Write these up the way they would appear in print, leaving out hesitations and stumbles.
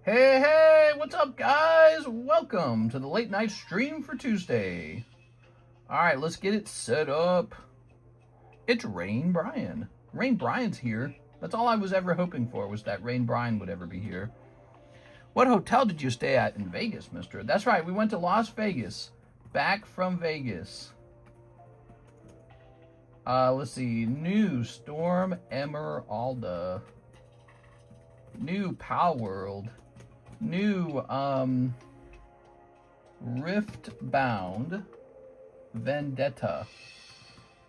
Hey, hey, what's up, guys? Welcome to the late night stream for Tuesday. All right, let's get it set up. It's Rain Brian. Rain Brian's here. That's all I was ever hoping for, was that Rain Brian would ever be here. What hotel did you stay at in Vegas, mister? That's right, we went to Las Vegas. Back from Vegas. Let's see. New Storm Emeralda. New Palworld. New Riftbound, Vendetta.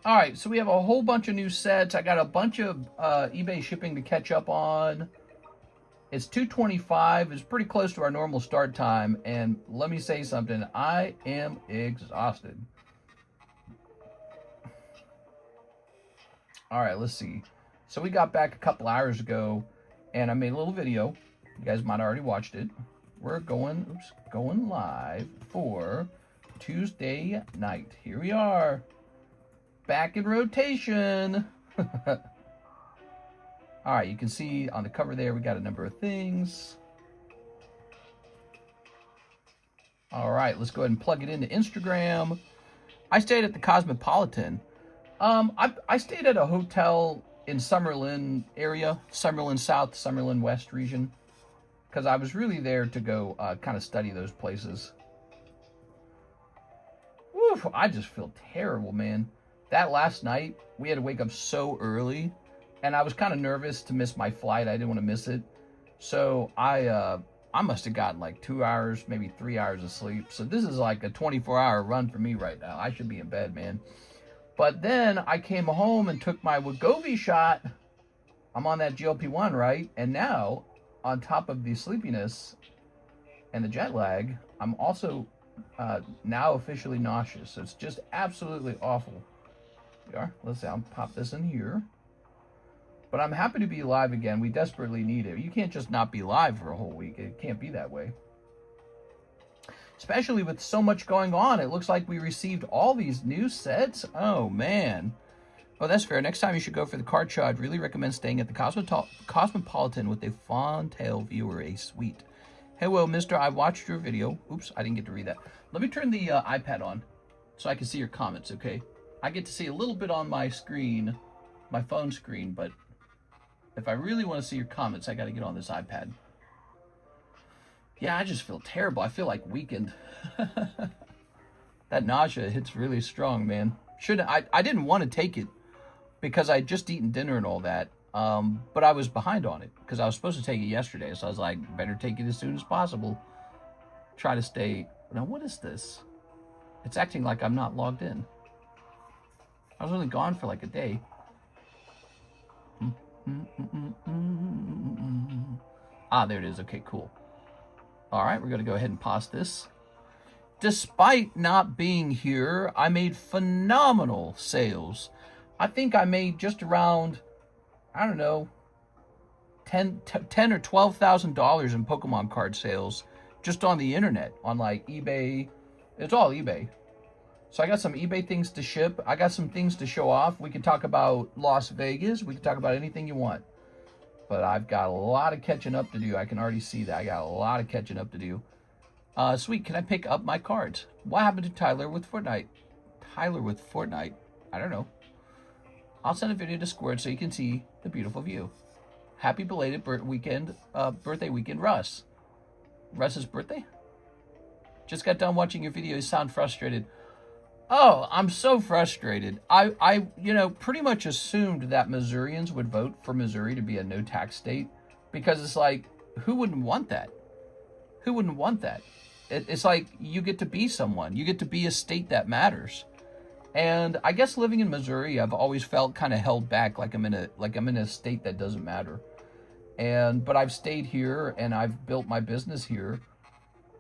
All right, so we have a whole bunch of new sets. I got a bunch of eBay shipping to catch up on. It's 2:25. It's pretty close to our normal start time, and let me say something. I am exhausted. All right, let's see. So we got back a couple hours ago, and I made a little video. You guys might have already watched it. We're going live for Tuesday night. Here we are. Back in rotation. All right, you can see on the cover there, we got a number of things. All right, let's go ahead and plug it into Instagram. I stayed at the Cosmopolitan. I stayed at a hotel in Summerlin area, Summerlin South, Summerlin West region, because I was really there to go kind of study those places. Woo, I just feel terrible, man. That last night, we had to wake up so early, and I was kind of nervous to miss my flight. I didn't want to miss it. So I must have gotten like 2 hours, maybe 3 hours of sleep. So this is like a 24-hour run for me right now. I should be in bed, man. But then I came home and took my Wegovy shot. I'm on that GLP-1, right? And now, on top of the sleepiness and the jet lag, I'm also now officially nauseous. So it's just absolutely awful. We are. Let's see, I'll pop this in here. But I'm happy to be live again. We desperately need it. You can't just not be live for a whole week. It can't be that way. Especially with so much going on. It looks like we received all these new sets. Oh, man. Oh, that's fair. Next time you should go for the card show. I'd really recommend staying at the Cosmopolitan with a Fontaine viewer suite. Hey, well, mister, I watched your video. Oops, I didn't get to read that. Let me turn the iPad on so I can see your comments, okay? I get to see a little bit on my screen, my phone screen, but if I really want to see your comments, I got to get on this iPad. Yeah, I just feel terrible. I feel like weakened. That nausea hits really strong, man. I didn't want to take it because I'd just eaten dinner and all that. But I was behind on it because I was supposed to take it yesterday. So I was like, better take it as soon as possible. Try to stay. Now, what is this? It's acting like I'm not logged in. I was only gone for like a day. Ah, there it is. Okay, cool. All right, we're going to go ahead and pause this. Despite not being here, I made phenomenal sales. I think I made just around, I don't know, $10 or $12,000 in Pokemon card sales just on the internet, on like eBay. It's all eBay. So I got some eBay things to ship. I got some things to show off. We can talk about Las Vegas. We can talk about anything you want. But I've got a lot of catching up to do. I can already see that. I got a lot of catching up to do. Sweet, can I pick up my cards? What happened to Tyler with Fortnite? Tyler with Fortnite? I don't know. I'll send a video to Squared so you can see the beautiful view. Happy belated birthday weekend, Russ. Russ's birthday? Just got done watching your video. You sound frustrated. Oh, I'm so frustrated. I pretty much assumed that Missourians would vote for Missouri to be a no-tax state because it's like, who wouldn't want that? Who wouldn't want that? It's like you get to be someone. You get to be a state that matters. And I guess living in Missouri, I've always felt kind of held back, like I'm in a state that doesn't matter. But I've stayed here and I've built my business here,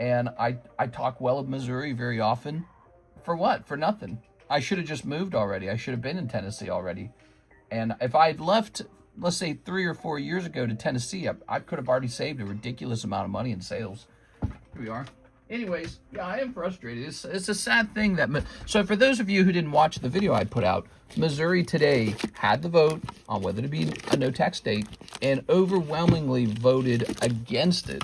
and I talk well of Missouri very often. For what? For nothing. I should have just moved already. I should have been in Tennessee already. And if I'd left, let's say 3 or 4 years ago to Tennessee, I could have already saved a ridiculous amount of money in sales. Here we are. anyways, yeah, I am frustrated. It's a sad thing that... So for those of you who didn't watch the video I put out, Missouri today had the vote on whether to be a no-tax state and overwhelmingly voted against it.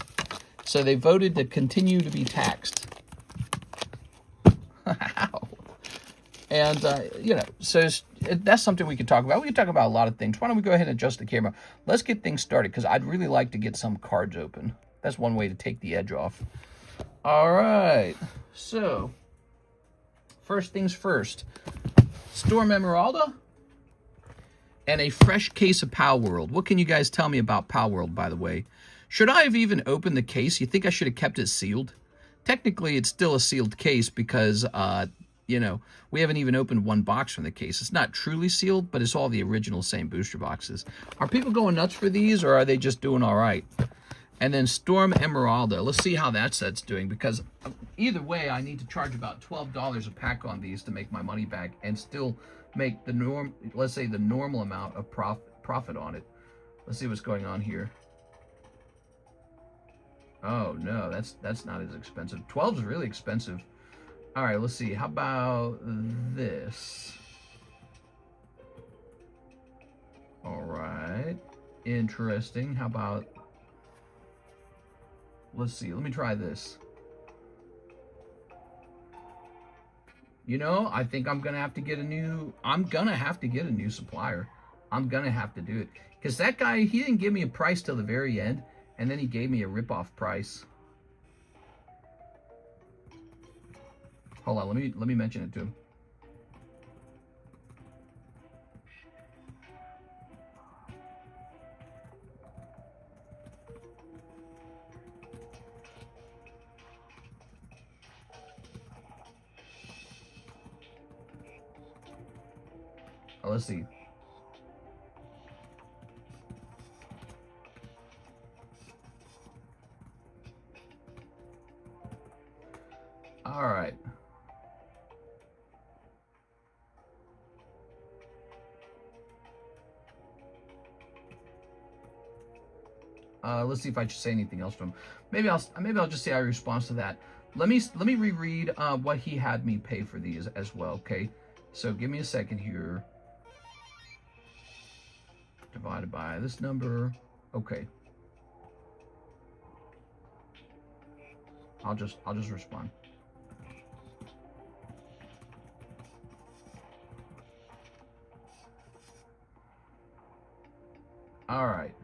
So they voted to continue to be taxed. How? And, you know, so that's something we could talk about. We could talk about a lot of things. Why don't we go ahead and adjust the camera? Let's get things started, because I'd really like to get some cards open. That's one way to take the edge off. All right. So, first things first. Storm Emeralda and a fresh case of Palworld. What can you guys tell me about Palworld, by the way? Should I have even opened the case? You think I should have kept it sealed? Technically, it's still a sealed case because... you know, we haven't even opened one box from the case. It's not truly sealed, but it's all the original same booster boxes. Are people going nuts for these, or are they just doing all right? And then Storm Emeralda. Let's see how that set's doing, because either way, I need to charge about $12 a pack on these to make my money back and still make the let's say the normal amount of profit on it. Let's see what's going on here. Oh no, that's not as expensive. 12 is really expensive. All right, let's see. How about this? All right. Interesting. How about... Let's see. Let me try this. You know, I think I'm going to have to get a new... I'm going to have to get a new supplier. I'm going to have to do it. Because that guy, he didn't give me a price till the very end. And then he gave me a rip-off price. Hold on, let me mention it to him. Oh, let's see. All right. Let's see if I should say anything else to him. Maybe I'll just say I respond to that. Let me reread what he had me pay for these as well. Okay, so give me a second here. Divided by this number. Okay. I'll just respond. All right.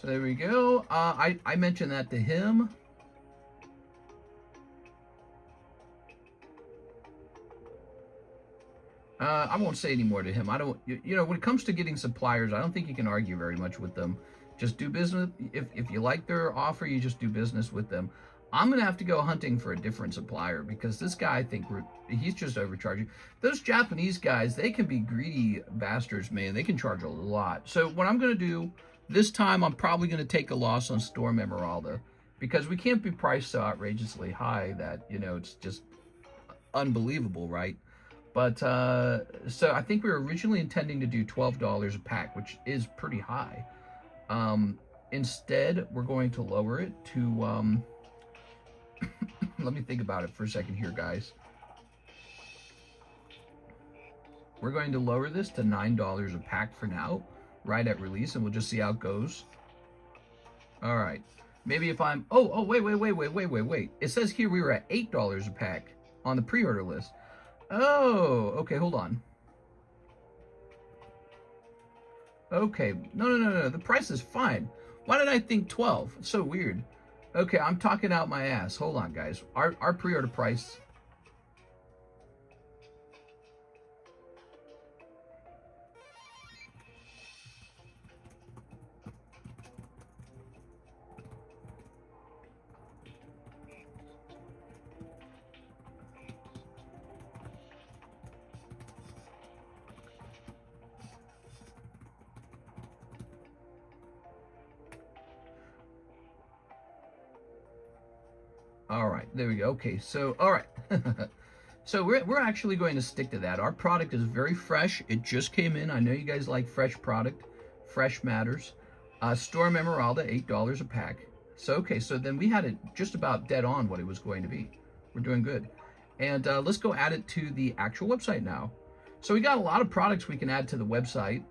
So there we go. I mentioned that to him. I won't say any more to him. I don't, you know, when it comes to getting suppliers, I don't think you can argue very much with them. Just do business. If you like their offer, you just do business with them. I'm going to have to go hunting for a different supplier, because this guy, I think he's just overcharging. Those Japanese guys, they can be greedy bastards, man. They can charge a lot. So what I'm going to do this time, I'm probably going to take a loss on Storm Emeralda, because we can't be priced so outrageously high that, you know, it's just unbelievable, right? But, so I think we were originally intending to do $12 a pack, which is pretty high. Instead, we're going to lower it to, let me think about it for a second here, guys. We're going to lower this to $9 a pack for now, right at release, and we'll just see how it goes. All right. Maybe if I'm... Oh, wait. It says here we were at $8 a pack on the pre-order list. Oh, okay, hold on. Okay, no. The price is fine. Why did I think 12? It's so weird. Okay, I'm talking out my ass. Hold on, guys. Our pre-order price... All right, there we go. Okay, so, all right. So we're actually going to stick to that. Our product is very fresh. It just came in. I know you guys like fresh product. Fresh matters. Storm Emeralda, $8 a pack. So, okay, so then we had it just about dead on what it was going to be. We're doing good. And let's go add it to the actual website now. So we got a lot of products we can add to the website.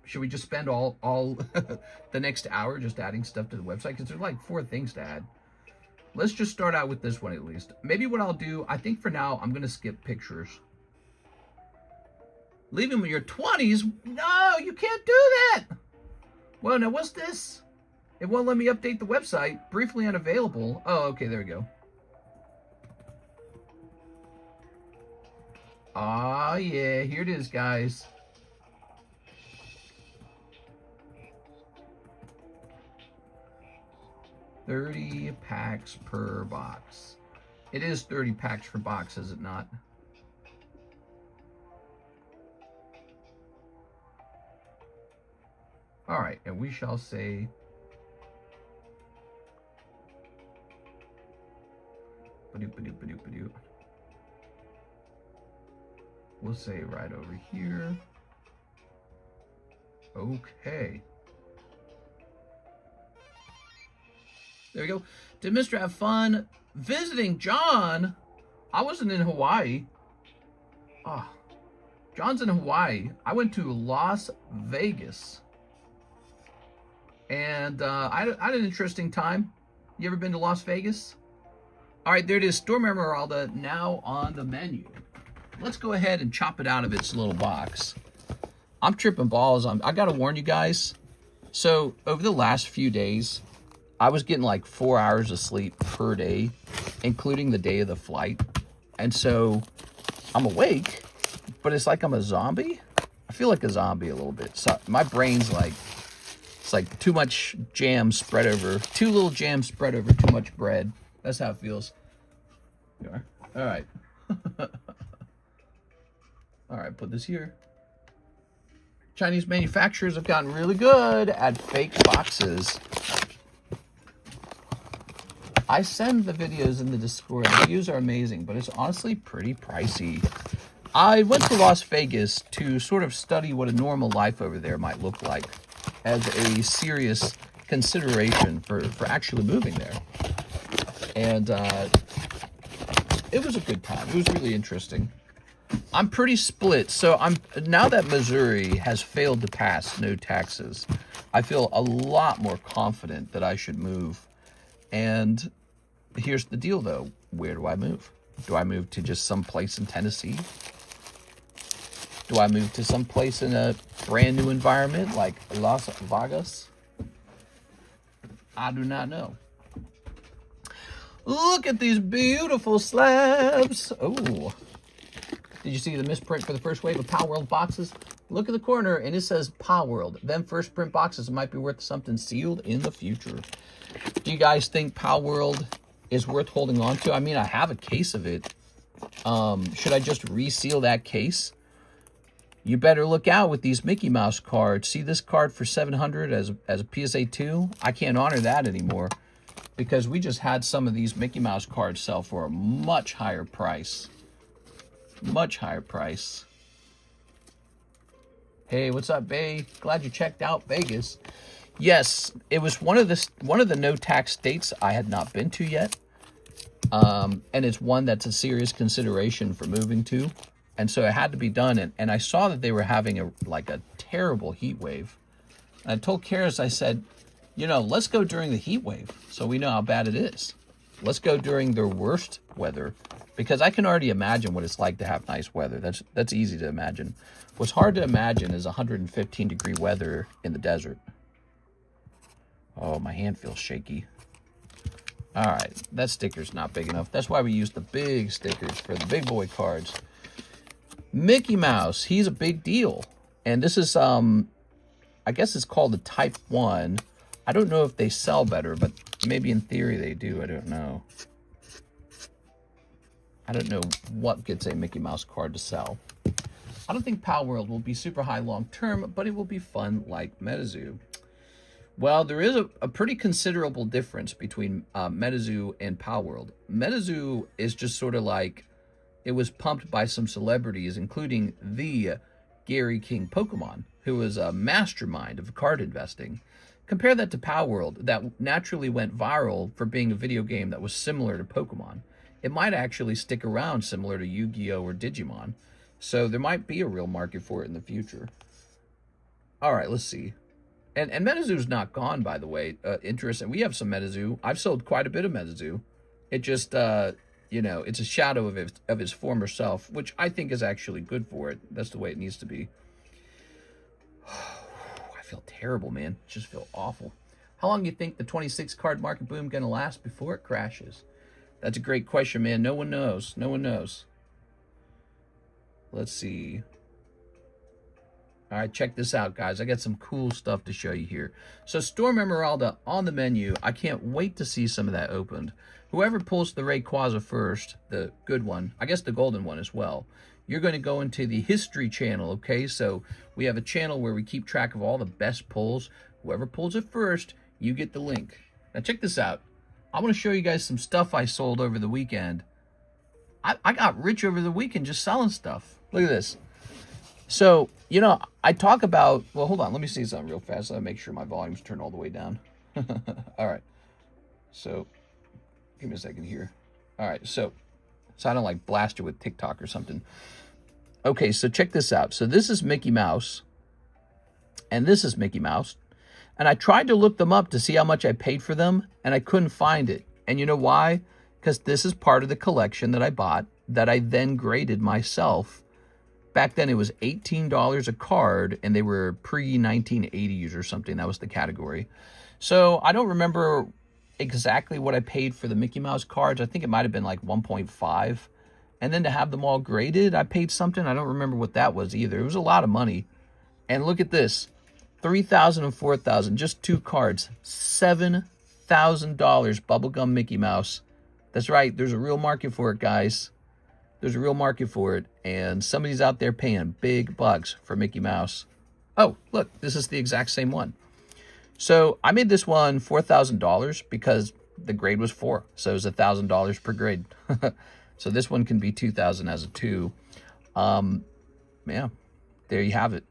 Should we just spend all the next hour just adding stuff to the website? Because there's like 4 things to add. Let's just start out with this one at least. Maybe what I'll do, I think for now, I'm going to skip pictures. Leave them in your 20s? No, you can't do that. Well, now what's this? It won't let me update the website. Briefly unavailable. Oh, okay, there we go. Ah, yeah, here it is, guys. $30 packs per box. It is 30 packs per box, is it not? All right, and we shall say we'll say right over here. Okay. There we go. Did Mr. have fun visiting John? I wasn't in Hawaii. Ah, John's in Hawaii. I went to Las Vegas. And I had an interesting time. You ever been to Las Vegas? All right, there it is. Storm Emeralda now on the menu. Let's go ahead and chop it out of its little box. I'm tripping balls. I got to warn you guys. So over the last few days, I was getting like 4 hours of sleep per day, including the day of the flight. And so I'm awake, but it's like I'm a zombie. I feel like a zombie a little bit. So my brain's like, it's like too much jam spread over, too little jam spread over too much bread. That's how it feels. You are. All right. All right, put this here. Chinese manufacturers have gotten really good at fake boxes. I send the videos in the Discord. The views are amazing, but it's honestly pretty pricey. I went to Las Vegas to sort of study what a normal life over there might look like as a serious consideration for actually moving there. And it was a good time. It was really interesting. I'm pretty split. So now that Missouri has failed to pass no taxes, I feel a lot more confident that I should move. And here's the deal, though. Where do I move? Do I move to just some place in Tennessee? Do I move to some place in a brand new environment like Las Vegas? I do not know. Look at these beautiful slabs. Oh, did you see the misprint for the first wave of Palworld boxes? Look at the corner, and it says Palworld. Them first print boxes might be worth something sealed in the future. Do you guys think Palworld is worth holding on to? I mean, I have a case of it. Should I just reseal that case? You better look out with these Mickey Mouse cards. See this card for $700 as a PSA 2? I can't honor that anymore because we just had some of these Mickey Mouse cards sell for a much higher price. Much higher price. Hey, what's up, Bay? Glad you checked out Vegas. Yes, it was one of the no tax states I had not been to yet. And it's one that's a serious consideration for moving to. And so it had to be done. And I saw that they were having a terrible heat wave. And I told Karis, I said, you know, let's go during the heat wave so we know how bad it is. Let's go during their worst weather, because I can already imagine what it's like to have nice weather. That's easy to imagine. What's hard to imagine is 115-degree weather in the desert. Oh, my hand feels shaky. All right, that sticker's not big enough. That's why we use the big stickers for the big boy cards. Mickey Mouse, he's a big deal. And this is, I guess it's called the Type 1. I don't know if they sell better, but maybe in theory they do. I don't know. I don't know what gets a Mickey Mouse card to sell. I don't think Palworld will be super high long term, but it will be fun like MetaZoo. Well, there is a pretty considerable difference between MetaZoo and Palworld. MetaZoo is just sort of like, it was pumped by some celebrities, including the Gary King Pokemon, who was a mastermind of card investing. Compare that to Palworld, that naturally went viral for being a video game that was similar to Pokemon. It might actually stick around similar to Yu-Gi-Oh! Or Digimon. So there might be a real market for it in the future. All right, let's see. And MetaZoo's not gone, by the way. Interesting. We have some MetaZoo. I've sold quite a bit of MetaZoo. It just, you know, it's a shadow of his former self, which I think is actually good for it. That's the way it needs to be. I feel terrible, man. Just feel awful. How long do you think the 26 card market boom going to last before it crashes? That's a great question, man. No one knows. No one knows. Let's see. All right, check this out, guys. I got some cool stuff to show you here. So Storm Emeralda on the menu. I can't wait to see some of that opened. Whoever pulls the Rayquaza first, the good one, I guess the golden one as well, you're going to go into the history channel, okay? So we have a channel where we keep track of all the best pulls. Whoever pulls it first, you get the link. Now check this out. I want to show you guys some stuff I sold over the weekend. I got rich over the weekend just selling stuff. Look at this. So, you know, I talk about, well, hold on. Let me see something real fast. Let me make sure my volume's turned all the way down. All right. So, give me a second here. All right. So I don't like blast you with TikTok or something. Okay, so check this out. So this is Mickey Mouse. And this is Mickey Mouse. And I tried to look them up to see how much I paid for them. And I couldn't find it. And you know why? Because this is part of the collection that I bought that I then graded myself. Back then, it was $18 a card, and they were pre-1980s or something. That was the category. So I don't remember exactly what I paid for the Mickey Mouse cards. I think it might have been like 1.5. And then to have them all graded, I paid something. I don't remember what that was either. It was a lot of money. And look at this. $3,000 and $4,000, just 2 cards. $7,000 bubblegum Mickey Mouse. That's right. There's a real market for it, guys. There's a real market for it, and somebody's out there paying big bucks for Mickey Mouse. Oh, look, this is the exact same one. So I made this one $4,000 because the grade was 4, so it was $1,000 per grade. So this one can be $2,000 as a 2. Yeah, there you have it.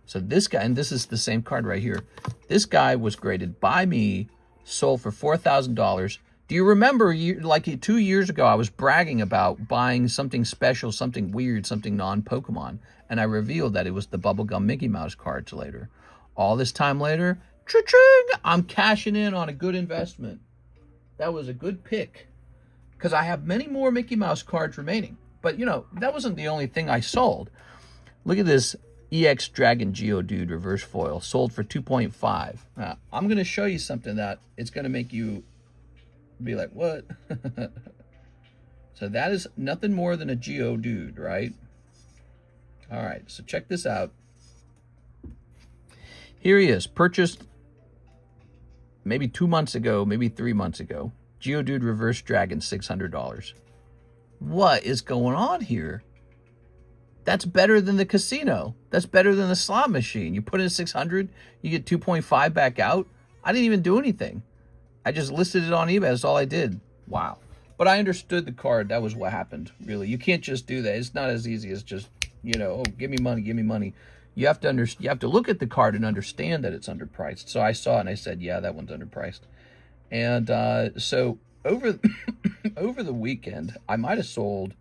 So this guy, and this is the same card right here. This guy was graded by me, sold for $4,000. Do you remember, like 2 years ago, I was bragging about buying something special, something weird, something non-Pokemon, and I revealed that it was the Bubblegum Mickey Mouse cards later. All this time later, cha-ching, I'm cashing in on a good investment. That was a good pick, because I have many more Mickey Mouse cards remaining. But, you know, that wasn't the only thing I sold. Look at this EX Dragon Geodude reverse foil, sold for $2.5. Now, I'm going to show you something that it's going to make you be like, what? So that is nothing more than a Geodude, right? All right, so check this out. Here he is, purchased maybe 2 months ago, maybe 3 months ago. Geodude Reverse Dragon, $600. What is going on here? That's better than the casino. That's better than the slot machine. You put in 600, you get 2.5 back out. I didn't even do anything. I just listed it on eBay. That's all I did. Wow. But I understood the card. That was what happened, really. You can't just do that. It's not as easy as just, you know, oh, give me money, give me money. You have to look at the card and understand that it's underpriced. So I saw it and I said, yeah, that one's underpriced. And so over over the weekend, I might have sold,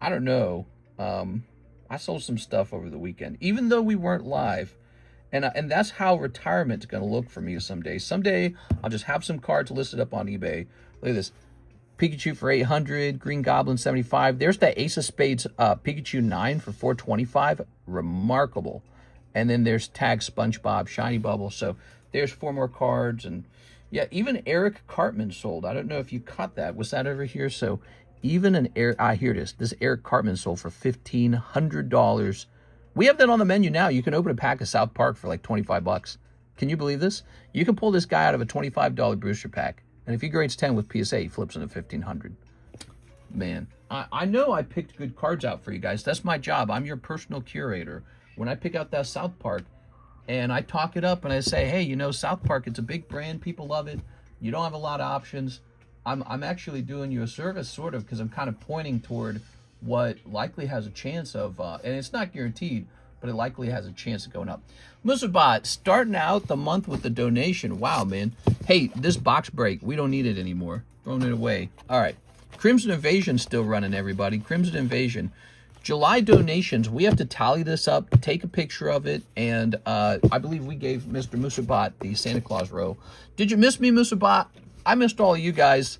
I don't know, I sold some stuff over the weekend, even though we weren't live. And that's how retirement's going to look for me someday. Someday, I'll just have some cards listed up on eBay. Look at this. Pikachu for $800, Green Goblin 75. There's that Ace of Spades Pikachu 9 for $425. Remarkable. And then there's Tag SpongeBob Shiny Bubble. So there's 4 more cards. And yeah, even Eric Cartman sold. I don't know if you caught that. Was that over here? So even an Eric, here it is. This Eric Cartman sold for $1,500. We have that on the menu now. You can open a pack of South Park for like 25 bucks. Can you believe this? You can pull this guy out of a $25 booster pack. And if he grades 10 with PSA, he flips into $1,500. Man, I know I picked good cards out for you guys. That's my job. I'm your personal curator. When I pick out that South Park and I talk it up and I say, hey, you know, South Park, it's a big brand. People love it. You don't have a lot of options. I'm actually doing you a service, sort of, because I'm kind of pointing toward what likely has a chance of, and it's not guaranteed, but it likely has a chance of going up. Musabot, starting out the month with the donation. Wow, man. Hey, this box break, we don't need it anymore. Throwing it away. All right. Crimson Invasion still running, everybody. Crimson Invasion. July donations, we have to tally this up, take a picture of it, and I believe we gave Mr. Musabot the Santa Claus row. Did you miss me, Musabot? I missed all of you guys.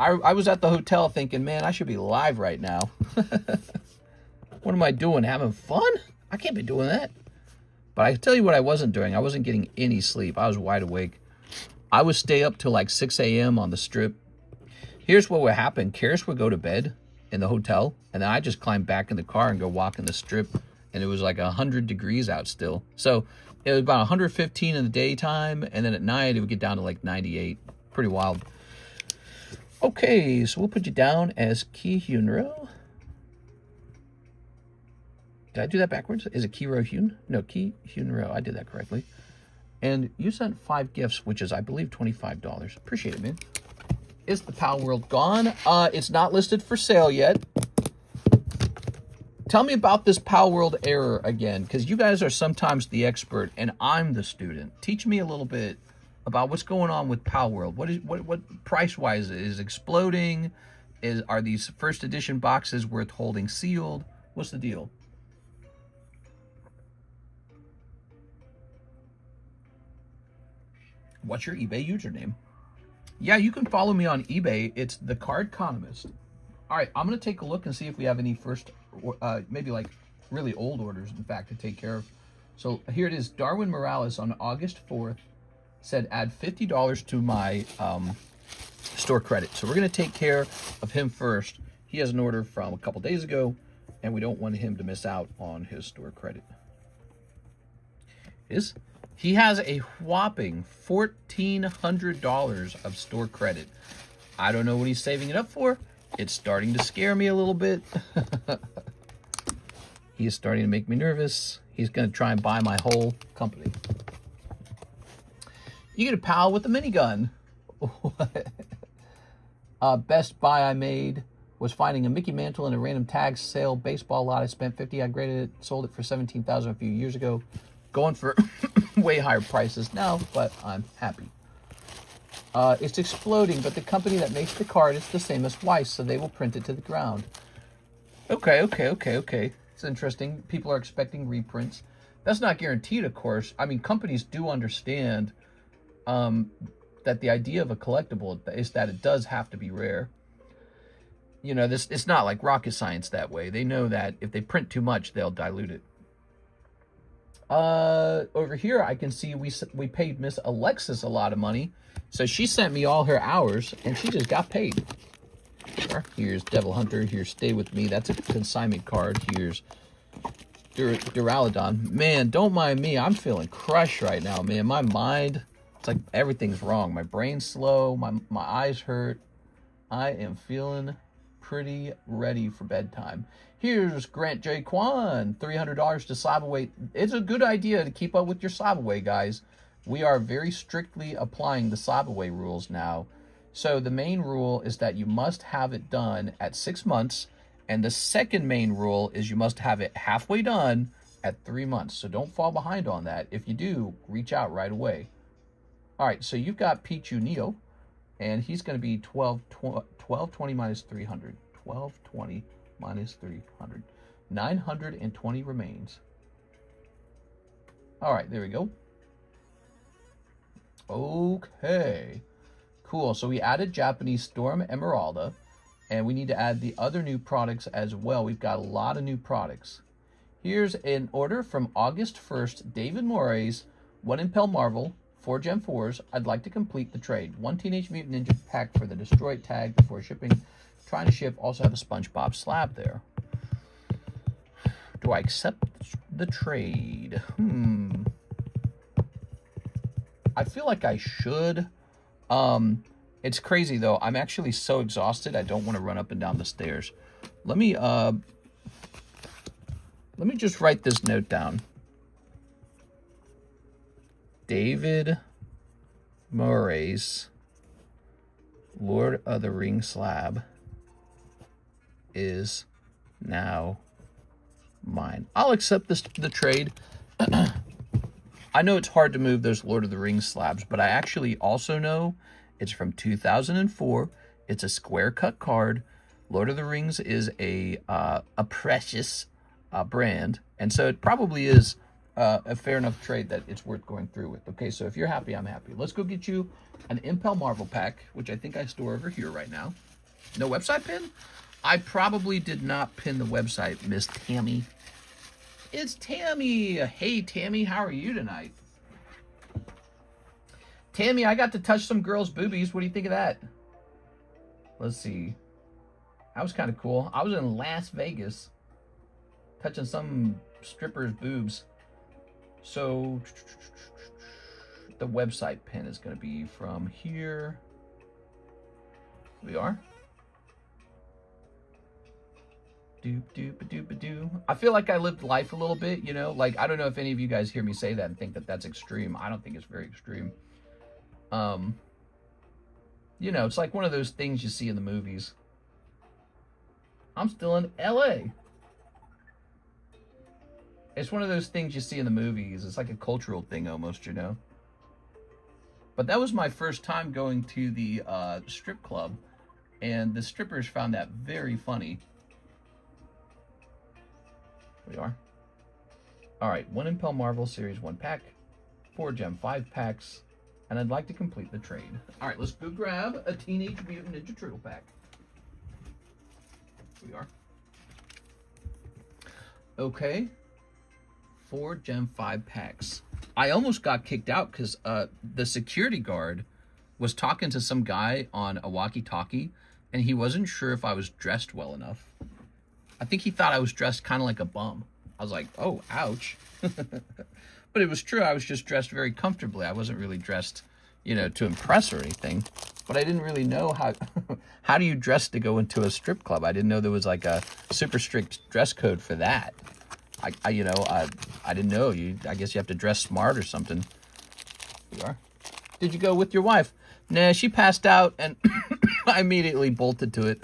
I was at the hotel thinking, man, I should be live right now. What am I doing? Having fun? I can't be doing that. But I tell you what I wasn't doing. I wasn't getting any sleep. I was wide awake. I would stay up till like 6 a.m. on the strip. Here's what would happen. Karis would go to bed in the hotel, and then I just climb back in the car and go walk in the strip, and it was like 100 degrees out still. So it was about 115 in the daytime, and then at night it would get down to like 98. Pretty wild. Okay, so we'll put you down as Ki Hyunro. Did I do that backwards? Is it Kiro Hyun? No, Ki Hyunro. I did that correctly. And you sent 5 gifts, which is, I believe, $25. Appreciate it, man. Is the Palworld gone? It's not listed for sale yet. Tell me about this Palworld error again, because you guys are sometimes the expert and I'm the student. Teach me a little bit about what's going on with Palworld. What price-wise is exploding? Are these first edition boxes worth holding sealed? What's the deal? What's your eBay username? Yeah, you can follow me on eBay. It's TheCardconomist. All right, I'm going to take a look and see if we have any first, maybe like really old orders, in fact, to take care of. So here it is. Darwin Morales on August 4th said add $50 to my store credit. So we're going to take care of him first. He has an order from a couple days ago, and we don't want him to miss out on his store credit. He has a whopping $1,400 of store credit. I don't know what he's saving it up for. It's starting to scare me a little bit. He is starting to make me nervous. He's going to try and buy my whole company. You get a pal with a minigun. Best buy I made was finding a Mickey Mantle in a random tag sale baseball lot. I spent $50. I graded it, sold it for $17,000 a few years ago. Going for way higher prices now, but I'm happy. It's exploding, but the company that makes the card is the same as Weiss, so they will print it to the ground. Okay. It's interesting. People are expecting reprints. That's not guaranteed, of course. I mean, companies do understand that the idea of a collectible is that it does have to be rare. You know, it's not like rocket science that way. They know that if they print too much, they'll dilute it. Over here, I can see we paid Miss Alexis a lot of money. So she sent me all her hours, and she just got paid. Here's Devil Hunter. Here's Stay With Me. That's a consignment card. Here's Duraludon. Man, don't mind me. I'm feeling crushed right now, man. My mind, it's like everything's wrong. My brain's slow. My eyes hurt. I am feeling pretty ready for bedtime. Here's Grant J. Kwan, $300 to slab away. It's a good idea to keep up with your slab away, guys. We are very strictly applying the slab away rules now. So the main rule is that you must have it done at 6 months. And the second main rule is you must have it halfway done at 3 months. So don't fall behind on that. If you do, reach out right away. All right, so you've got Pichu Neo, and he's going to be 1220 minus 300. 1220 minus 300. 920 remains. All right, there we go. Okay. Cool. So we added Japanese Storm Emeralda, and we need to add the other new products as well. We've got a lot of new products. Here's an order from August 1st. David Moraes, 1 Impel Marvel, 4 Gem 4s. I'd like to complete the trade. 1 Teenage Mutant Ninja pack for the Destroyed tag before shipping. Trying to ship. Also have a SpongeBob slab there. Do I accept the trade? I feel like I should. It's crazy though. I'm actually so exhausted. I don't want to run up and down the stairs. Let me just write this note down. David Moraes, Lord of the Ring slab. is now mine. I'll accept the trade. I know it's hard to move those Lord of the Rings slabs, but I actually also know it's from 2004. It's a square cut card. Lord of the Rings is a precious brand, and so it probably is a fair enough trade that it's worth going through with. Okay, so if you're happy, I'm happy. Let's go get you an Impel Marvel pack, which I think I store over here right now. No website pin? I probably did not pin the website, Miss Tammy. It's Tammy. Hey, Tammy, how are you tonight? Tammy, I got to touch some girls' boobies. What do you think of that? Let's see. That was kind of cool. I was in Las Vegas touching some stripper's boobs. So the website pin is going to be from here. We are. Doop, doop, doop, doop. I feel like I lived life a little bit, you know? Like, I don't know if any of you guys hear me say that and think that that's extreme. I don't think it's very extreme. You know, it's like one of those things you see in the movies. I'm still in LA. It's one of those things you see in the movies. It's like a cultural thing almost, you know? But that was my first time going to the strip club, and the strippers found that very funny. We are. All right, 1 Impel Marvel Series 1 pack, 4 Gem 5 packs, and I'd like to complete the trade. All right, let's go grab a Teenage Mutant Ninja Turtle pack. We are. Okay, 4 Gem 5 packs. I almost got kicked out because the security guard was talking to some guy on a walkie-talkie, and he wasn't sure if I was dressed well enough. I think he thought I was dressed kind of like a bum. I was like, oh, ouch. But it was true. I was just dressed very comfortably. I wasn't really dressed, you know, to impress or anything. But I didn't really know how do you dress to go into a strip club. I didn't know there was like a super strict dress code for that. I didn't know. I guess you have to dress smart or something. You are. Did you go with your wife? Nah, she passed out and I immediately bolted to it.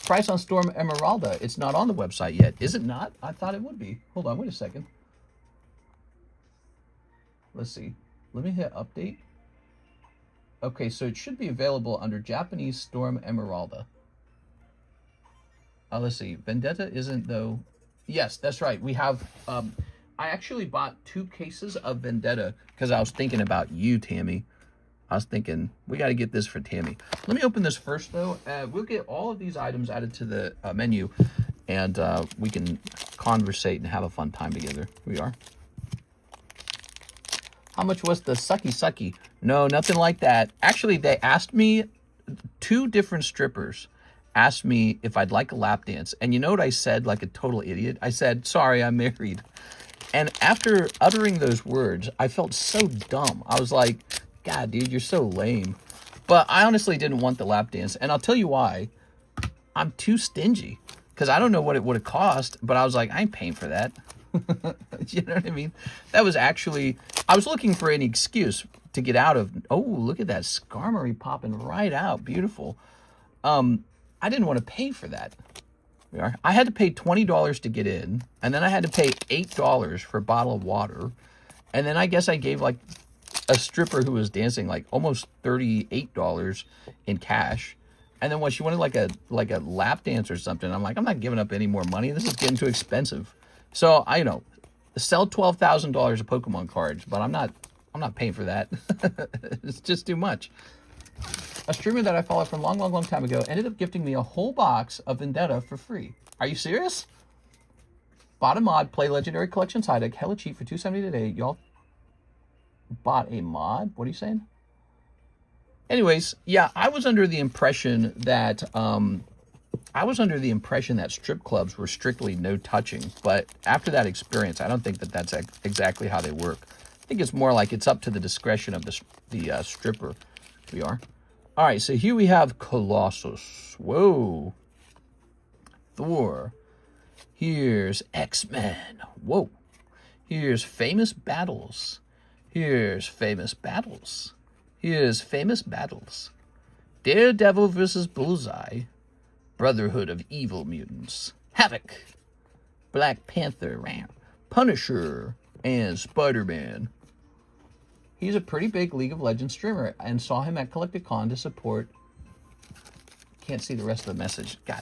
Price on Storm Emeralda. It's not on the website yet. Is it not? I thought it would be. Hold on, wait a second. Let's see. Let me hit update. Okay, so it should be available under Japanese Storm Emeralda. Let's see. Vendetta isn't, though. Yes, that's right. We have... I actually bought 2 cases of Vendetta because I was thinking about you, Tammy. I was thinking, we got to get this for Tammy. Let me open this first, though. We'll get all of these items added to the menu, and we can conversate and have a fun time together. Here we are. How much was the sucky sucky? No, nothing like that. Actually, they asked me, 2 different strippers asked me if I'd like a lap dance. And you know what I said like a total idiot? I said, sorry, I'm married. And after uttering those words, I felt so dumb. I was like... God, dude, you're so lame. But I honestly didn't want the lap dance. And I'll tell you why. I'm too stingy. Because I don't know what it would have cost. But I was like, I ain't paying for that. You know what I mean? That was actually... I was looking for any excuse to get out of... Oh, look at that Skarmory popping right out. Beautiful. I didn't want to pay for that. I had to pay $20 to get in. And then I had to pay $8 for a bottle of water. And then I guess I gave like... a stripper who was dancing like almost $38 in cash, and then when she wanted like a lap dance or something, I'm like, I'm not giving up any more money. This is getting too expensive. So I sell $12,000 of Pokemon cards, but I'm not paying for that. It's just too much. A streamer that I followed from a long time ago ended up gifting me a whole box of Vendetta for free. Are you serious? Bought a mod, play Legendary Collection side deck, hella cheap for $270 today. Y'all bought a mod? What are you saying? Anyways, yeah, I was under the impression that strip clubs were strictly no touching. But after that experience, I don't think that that's exactly how they work. I think it's more like it's up to the discretion of the stripper. We are. All right, so here we have Colossus. Whoa. Thor. Here's X-Men. Whoa. Here's Famous Battles. Here's Famous Battles. Here's Famous Battles. Daredevil versus Bullseye. Brotherhood of Evil Mutants, Havoc, Black Panther, Punisher, and Spider-Man. He's a pretty big League of Legends streamer, and saw him at Collecticon to support. Can't see the rest of the message. God,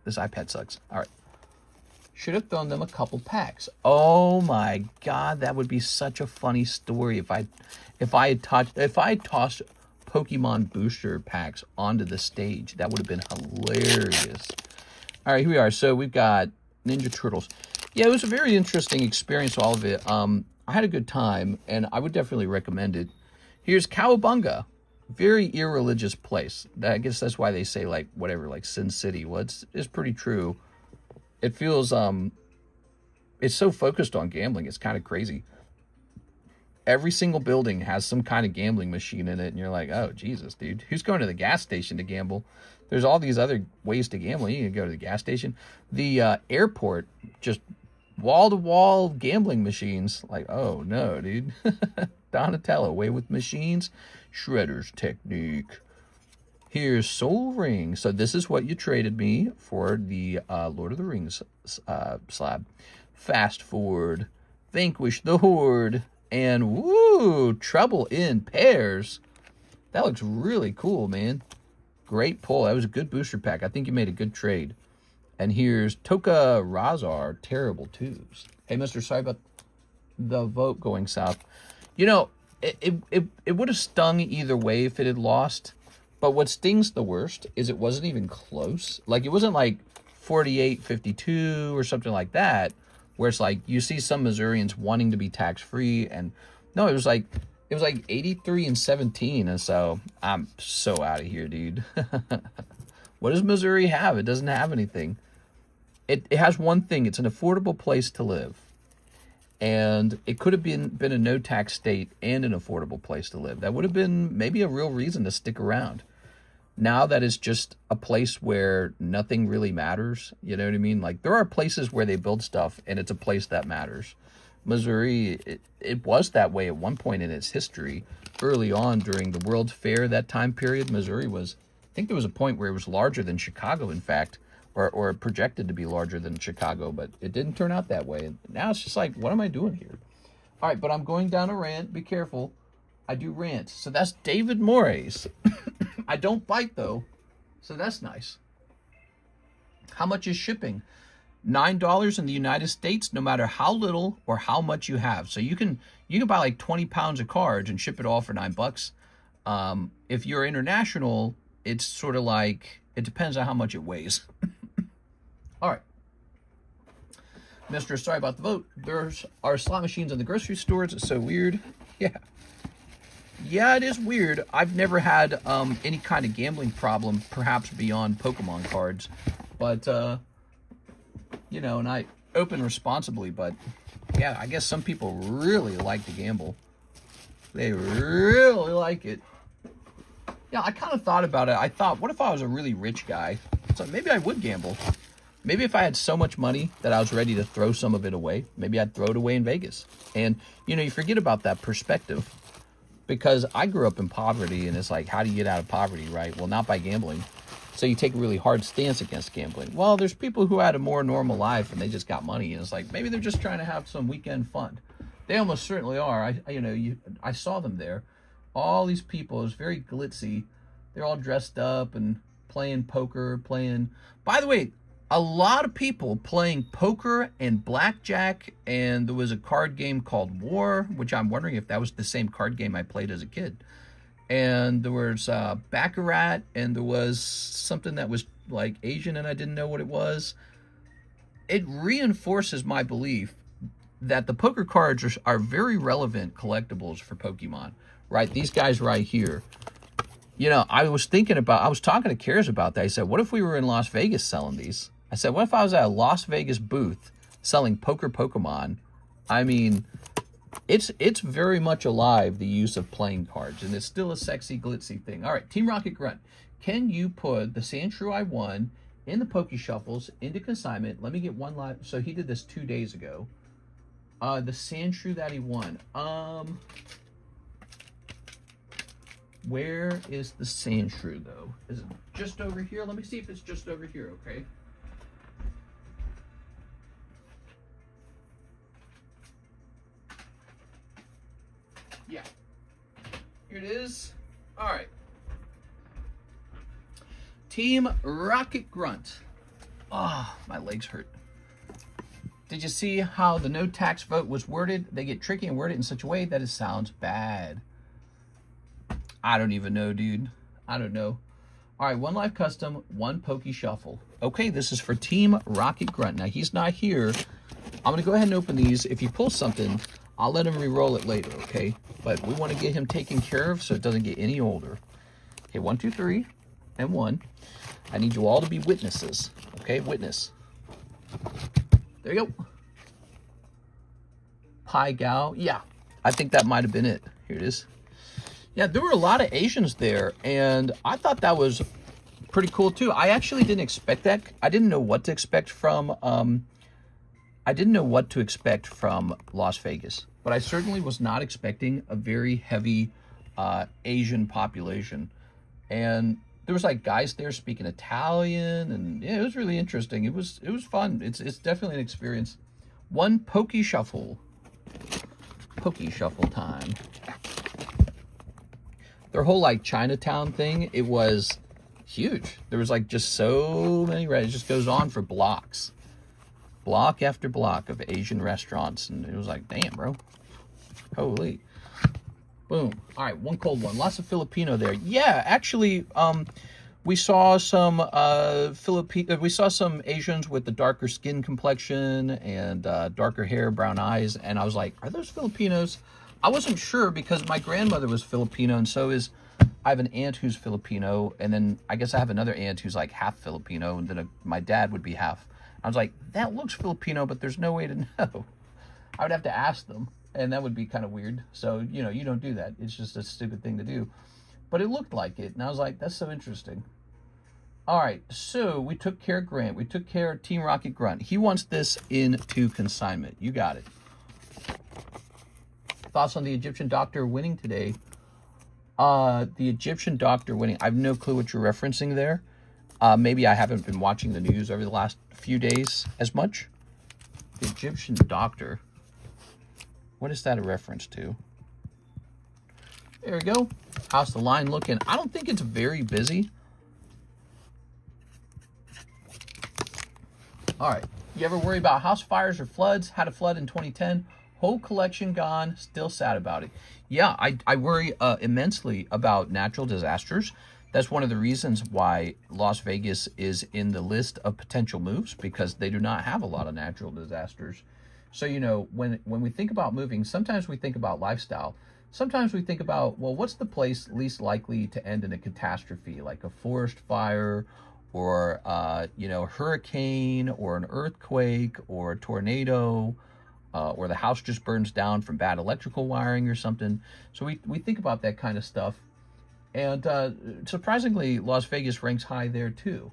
this iPad sucks. All right. Should have thrown them a couple packs. Oh my God, that would be such a funny story if I had tossed Pokemon booster packs onto the stage. That would have been hilarious. All right, here we are. So we've got Ninja Turtles. Yeah, it was a very interesting experience, all of it. I had a good time, and I would definitely recommend it. Here's Cowabunga. Very irreligious place. I guess that's why they say, like, whatever, like Sin City. Well, it's pretty true. It feels, it's so focused on gambling. It's kind of crazy. Every single building has some kind of gambling machine in it, and you're like, oh, Jesus, dude. Who's going to the gas station to gamble? There's all these other ways to gamble. You can go to the gas station. The airport, just wall-to-wall gambling machines. Like, oh, no, dude. Donatello, way with machines. Shredder's technique. Here's Soul Ring. So this is what you traded me for the Lord of the Rings slab. Fast Forward, Vanquish the Horde, and woo, Trouble in Pairs. That looks really cool, man. Great pull. That was a good booster pack. I think you made a good trade. And here's Toka Razar, Terrible Twos. Hey, mister, sorry about the vote going south. You know, it would have stung either way if it had lost. But what stings the worst is it wasn't even close. Like, it wasn't like 48-52 or something like that, where it's like you see some Missourians wanting to be tax-free. And no, it was like 83-17. And so I'm so out of here, dude. What does Missouri have? It doesn't have anything. It has one thing. It's an affordable place to live. And it could have been a no-tax state and an affordable place to live. That would have been maybe a real reason to stick around. Now that it's just a place where nothing really matters, you know what I mean? Like, there are places where they build stuff, and it's a place that matters. Missouri, it was that way at one point in its history. Early on during the World's Fair, that time period, Missouri was, I think there was a point where it was larger than Chicago, in fact, or projected to be larger than Chicago, but it didn't turn out that way. And now it's just like, what am I doing here? All right, but I'm going down a rant. Be careful. I do rant. So that's David Moray's. I don't bite, though, so that's nice. How much is shipping? $9 in the United States, no matter how little or how much you have. So you can buy like 20 pounds of cards and ship it all for $9. If you're international, it's sort of like, it depends on how much it weighs. All right. Mister, sorry about the vote. There's our slot machines in the grocery stores. It's so weird. Yeah. Yeah, it is weird. I've never had any kind of gambling problem, perhaps beyond Pokemon cards. But, you know, and I open responsibly. But, yeah, I guess some people really like to gamble. They really like it. Yeah, I kind of thought about it. I thought, what if I was a really rich guy? So maybe I would gamble. Maybe if I had so much money that I was ready to throw some of it away, maybe I'd throw it away in Vegas. And, you know, you forget about that perspective. Because I grew up in poverty, and it's like, how do you get out of poverty, right? Well, not by gambling. So you take a really hard stance against gambling. Well, there's people who had a more normal life, and they just got money, and it's like, maybe they're just trying to have some weekend fun. They almost certainly are. I saw them there. All these people, it was very glitzy. They're all dressed up and playing poker, By the way, a lot of people playing poker and blackjack, and there was a card game called War, which I'm wondering if that was the same card game I played as a kid. And there was Baccarat, and there was something that was like Asian, and I didn't know what it was. It reinforces my belief that the poker cards are very relevant collectibles for Pokemon, right? These guys right here. You know, I was talking to Karis about that. I said, what if we were in Las Vegas selling these? I said, what if I was at a Las Vegas booth selling poker Pokemon? I mean, it's very much alive, the use of playing cards, and it's still a sexy, glitzy thing. All right, Team Rocket Grunt. Can you put the Sandshrew I won in the Poke Shuffles into consignment? Let me get one live. So he did this 2 days ago. The Sandshrew that he won. Where is the sand shrew, though? Is it just over here? Let me see if it's just over here, okay? Yeah. Here it is. All right. Team Rocket Grunt. Ah, my legs hurt. Did you see how the no tax vote was worded? They get tricky and worded in such a way that it sounds bad. I don't even know, dude. I don't know. All right, 1 live custom, 1 Poke Shuffle. Okay, this is for Team Rocket Grunt. Now, he's not here. I'm going to go ahead and open these. If he pulls something, I'll let him re-roll it later, okay? But we want to get him taken care of so it doesn't get any older. Okay, 1, 2, 3, and 1. I need you all to be witnesses, okay? Witness. There you go. Pai Gao. Yeah, I think that might have been it. Here it is. Yeah, there were a lot of Asians there, and I thought that was pretty cool too. I actually didn't expect that. I didn't know what to expect from Las Vegas, but I certainly was not expecting a very heavy Asian population. And there was like guys there speaking Italian, and yeah, it was really interesting. It was fun. It's definitely an experience. 1 Poke Shuffle. Poke Shuffle time. Their whole like Chinatown thing, it was huge. There was like just so many, it just goes on for blocks. Block after block of Asian restaurants. And it was like, damn, bro. Holy. Boom. All right, 1 cold one. Lots of Filipino there. Yeah, actually, we saw some we saw some Asians with the darker skin complexion and darker hair, brown eyes, and I was like, are those Filipinos? I wasn't sure because my grandmother was Filipino, and so is, I have an aunt who's Filipino, and then I guess I have another aunt who's like half Filipino, and then my dad would be half. I was like, that looks Filipino, but there's no way to know. I would have to ask them, and that would be kind of weird. So, you know, you don't do that. It's just a stupid thing to do. But it looked like it, and I was like, that's so interesting. All right, so we took care of Grant. We took care of Team Rocket Grunt. He wants this into consignment. You got it. Thoughts on the Egyptian doctor winning today? The Egyptian doctor winning. I have no clue what you're referencing there. Maybe I haven't been watching the news over the last few days as much. The Egyptian doctor. What is that a reference to? There we go. How's the line looking? I don't think it's very busy. All right. You ever worry about house fires or floods? Had a flood in 2010. Whole collection gone. Still sad about it. Yeah, I worry immensely about natural disasters. That's one of the reasons why Las Vegas is in the list of potential moves, because they do not have a lot of natural disasters. So, you know, when we think about moving, sometimes we think about lifestyle. Sometimes we think about, well, what's the place least likely to end in a catastrophe, like a forest fire or, you know, a hurricane or an earthquake or a tornado, or the house just burns down from bad electrical wiring or something. So we think about that kind of stuff. And surprisingly, Las Vegas ranks high there too,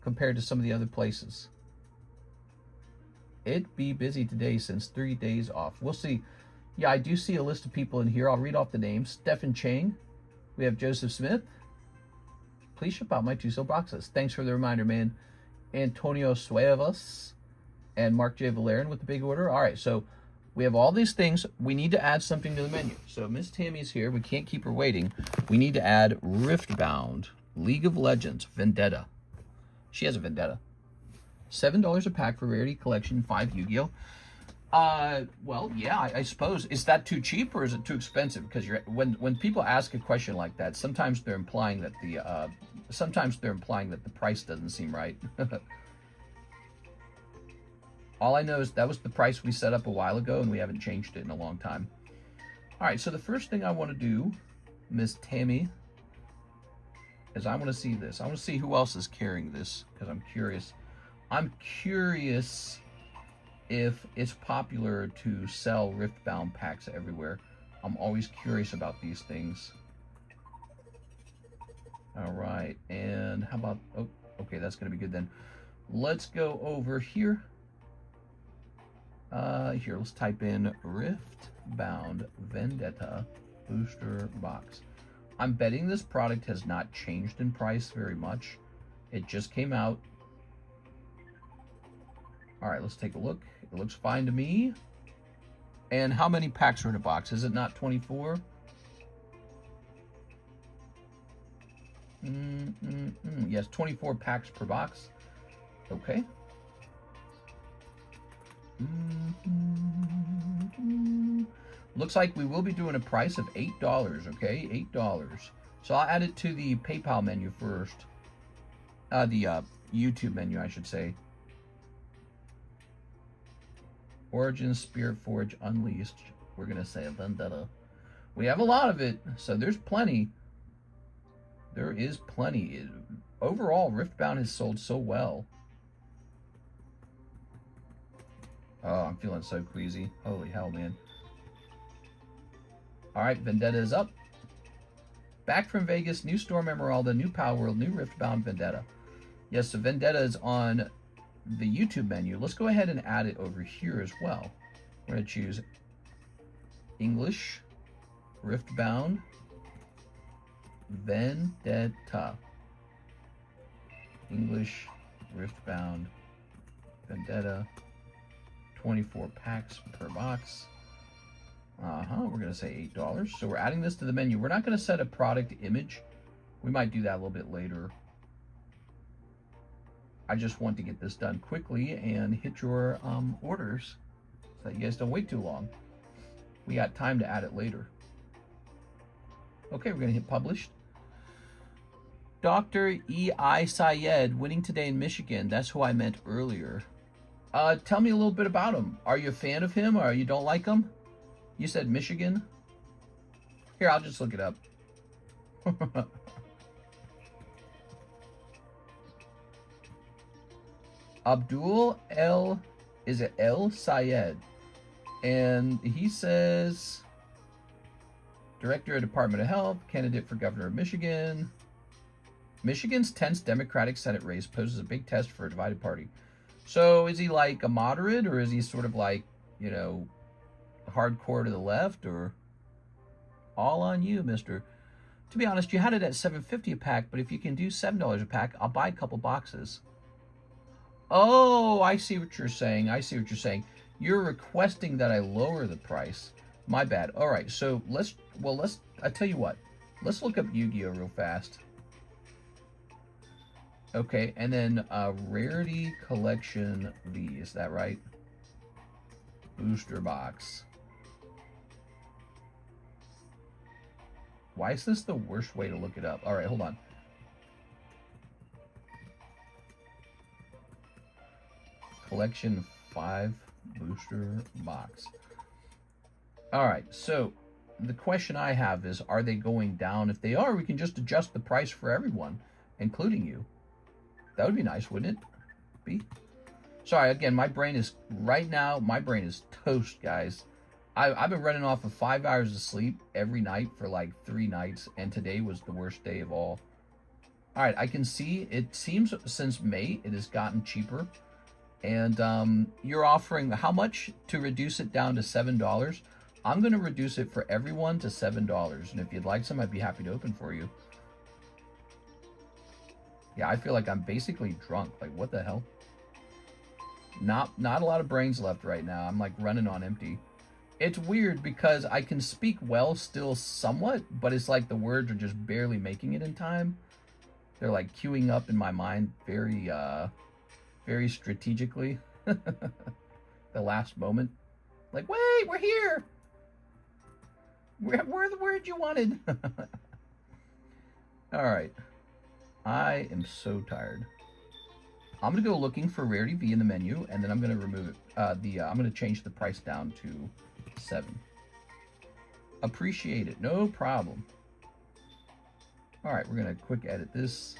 compared to some of the other places. It be busy today since 3 days off. We'll see. Yeah, I do see a list of people in here. I'll read off the names. Stephen Chang. We have Joseph Smith. Please ship out my 2 silver boxes. Thanks for the reminder, man. Antonio Suevas and Mark J. Valerian with the big order. All right, so we have all these things. We need to add something to the menu. So Miss Tammy's here. We can't keep her waiting. We need to add Riftbound, League of Legends, Vendetta. She has a Vendetta. $7 a pack for Rarity Collection, 5 Yu-Gi-Oh! Well, yeah, I suppose. Is that too cheap or is it too expensive? Because when people ask a question like that, sometimes they're implying that the price doesn't seem right. All I know is that was the price we set up a while ago, and we haven't changed it in a long time. All right, so the first thing I want to do, Miss Tammy, is I want to see this. I want to see who else is carrying this, because I'm curious. I'm curious if it's popular to sell Riftbound packs everywhere. I'm always curious about these things. All right, and how about, oh, okay, that's going to be good then. Let's go over here. Here, let's type in Riftbound Vendetta booster box. I'm betting this product has not changed in price very much. It just came out. All right, let's take a look. It looks fine to me. And how many packs are in a box? Is it not 24? Yes, 24 packs per box. Okay. Looks like we will be doing a price of $8, okay? $8. So I'll add it to the PayPal menu first. The YouTube menu, I should say. Origin, Spirit Forge, Unleashed. We're going to say a Vendetta. We have a lot of it, so there's plenty. There is plenty. Overall, Riftbound has sold so well. Oh, I'm feeling so queasy. Holy hell, man. All right, Vendetta is up. Back from Vegas, new Storm Emeralda, new Palworld, new Riftbound Vendetta. Yes, so Vendetta is on the YouTube menu. Let's go ahead and add it over here as well. We're going to choose English, Riftbound, Vendetta. English, Riftbound, Vendetta. 24 packs per box. We're going to say $8. So we're adding this to the menu. We're not going to set a product image. We might do that a little bit later. I just want to get this done quickly and hit your orders so that you guys don't wait too long. We got time to add it later. Okay, we're going to hit published. Dr. E.I. Syed, winning today in Michigan. That's who I meant earlier. Tell me a little bit about him. Are you a fan of him or you don't like him? You said Michigan? Here, I'll just look it up. Abdul El, is it El Syed? And he says, Director of Department of Health, candidate for governor of Michigan. Michigan's tense Democratic Senate race poses a big test for a divided party. So is he like a moderate, or is he sort of like, you know, hardcore to the left, or all on you, mister? To be honest, you had it at $7.50 a pack, but if you can do $7 a pack, I'll buy a couple boxes. Oh, I see what you're saying. I see what you're saying. You're requesting that I lower the price. My bad. All right, so I tell you what. Let's look up Yu-Gi-Oh real fast. Okay, and then Rarity Collection V, is that right? Booster box. Why is this the worst way to look it up? All right, hold on. Collection 5 booster box. All right, so the question I have is, are they going down? If they are, we can just adjust the price for everyone, including you. That would be nice, wouldn't it be? Sorry, again, my brain is toast, guys. I've been running off of 5 hours of sleep every night for like 3 nights, and today was the worst day of all. All right, I can see, it seems since May, it has gotten cheaper. And you're offering how much to reduce it down to $7? I'm going to reduce it for everyone to $7. And if you'd like some, I'd be happy to open for you. Yeah, I feel like I'm basically drunk. Like, what the hell? Not a lot of brains left right now. I'm like running on empty. It's weird because I can speak well still somewhat, but it's like the words are just barely making it in time. They're like queuing up in my mind very strategically. The last moment. Like, wait, we're here. We're the word you wanted. All right. I am so tired. I'm going to go looking for Rarity V in the menu, and then I'm going to remove it. I'm going to change the price down to 7. Appreciate it. No problem. All right, we're going to quick edit this.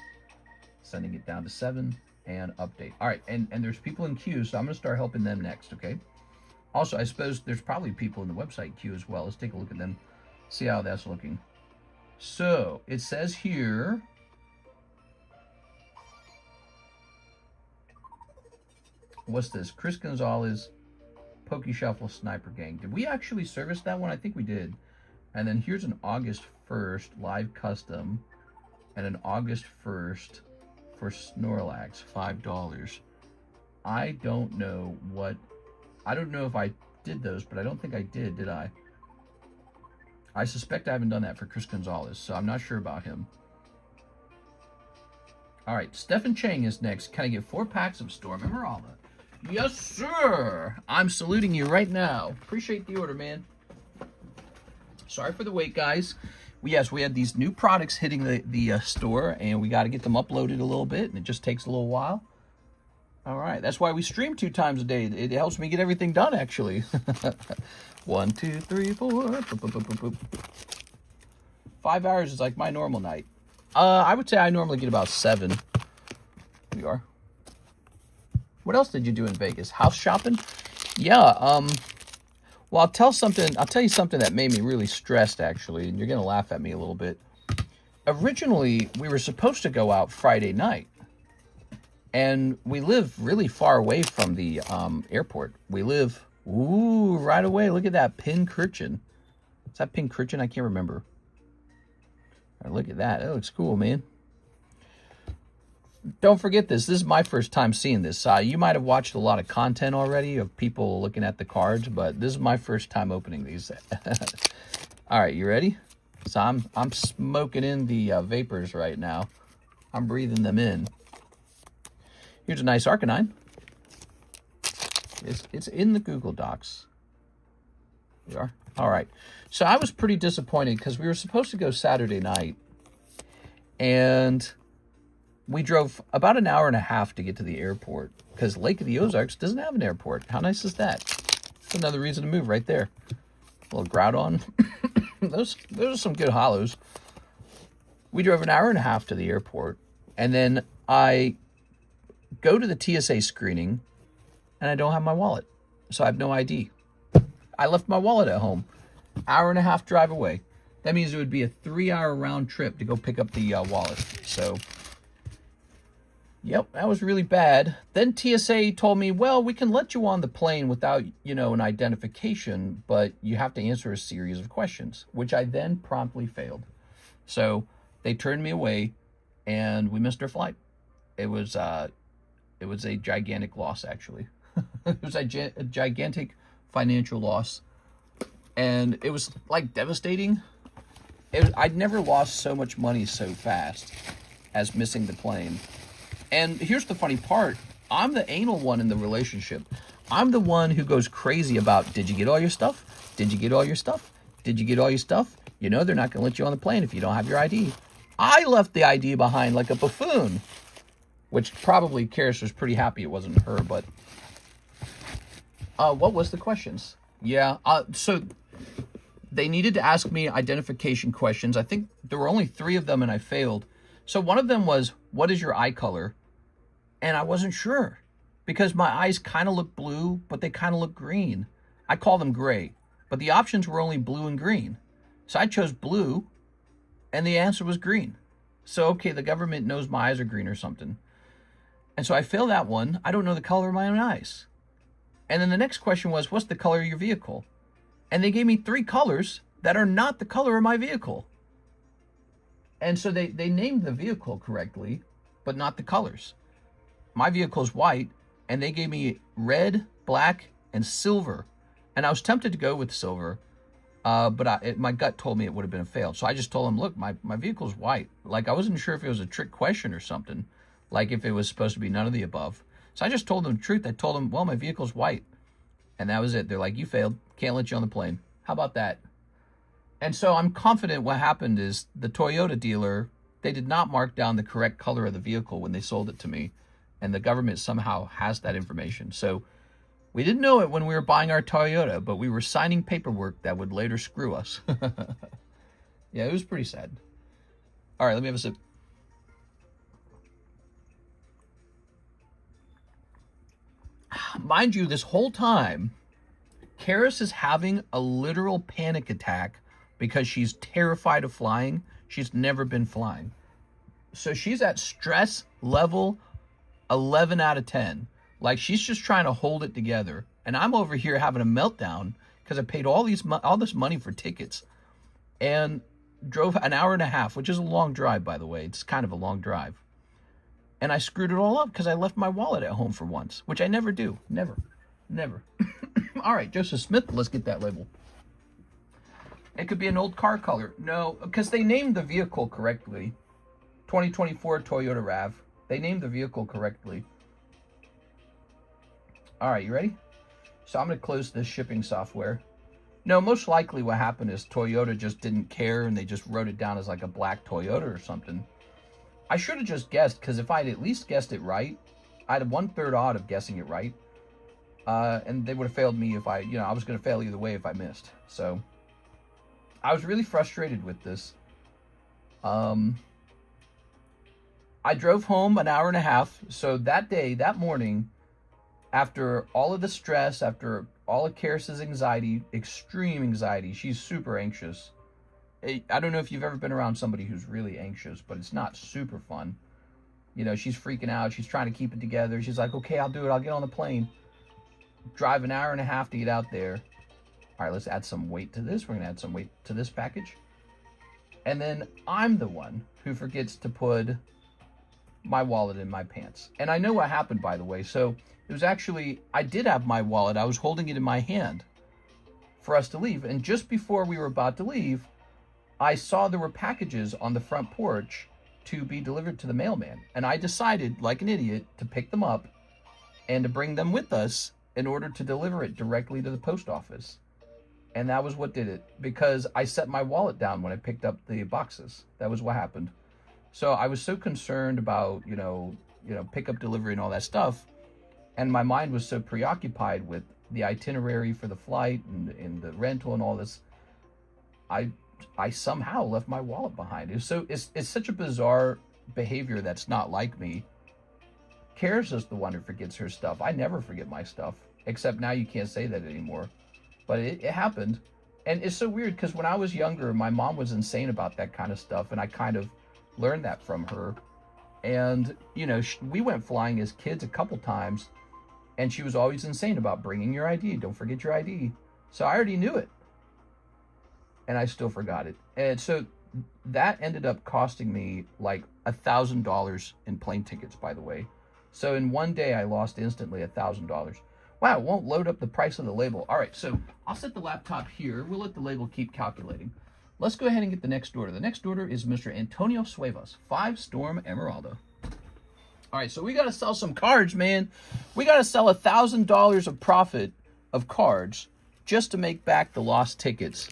Sending it down to 7 and update. All right, and there's people in queue, so I'm going to start helping them next, okay? Also, I suppose there's probably people in the website queue as well. Let's take a look at them, see how that's looking. So, it says here... What's this? Chris Gonzalez, Poke Shuffle Sniper Gang. Did we actually service that one? I think we did. And then here's an August 1st live custom and an August 1st for Snorlax, $5. I don't know if I did those, but I don't think I did I? I suspect I haven't done that for Chris Gonzalez, so I'm not sure about him. All right, Stephen Chang is next. Can I get 4 packs of Storm Emeralda? Yes, sir. I'm saluting you right now. Appreciate the order, man. Sorry for the wait, guys. Yes, we had these new products hitting the store, and we got to get them uploaded a little bit, and it just takes a little while. All right, that's why we stream 2 times a day. It helps me get everything done, actually. 1, 2, 3, 4. Boop, boop, boop, boop, boop. 5 hours is like my normal night. I would say I normally get about 7. Here we are. What else did you do in Vegas? House shopping? Yeah. Well, I'll tell you something that made me really stressed, actually, and you're gonna laugh at me a little bit. Originally, we were supposed to go out Friday night. And we live really far away from the airport. We live, ooh, right away. Look at that, Pincurchin. Is that Pincurchin? I can't remember. All right, look at that. That looks cool, man. Don't forget this. This is my first time seeing this. You might have watched a lot of content already of people looking at the cards, but this is my first time opening these. All right, you ready? So I'm smoking in the vapors right now. I'm breathing them in. Here's a nice Arcanine. It's in the Google Docs. We are. All right. So I was pretty disappointed because we were supposed to go Saturday night. And we drove about an hour and a half to get to the airport because Lake of the Ozarks doesn't have an airport. How nice is that? That's another reason to move right there. A little Groudon. Those are some good hollows. We drove an hour and a half to the airport. And then I go to the TSA screening, and I don't have my wallet. So I have no ID. I left my wallet at home. Hour and a half drive away. That means it would be a 3-hour round trip to go pick up the wallet. So, yep, that was really bad. Then TSA told me, well, we can let you on the plane without, an identification, but you have to answer a series of questions, which I then promptly failed. So they turned me away, and we missed our flight. It was a gigantic loss, actually. It was a gigantic financial loss. And it was, like, devastating. I'd never lost so much money so fast as missing the plane. And here's the funny part. I'm the anal one in the relationship. I'm the one who goes crazy about, did you get all your stuff? Did you get all your stuff? Did you get all your stuff? They're not going to let you on the plane if you don't have your ID. I left the ID behind like a buffoon. Which probably Karis was pretty happy it wasn't her, but... what was the questions? Yeah, so they needed to ask me identification questions. I think there were only 3 of them, and I failed. So one of them was, what is your eye color? And I wasn't sure, because my eyes kind of look blue, but they kind of look green. I call them gray, but the options were only blue and green. So I chose blue, and the answer was green. So, okay, the government knows my eyes are green or something. And so I failed that one. I don't know the color of my own eyes. And then the next question was, what's the color of your vehicle? And they gave me 3 colors that are not the color of my vehicle. And so they named the vehicle correctly, but not the colors. My vehicle is white, and they gave me red, black, and silver. And I was tempted to go with silver, but my gut told me it would have been a fail. So I just told them, look, my vehicle is white. Like, I wasn't sure if it was a trick question or something. Like if it was supposed to be none of the above. So I just told them the truth. I told them, well, my vehicle's white. And that was it. They're like, you failed. Can't let you on the plane. How about that? And so I'm confident what happened is the Toyota dealer, they did not mark down the correct color of the vehicle when they sold it to me. And the government somehow has that information. So we didn't know it when we were buying our Toyota, but we were signing paperwork that would later screw us. Yeah, it was pretty sad. All right, let me have a sip. Mind you, this whole time, Karis is having a literal panic attack because she's terrified of flying. She's never been flying. So she's at stress level 11 out of 10. Like, she's just trying to hold it together. And I'm over here having a meltdown because I paid all this money for tickets. And drove an hour and a half, which is a long drive, by the way. It's kind of a long drive. And I screwed it all up because I left my wallet at home for once, which I never do. Never. All right, Joseph Smith, let's get that label. It could be an old car color. No, because they named the vehicle correctly. 2024 Toyota RAV. They named the vehicle correctly. All right, you ready? So I'm going to close this shipping software. No, most likely what happened is Toyota just didn't care and they just wrote it down as like a black Toyota or something. I should have just guessed, because if I'd at least guessed it right, I'd have 1/3 odd of guessing it right. And they would have failed me if I was going to fail either way if I missed. So I was really frustrated with this. I drove home an hour and a half. So that morning, after all of the stress, after all of Karis's anxiety, extreme anxiety, she's super anxious. I don't know if you've ever been around somebody who's really anxious, but it's not super fun. You know, she's freaking out. She's trying to keep it together. She's like, okay, I'll do it. I'll get on the plane. Drive an hour and a half to get out there. All right, let's add some weight to this. We're going to add some weight to this package. And then I'm the one who forgets to put my wallet in my pants. And I know what happened, by the way. So it was actually, I did have my wallet. I was holding it in my hand for us to leave. And just before we were about to leave, I saw there were packages on the front porch to be delivered to the mailman. And I decided, like an idiot, to pick them up and to bring them with us in order to deliver it directly to the post office. And that was what did it, because I set my wallet down when I picked up the boxes. That was what happened. So I was so concerned about, pickup, delivery and all that stuff. And my mind was so preoccupied with the itinerary for the flight and the rental and all this. I somehow left my wallet behind. It's such a bizarre behavior that's not like me. Karis is the one who forgets her stuff. I never forget my stuff, except now you can't say that anymore. But it happened. And it's so weird because when I was younger, my mom was insane about that kind of stuff. And I kind of learned that from her. And, we went flying as kids a couple times. And she was always insane about bringing your ID. Don't forget your ID. So I already knew it. And I still forgot it. And so that ended up costing me like $1,000 in plane tickets, by the way. So in one day, I lost instantly $1,000. Wow, it won't load up the price of the label. All right, so I'll set the laptop here. We'll let the label keep calculating. Let's go ahead and get the next order. The next order is Mr. Antonio Suevas, 5-Storm Emeralda. All right, so we got to sell some cards, man. We got to sell $1,000 of profit of cards just to make back the lost tickets.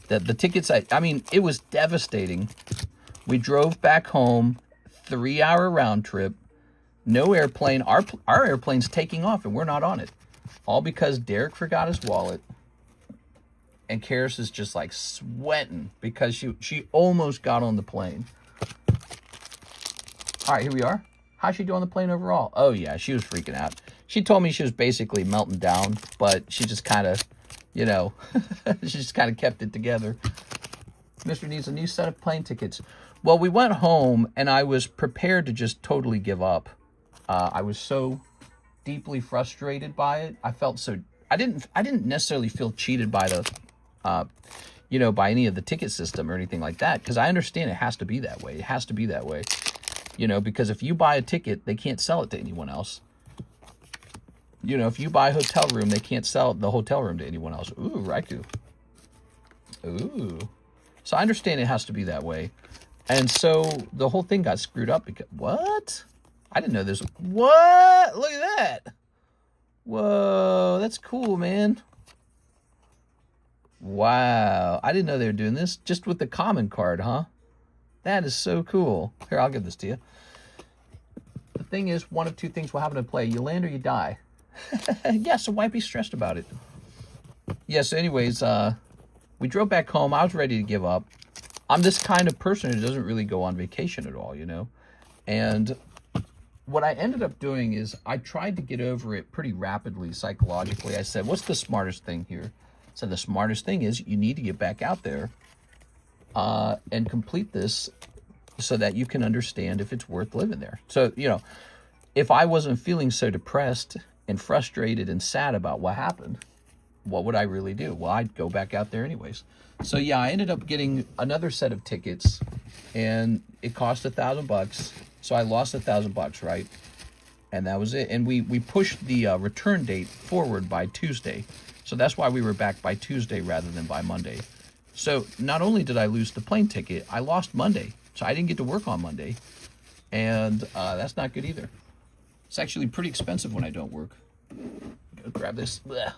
The tickets, it was devastating. We drove back home, 3-hour round trip, no airplane. Our airplane's taking off and we're not on it. All because Derek forgot his wallet. And Karis is just like sweating because she almost got on the plane. All right, here we are. How's she doing on the plane overall? Oh, yeah, she was freaking out. She told me she was basically melting down, but she just kind of, she just kind of kept it together. Mr. needs a new set of plane tickets. Well, we went home, and I was prepared to just totally give up. I was so deeply frustrated by it. I felt so... I didn't necessarily feel cheated by the... by any of the ticket system or anything like that, because I understand it has to be that way. It has to be that way. Because if you buy a ticket, they can't sell it to anyone else. If you buy a hotel room, they can't sell the hotel room to anyone else. Ooh, Raikou. Ooh. So I understand it has to be that way. And so the whole thing got screwed up because... What? I didn't know this. What? Look at that. Whoa, that's cool, man. Wow. I didn't know they were doing this just with the common card, huh? That is so cool. Here, I'll give this to you. The thing is, one of two things will happen in play. You land or you die. Yeah, so why be stressed about it? Yeah, so anyways, we drove back home. I was ready to give up. I'm this kind of person who doesn't really go on vacation at all, And what I ended up doing is I tried to get over it pretty rapidly psychologically. I said, what's the smartest thing here? So the smartest thing is you need to get back out there and complete this so that you can understand if it's worth living there. So, if I wasn't feeling so depressed and frustrated and sad about what happened, what would I really do? Well, I'd go back out there anyways. So yeah, I ended up getting another set of tickets, and it cost $1,000. So I lost $1,000, right? And that was it. And we pushed the return date forward by Tuesday. So that's why we were back by Tuesday rather than by Monday. So not only did I lose the plane ticket, I lost Monday. So I didn't get to work on Monday. And that's not good either. It's actually pretty expensive when I don't work. Go grab this. Blech.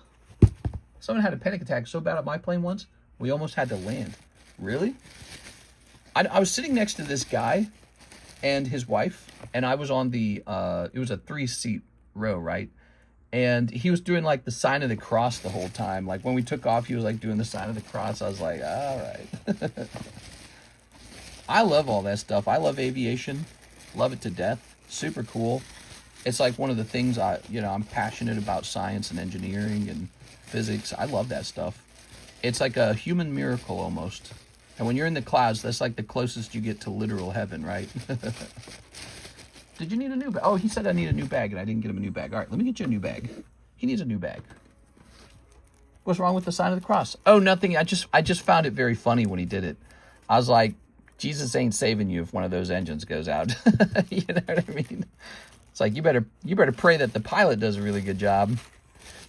Someone had a panic attack so bad at my plane once, we almost had to land. Really? I was sitting next to this guy and his wife, and I was on the, it was a 3-seat row, right? And he was doing like the sign of the cross the whole time. Like when we took off, he was like doing the sign of the cross. I was like, all right. I love all that stuff. I love aviation. Love it to death. Super cool. It's like one of the things I'm passionate about, science and engineering and physics. I love that stuff. It's like a human miracle almost. And when you're in the clouds, that's like the closest you get to literal heaven, right? Did you need a new bag? Oh, he said I need a new bag, and I didn't get him a new bag. All right, let me get you a new bag. He needs a new bag. What's wrong with the sign of the cross? Oh, nothing. I just found it very funny when he did it. I was like, Jesus ain't saving you if one of those engines goes out. You know what I mean? It's like you better pray that the pilot does a really good job.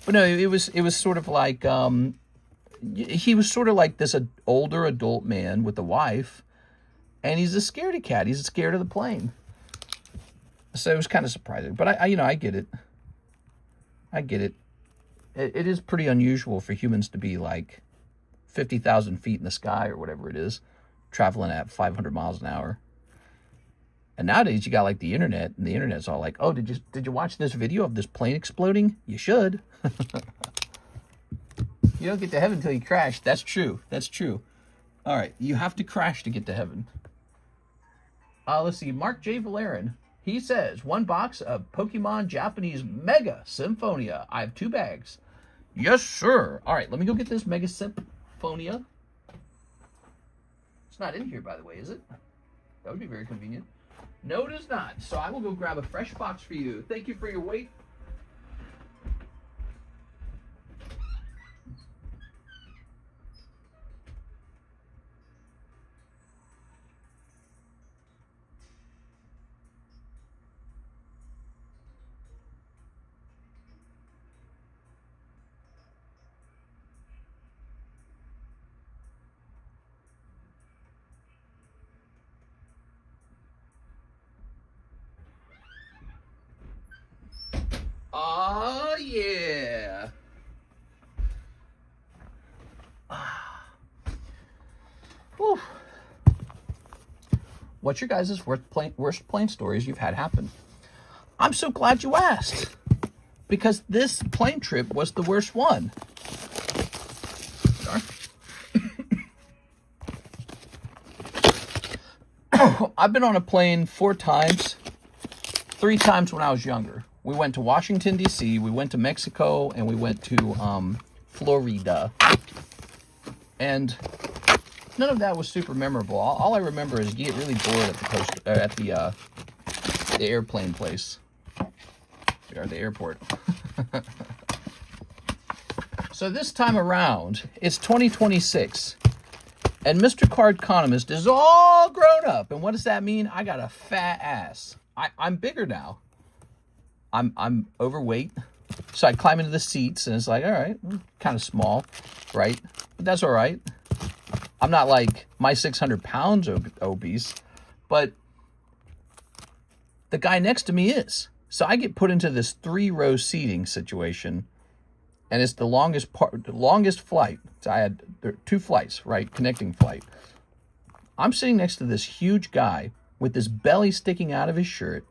But no, it was sort of like he was sort of like this older adult man with a wife, and he's a scaredy cat. He's scared of the plane. So it was kind of surprising, but I get it. I get it. It is pretty unusual for humans to be like 50,000 feet in the sky or whatever it is, traveling at 500 miles an hour. And nowadays you got like the internet, and the internet's all like, oh, did you watch this video of this plane exploding? You should. You don't get to heaven until you crash. That's true. That's true. All right, you have to crash to get to heaven. Let's see, Mark J. Valerian. He says, 1 box of Pokemon Japanese Mega Symphonia. I have 2 bags. Yes, sir. All right, let me go get this Mega Symphonia. It's not in here, by the way, is it? That would be very convenient. No, it is not. So I will go grab a fresh box for you. Thank you for your wait. Oh, yeah. Whew. What's your guys' worst plane stories you've had happen? I'm so glad you asked, because this plane trip was the worst one. Sorry. I've been on a plane 4 times, 3 times when I was younger. We went to Washington, D.C., we went to Mexico, and we went to Florida. And none of that was super memorable. All I remember is you get really bored at the airplane place. Or the airport. So this time around, it's 2026. And Mr. Cardconomist is all grown up. And what does that mean? I got a fat ass. I'm bigger now. I'm overweight, so I climb into the seats, and it's like, all right, kind of small, right? But that's all right. I'm not like my 600 pounds obese, but the guy next to me is. So I get put into this 3-row seating situation, and it's the longest flight. So I had 2 flights, right? Connecting flight. I'm sitting next to this huge guy with his belly sticking out of his shirt.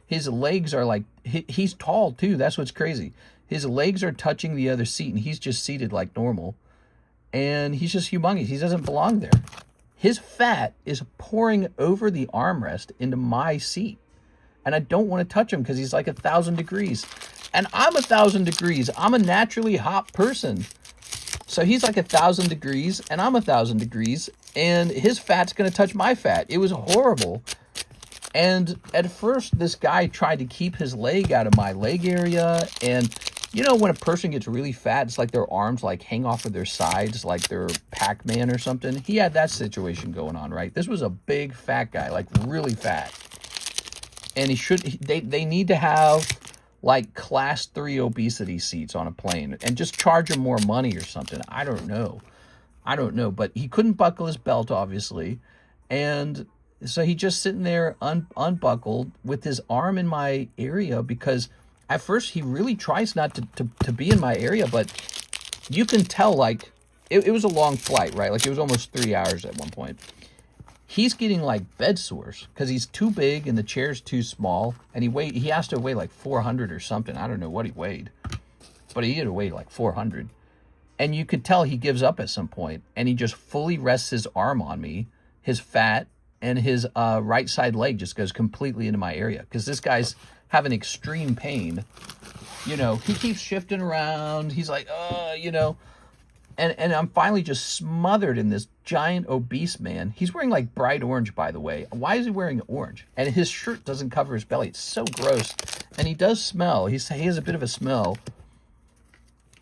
His legs are like, he's tall too. That's what's crazy. His legs are touching the other seat, and he's just seated like normal. And he's just humongous. He doesn't belong there. His fat is pouring over the armrest into my seat. And I don't want to touch him because he's like 1,000 degrees. And I'm 1,000 degrees. I'm a naturally hot person. So he's like 1,000 degrees, and I'm 1,000 degrees. And his fat's going to touch my fat. It was horrible. And at first, this guy tried to keep his leg out of my leg area. And, You know, when a person gets really fat, it's like their arms like hang off of their sides like they're Pac-Man or something. He had that situation going on, right? This was a big fat guy, like really fat. And they need to have like class 3 obesity seats on a plane and just charge him more money or something. I don't know. But he couldn't buckle his belt, obviously. And so he just sitting there unbuckled with his arm in my area, because at first he really tries not to be in my area, but you can tell, like, it was a long flight, right? Like, it was almost 3 hours at one point. He's getting like bed sores because he's too big and the chair's too small, and he has to weigh like 400 or something. I don't know what he weighed, but he had to weigh like 400. And you could tell he gives up at some point, and he just fully rests his arm on me, his fat, and his right side leg just goes completely into my area, because this guy's having extreme pain. You know, he keeps shifting around. He's like, you know, and I'm finally just smothered in this giant obese man. He's wearing like bright orange, by the way. Why is he wearing orange? And his shirt doesn't cover his belly. It's so gross. And he does smell. He has a bit of a smell.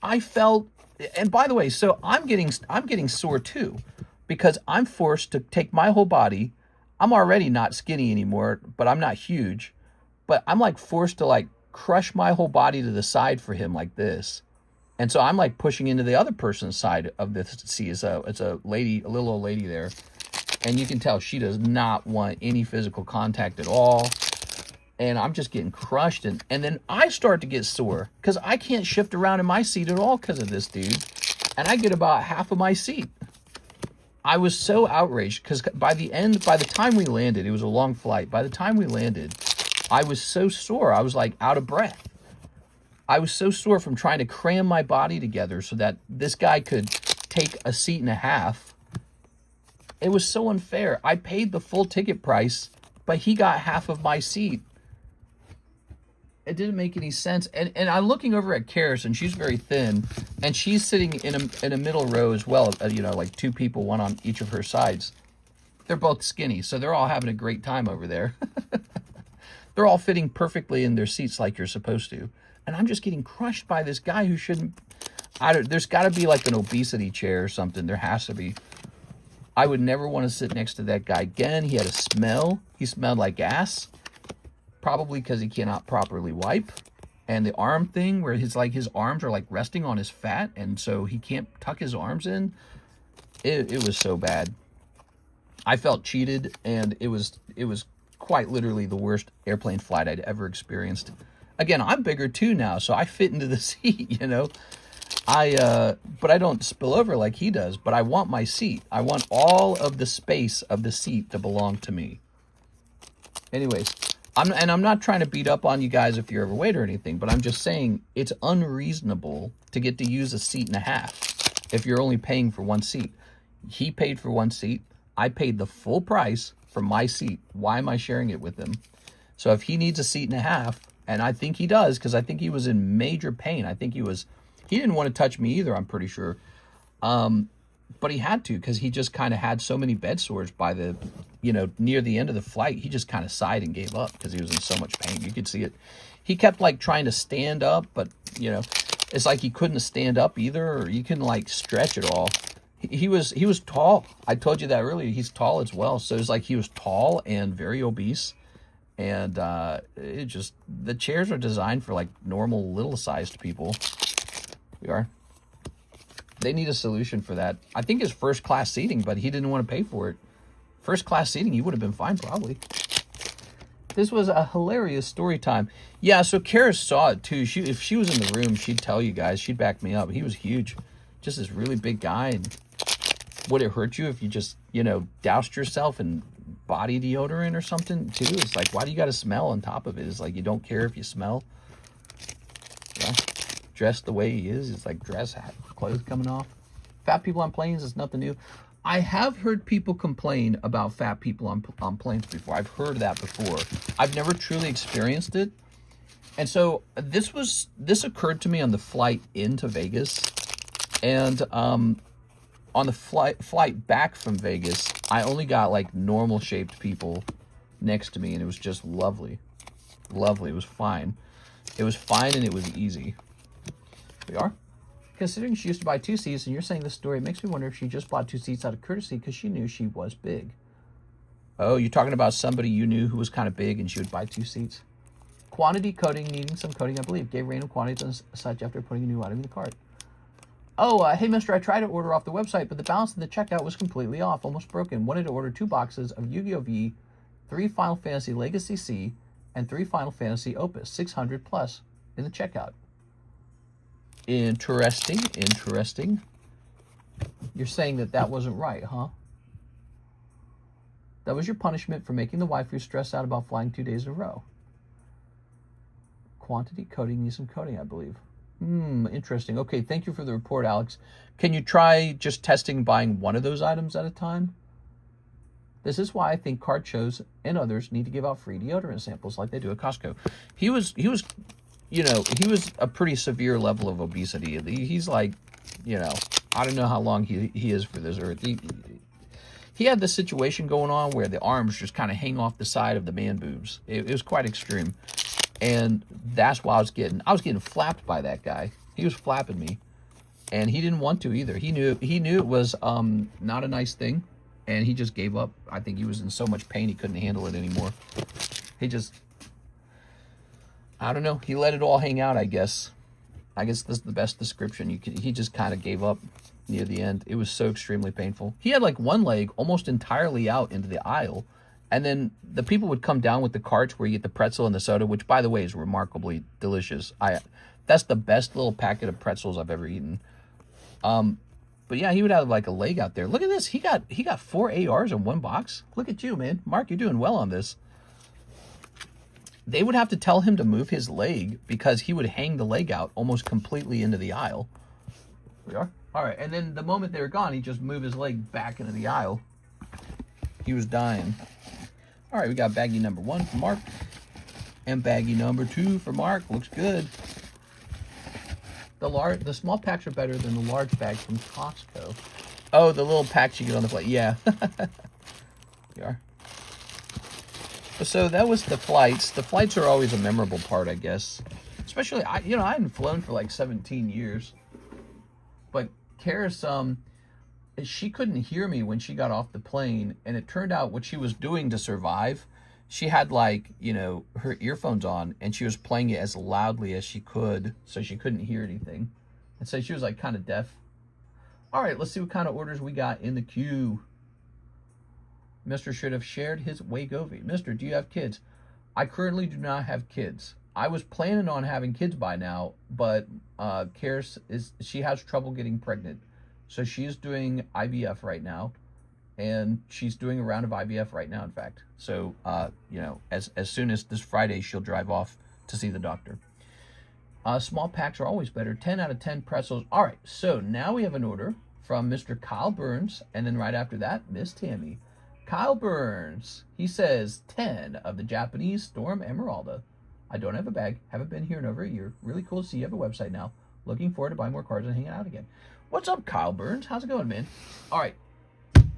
I felt, and by the way, so I'm getting sore too, because I'm forced to take my whole body. I'm already not skinny anymore, but I'm not huge. But I'm like forced to like crush my whole body to the side for him like this. And so I'm like pushing into the other person's side of this seat. It's a lady, a little old lady there. And you can tell she does not want any physical contact at all. And I'm just getting crushed. And then I start to get sore because I can't shift around in my seat at all because of this dude. And I get about half of my seat. I was so outraged because by the time we landed, it was a long flight. By the time we landed, I was so sore. I was like out of breath. I was so sore from trying to cram my body together so that this guy could take a seat and a half. It was so unfair. I paid the full ticket price, but he got half of my seat. It didn't make any sense. And I'm looking over at Karis, and she's very thin, and she's sitting in a middle row as well. You know, like two people, one on each of her sides. They're both skinny, so they're all having a great time over there. They're all fitting perfectly in their seats like you're supposed to. And I'm just getting crushed by this guy who shouldn't. There's got to be like an obesity chair or something. There has to be. I would never want to sit next to that guy again. He had a smell. He smelled like ass. Probably because he cannot properly wipe. And the arm thing where his arms are like resting on his fat, and so he can't tuck his arms in. It was so bad. I felt cheated, and it was quite literally the worst airplane flight I'd ever experienced. Again, I'm bigger too now, so I fit into the seat, you know. But I don't spill over like he does, but I want my seat. I want all of the space of the seat to belong to me. Anyways, I'm not trying to beat up on you guys if you're overweight or anything, but I'm just saying it's unreasonable to get to use a seat and a half if you're only paying for one seat. He paid for one seat. I paid the full price for my seat. Why am I sharing it with him? So if he needs a seat and a half, and I think he does, because I think he was in major pain. I think he didn't want to touch me either, I'm pretty sure. But he had to, because he just kind of had so many bed sores by near the end of the flight. He just kind of sighed and gave up because he was in so much pain. You could see it. He kept like trying to stand up, but it's like he couldn't stand up either, or you couldn't like stretch at all. He was tall. I told you that earlier. He's tall as well. So it's like he was tall and very obese. And the chairs are designed for like normal little sized people. They need a solution for that. I think it's first class seating, but he didn't want to pay for it. First class seating, he would have been fine probably. This was a hilarious story time. Yeah, so Karis saw it too. If she was in the room, she'd tell you guys. She'd back me up. He was huge. Just this really big guy. And would it hurt you if you just, doused yourself in body deodorant or something too? It's like, why do you got to smell on top of it? It's like, you don't care if you smell. Yeah. Dressed the way he is. It's like dress, clothes coming off. Fat people on planes is nothing new. I have heard people complain about fat people on planes before. I've heard that before. I've never truly experienced it. And so this occurred to me on the flight into Vegas. And on the flight back from Vegas, I only got like normal shaped people next to me, and it was just lovely. Lovely. It was fine. It was fine, and it was easy. We are. Considering she used to buy 2 seats, and you're saying this story, it makes me wonder if she just bought 2 seats out of courtesy because she knew she was big. Oh, you're talking about somebody you knew who was kind of big and she would buy 2 seats. Quantity coding, needing some coding, I believe. Gave random quantities and such after putting a new item in the cart. Oh, hey, mister, I tried to order off the website, but the balance in the checkout was completely off, almost broken. Wanted to order 2 boxes of Yu-Gi-Oh! V, 3 Final Fantasy Legacy C, and 3 Final Fantasy Opus, 600 plus in the checkout. Interesting, interesting. You're saying that that wasn't right, huh? That was your punishment for making the waifu stress out about flying 2 days in a row. Quantity coding needs some coding, I believe. Interesting. Okay, thank you for the report, Alex. Can you try just testing buying one of those items at a time? This is why I think card shows and others need to give out free deodorant samples like they do at Costco. He was, you know, he was a pretty severe level of obesity. He's like, you know, I don't know how long he is for this earth. He had this situation going on where the arms just kind of hang off the side of the man boobs. It was quite extreme. And that's why I was getting flapped by that guy. He was flapping me. And he didn't want to either. He knew it was not a nice thing. And he just gave up. I think he was in so much pain he couldn't handle it anymore. He just, I don't know. He let it all hang out, I guess. I guess that's the best description. He just kind of gave up near the end. It was so extremely painful. He had like one leg almost entirely out into the aisle. And then the people would come down with the carts where you get the pretzel and the soda, which, by the way, is remarkably delicious. That's the best little packet of pretzels I've ever eaten. But yeah, he would have like a leg out there. Look at this. He got 4 ARs in one box. Look at you, man. Mark, you're doing well on this. They would have to tell him to move his leg because he would hang the leg out almost completely into the aisle. We are? All right. And then the moment they were gone, he just moved his leg back into the aisle. He was dying. All right, we got baggie number 1 for Mark. And baggie number 2 for Mark. Looks good. The small packs are better than the large bags from Costco. Oh, the little packs you get on the flight. Yeah. We are. So that was the flights. The flights are always a memorable part, I guess. Especially, I hadn't flown for like 17 years. But Karis, she couldn't hear me when she got off the plane. And it turned out what she was doing to survive, she had like, her earphones on and she was playing it as loudly as she could. So she couldn't hear anything. And so she was like kind of deaf. All right, let's see what kind of orders we got in the queue. Mr. should have shared his Wagovi. Mr., do you have kids? I currently do not have kids. I was planning on having kids by now, but Karis she has trouble getting pregnant. So she's doing IVF right now, and she's doing a round of IVF right now, in fact. So, as soon as this Friday, she'll drive off to see the doctor. Small packs are always better. 10 out of 10 pretzels. All right, so now we have an order from Mr. Kyle Burns, and then right after that, Miss Tammy. Kyle Burns, he says 10 of the Japanese Storm Emeralda. I don't have a bag. Haven't been here in over a year. Really cool to see you have a website now. Looking forward to buying more cards and hanging out again. What's up, Kyle Burns? How's it going, man? All right,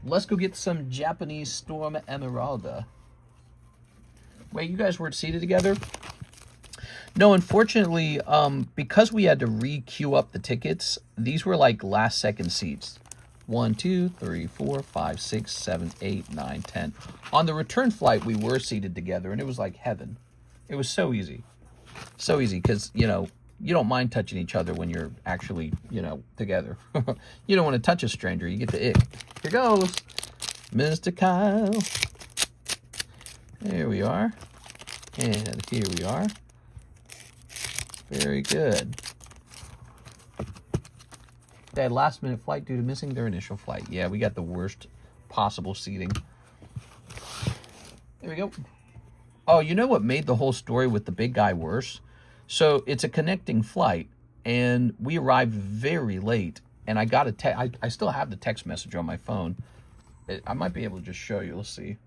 let's go get some Japanese Storm Emeralda. Wait, you guys weren't seated together? No, unfortunately, because we had to re-queue up the tickets, these were like last-second seats. 1, 2, 3, 4, 5, 6, 7, 8, 9, 10. On the return flight, we were seated together, and it was like heaven. It was so easy. So easy, because, you don't mind touching each other when you're actually, together. You don't want to touch a stranger. You get the ick. Here goes. Mr. Kyle. There we are. And here we are. Very good. They had last-minute flight due to missing their initial flight. Yeah, we got the worst possible seating. There we go. Oh, you know what made the whole story with the big guy worse? So it's a connecting flight, and we arrived very late, and I got I still have the text message on my phone. I might be able to just show you. Let's see.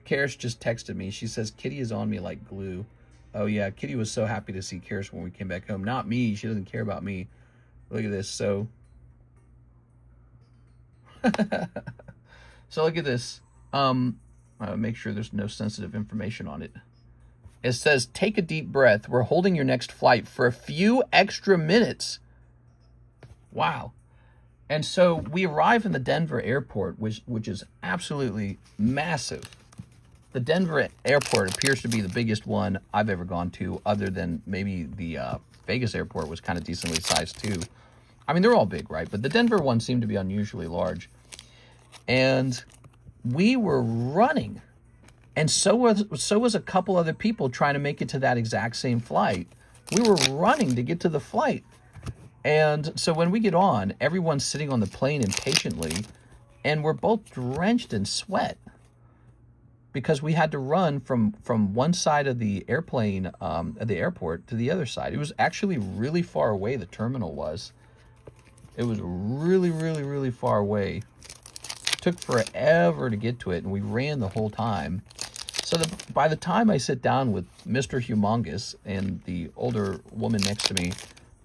Karis just texted me. She says, Kitty is on me like glue. Oh, yeah, Kitty was so happy to see Karis when we came back home. Not me. She doesn't care about me. Look at this. So look at this. Make sure there's no sensitive information on it. It says, take a deep breath. We're holding your next flight for a few extra minutes. Wow. And so we arrive in the Denver airport, which is absolutely massive. The Denver airport appears to be the biggest one I've ever gone to, other than maybe the Vegas airport was kind of decently sized too. I mean, they're all big, right? But the Denver one seemed to be unusually large. And we were running. And so was a couple other people trying to make it to that exact same flight. We were running to get to the flight. And so when we get on, everyone's sitting on the plane impatiently, and we're both drenched in sweat because we had to run from one side of the airplane, at the airport, to the other side. It was actually really far away, the terminal was. It was really, really, really far away. It took forever to get to it, and we ran the whole time. So by the time I sit down with Mr. Humongous and the older woman next to me,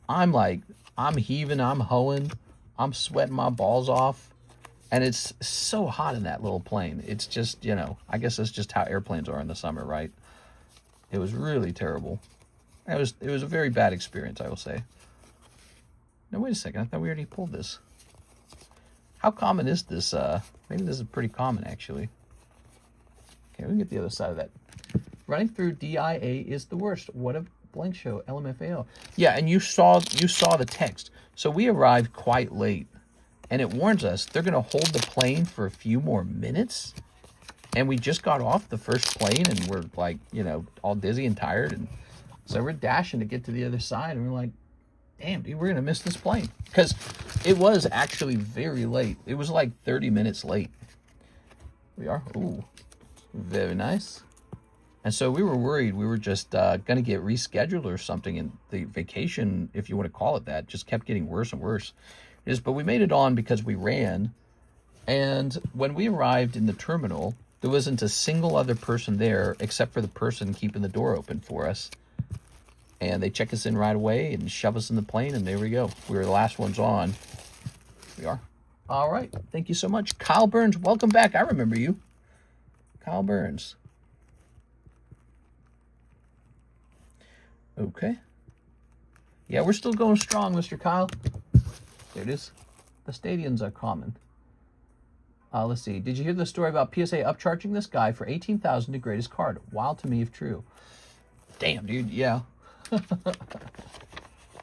I'm heaving, I'm hoeing, I'm sweating my balls off. And it's so hot in that little plane. It's just, you know, I guess that's just how airplanes are in the summer, right? It was really terrible. It was a very bad experience, I will say. No, wait a second. I thought we already pulled this. How common is this? Maybe this is pretty common, actually. Okay, we can get the other side of that. Running through DIA is the worst. What a blank show, LMFAO. Yeah, and you saw the text. So we arrived quite late, and it warns us they're going to hold the plane for a few more minutes. And we just got off the first plane, and we're like, you know, all dizzy and tired. And so we're dashing to get to the other side, and we're like, damn, dude, we're going to miss this plane. Because it was actually very late. It was like 30 minutes late. We are. Ooh, very nice. And so we were worried we were just going to get rescheduled or something. And the vacation, if you want to call it that, just kept getting worse and worse. But we made it on because we ran. And when we arrived in the terminal, there wasn't a single other person there except for the person keeping the door open for us. And they check us in right away and shove us in the plane, and there we go. We were the last ones on. We are. All right. Thank you so much. Kyle Burns, welcome back. I remember you. Kyle Burns. Okay. Yeah, we're still going strong, Mr. Kyle. There it is. The stadiums are common. Let's see. Did you hear the story about PSA upcharging this guy for $18,000 to grade his card? Wild to me if true. Damn, dude. Yeah.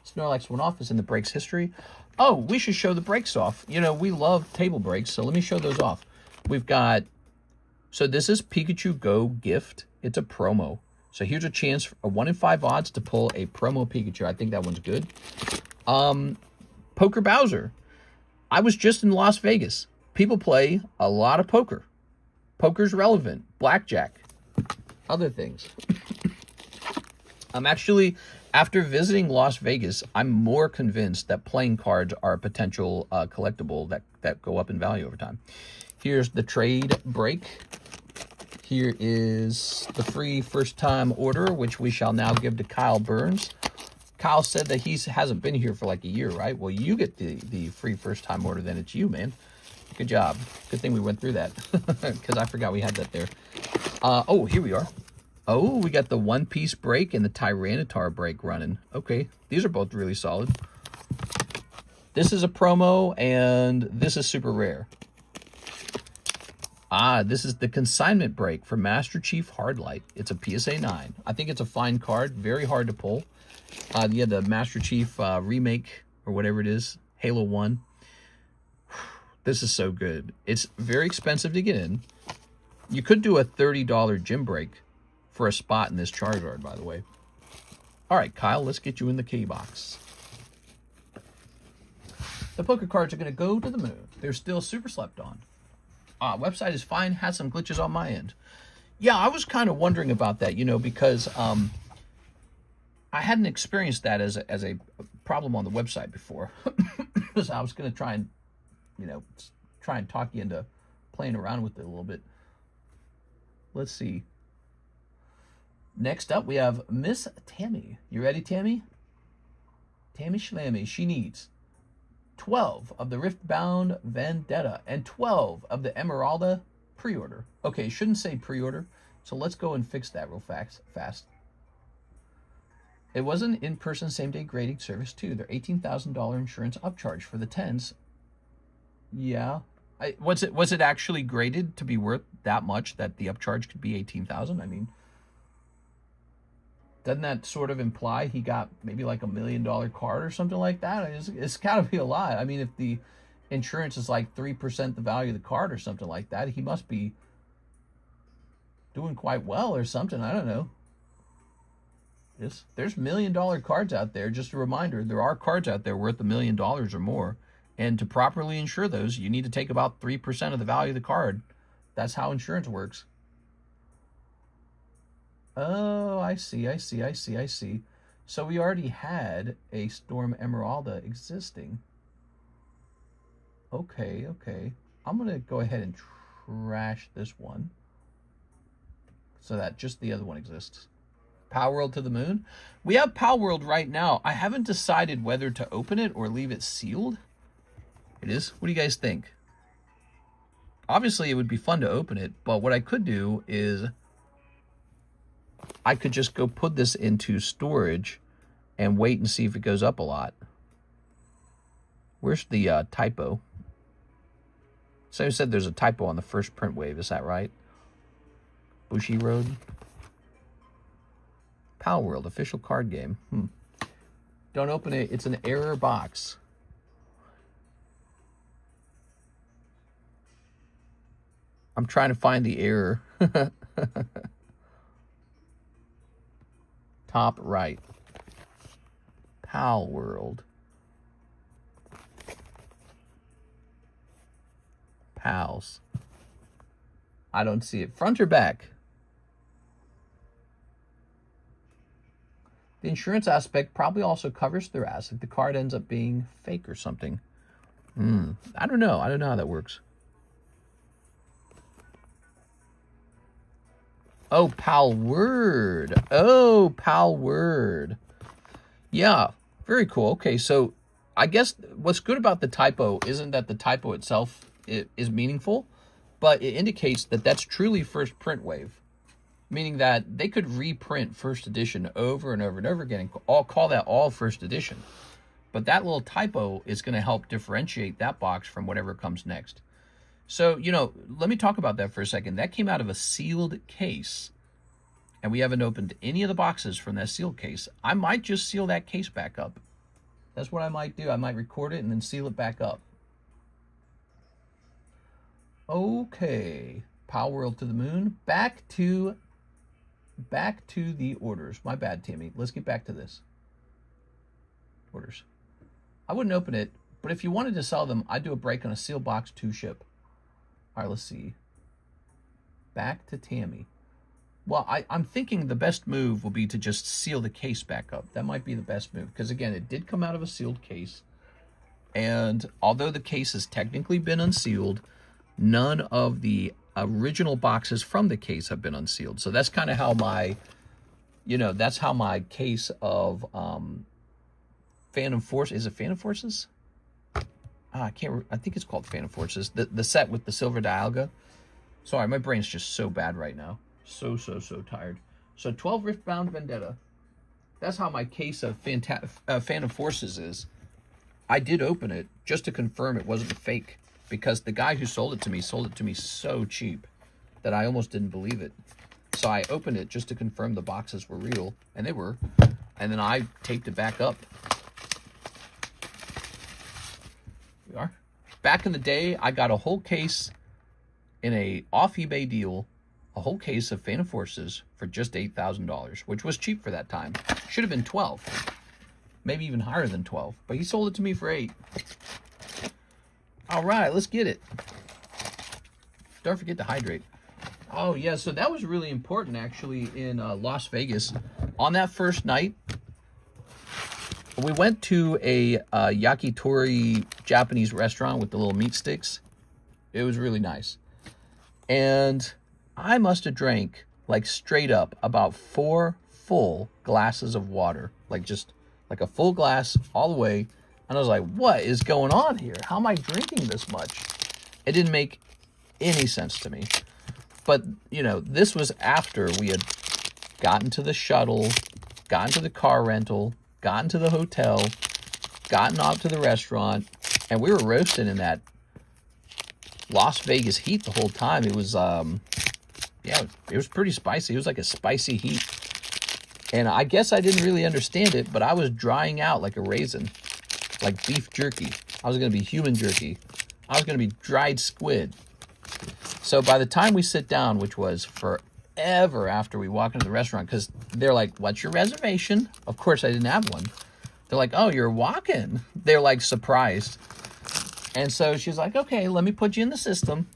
Snorlax went off is in the breaks history. Oh, we should show the breaks off. You know, we love table breaks, so let me show those off. We've got, so this is Pikachu Go gift. It's a promo. So here's a chance, a 1 in 5 odds to pull a promo Pikachu. I think that one's good. Poker Bowser. I was just in Las Vegas. People play a lot of poker. Poker's relevant. Blackjack. Other things. I'm actually, after visiting Las Vegas, I'm more convinced that playing cards are a potential collectible that go up in value over time. Here's the trade break. Here is the free first-time order, which we shall now give to Kyle Burns. Kyle said that he hasn't been here for like a year, right? Well, you get the free first-time order, then it's you, man. Good job. Good thing we went through that, because I forgot we had that there. Oh, here we are. Oh, we got the One Piece break and the Tyranitar break running. Okay, these are both really solid. This is a promo, and this is super rare. This is the consignment break for Master Chief Hardlight. It's a PSA 9. I think it's a fine card, very hard to pull. Yeah, the Master Chief remake, or whatever it is, Halo 1. This is so good. It's very expensive to get in. You could do a $30 gym break for a spot in this Charizard, by the way. All right, Kyle, let's get you in the key box. The poker cards are going to go to the moon. They're still super slept on. Website is fine. Had some glitches on my end. Yeah, I was kind of wondering about that, you know, because I hadn't experienced that as a problem on the website before. So I was going to try and, you know, talk you into playing around with it a little bit. Let's see. Next up, we have Miss Tammy. You ready, Tammy? Tammy Schlammy. She needs 12 of the Riftbound Vendetta and 12 of the Emeralda pre-order. Okay, shouldn't say pre-order, so let's go and fix that real fast. It was an in-person same-day grading service, too. Their $18,000 insurance upcharge for the 10s. Yeah. Was it actually graded to be worth that much that the upcharge could be $18,000? I mean, doesn't that sort of imply he got maybe like $1 million card or something like that? It's got to be a lot. I mean, if the insurance is like 3% the value of the card or something like that, he must be doing quite well or something. I don't know. There's $1 million cards out there. Just a reminder, there are cards out there worth $1 million or more. And to properly insure those, you need to take about 3% of the value of the card. That's how insurance works. Oh, I see. So we already had a Storm Emeralda existing. Okay. I'm going to go ahead and trash this one so that just the other one exists. Palworld to the moon. We have Palworld right now. I haven't decided whether to open it or leave it sealed. It is? What do you guys think? Obviously, it would be fun to open it, but what I could do is I could just go put this into storage and wait and see if it goes up a lot. Where's the typo? Someone said there's a typo on the first print wave. Is that right? Bushi Road. Palworld, official card game. Don't open it. It's an error box. I'm trying to find the error. Top right. Palworld. Pals. I don't see it. Front or back? The insurance aspect probably also covers Terastal if the card ends up being fake or something. I don't know. I don't know how that works. Oh, Palworld. Oh, Palworld. Yeah, very cool. Okay, so I guess what's good about the typo isn't that the typo itself is meaningful, but it indicates that that's truly first print wave. Meaning that they could reprint first edition over and over and over again and call that all first edition. But that little typo is going to help differentiate that box from whatever comes next. So, let me talk about that for a second. That came out of a sealed case. And we haven't opened any of the boxes from that sealed case. I might just seal that case back up. That's what I might do. I might record it and then seal it back up. Okay. Palworld to the moon. Back to the orders. My bad, Timmy. Let's get back to this. Orders. I wouldn't open it, but if you wanted to sell them, I'd do a break on a sealed box 2 ship. All right, let's see. Back to Tammy. Well, I'm thinking the best move will be to just seal the case back up. That might be the best move because, again, it did come out of a sealed case. And although the case has technically been unsealed, none of the original boxes from the case have been unsealed. So that's kind of how my, that's how my case of Phantom Force, is it Phantom Forces? I think it's called Phantom Forces. The set with the silver Dialga. Sorry, my brain's just so bad right now. So tired. So 12 Riftbound Vendetta. That's how my case of Phantom Forces is. I did open it just to confirm it wasn't fake. Because the guy who sold it to me so cheap that I almost didn't believe it. So I opened it just to confirm the boxes were real, and they were. And then I taped it back up. Here we are. Back in the day, I got a whole case in a off eBay deal, a whole case of Phantom Forces for just $8,000, which was cheap for that time. Should have been 12, maybe even higher than 12, but he sold it to me for 8. All right, let's get it. Don't forget to hydrate. Oh, yeah, so that was really important, actually, in Las Vegas. On that first night, we went to a yakitori Japanese restaurant with the little meat sticks. It was really nice. And I must have drank, like, straight up, about 4 full glasses of water. Like, just, like a full glass all the way. And I was like, what is going on here? How am I drinking this much? It didn't make any sense to me. But, this was after we had gotten to the shuttle, gotten to the car rental, gotten to the hotel, gotten off to the restaurant, and we were roasting in that Las Vegas heat the whole time. It was, yeah, it was pretty spicy. It was like a spicy heat. And I guess I didn't really understand it, but I was drying out like a raisin, like beef jerky. I was going to be human jerky. I was going to be dried squid. So by the time we sit down, which was forever after we walk into the restaurant, because they're like, what's your reservation? Of course, I didn't have one. They're like, oh, you're walking. They're like surprised. And so she's like, okay, let me put you in the system.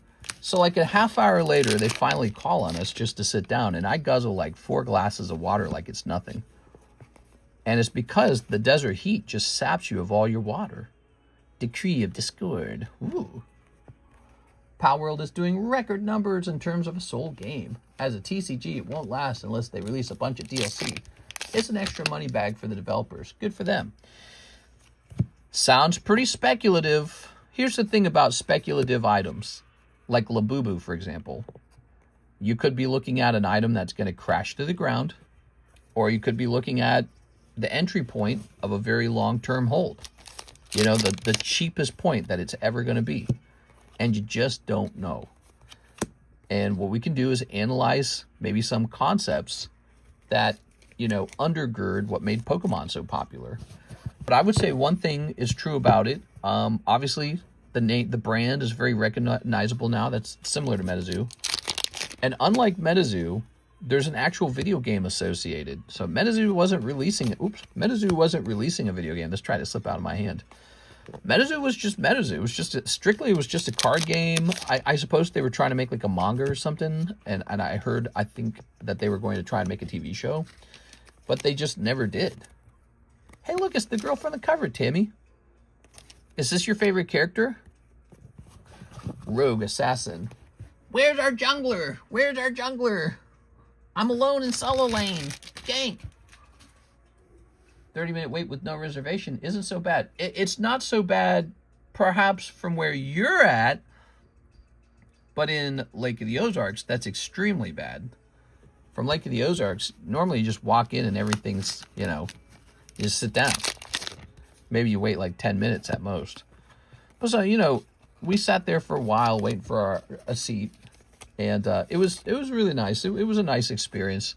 So like a half hour later, they finally call on us just to sit down. And I guzzle like 4 glasses of water like it's nothing. And it's because the desert heat just saps you of all your water. Decree of Discord. Ooh. Palworld is doing record numbers in terms of a sold game. As a TCG, it won't last unless they release a bunch of DLC. It's an extra money bag for the developers. Good for them. Sounds pretty speculative. Here's the thing about speculative items. Like Labubu, for example. You could be looking at an item that's going to crash to the ground. Or you could be looking at the entry point of a very long-term hold. You know, the cheapest point that it's ever going to be. And you just don't know. And what we can do is analyze maybe some concepts that, you know, undergird what made Pokemon so popular. But I would say one thing is true about it. Obviously, the brand is very recognizable now. That's similar to MetaZoo. And unlike MetaZoo, there's an actual video game associated. So MetaZoo wasn't releasing a video game. Let's try to slip out of my hand. MetaZoo was just MetaZoo. It was just it was just a card game. I suppose they were trying to make like a manga or something. And I think that they were going to try and make a TV show. But they just never did. Hey, look, it's the girl from the cover, Tammy. Is this your favorite character? Rogue Assassin. Where's our jungler? Where's our jungler? I'm alone in solo lane. Gank. 30-minute wait with no reservation isn't so bad. It's not so bad, perhaps, from where you're at. But in Lake of the Ozarks, that's extremely bad. From Lake of the Ozarks, normally you just walk in and everything's, you know, you just sit down. Maybe you wait like 10 minutes at most. But so, you know, we sat there for a while waiting for a seat. And it was really nice. It was a nice experience.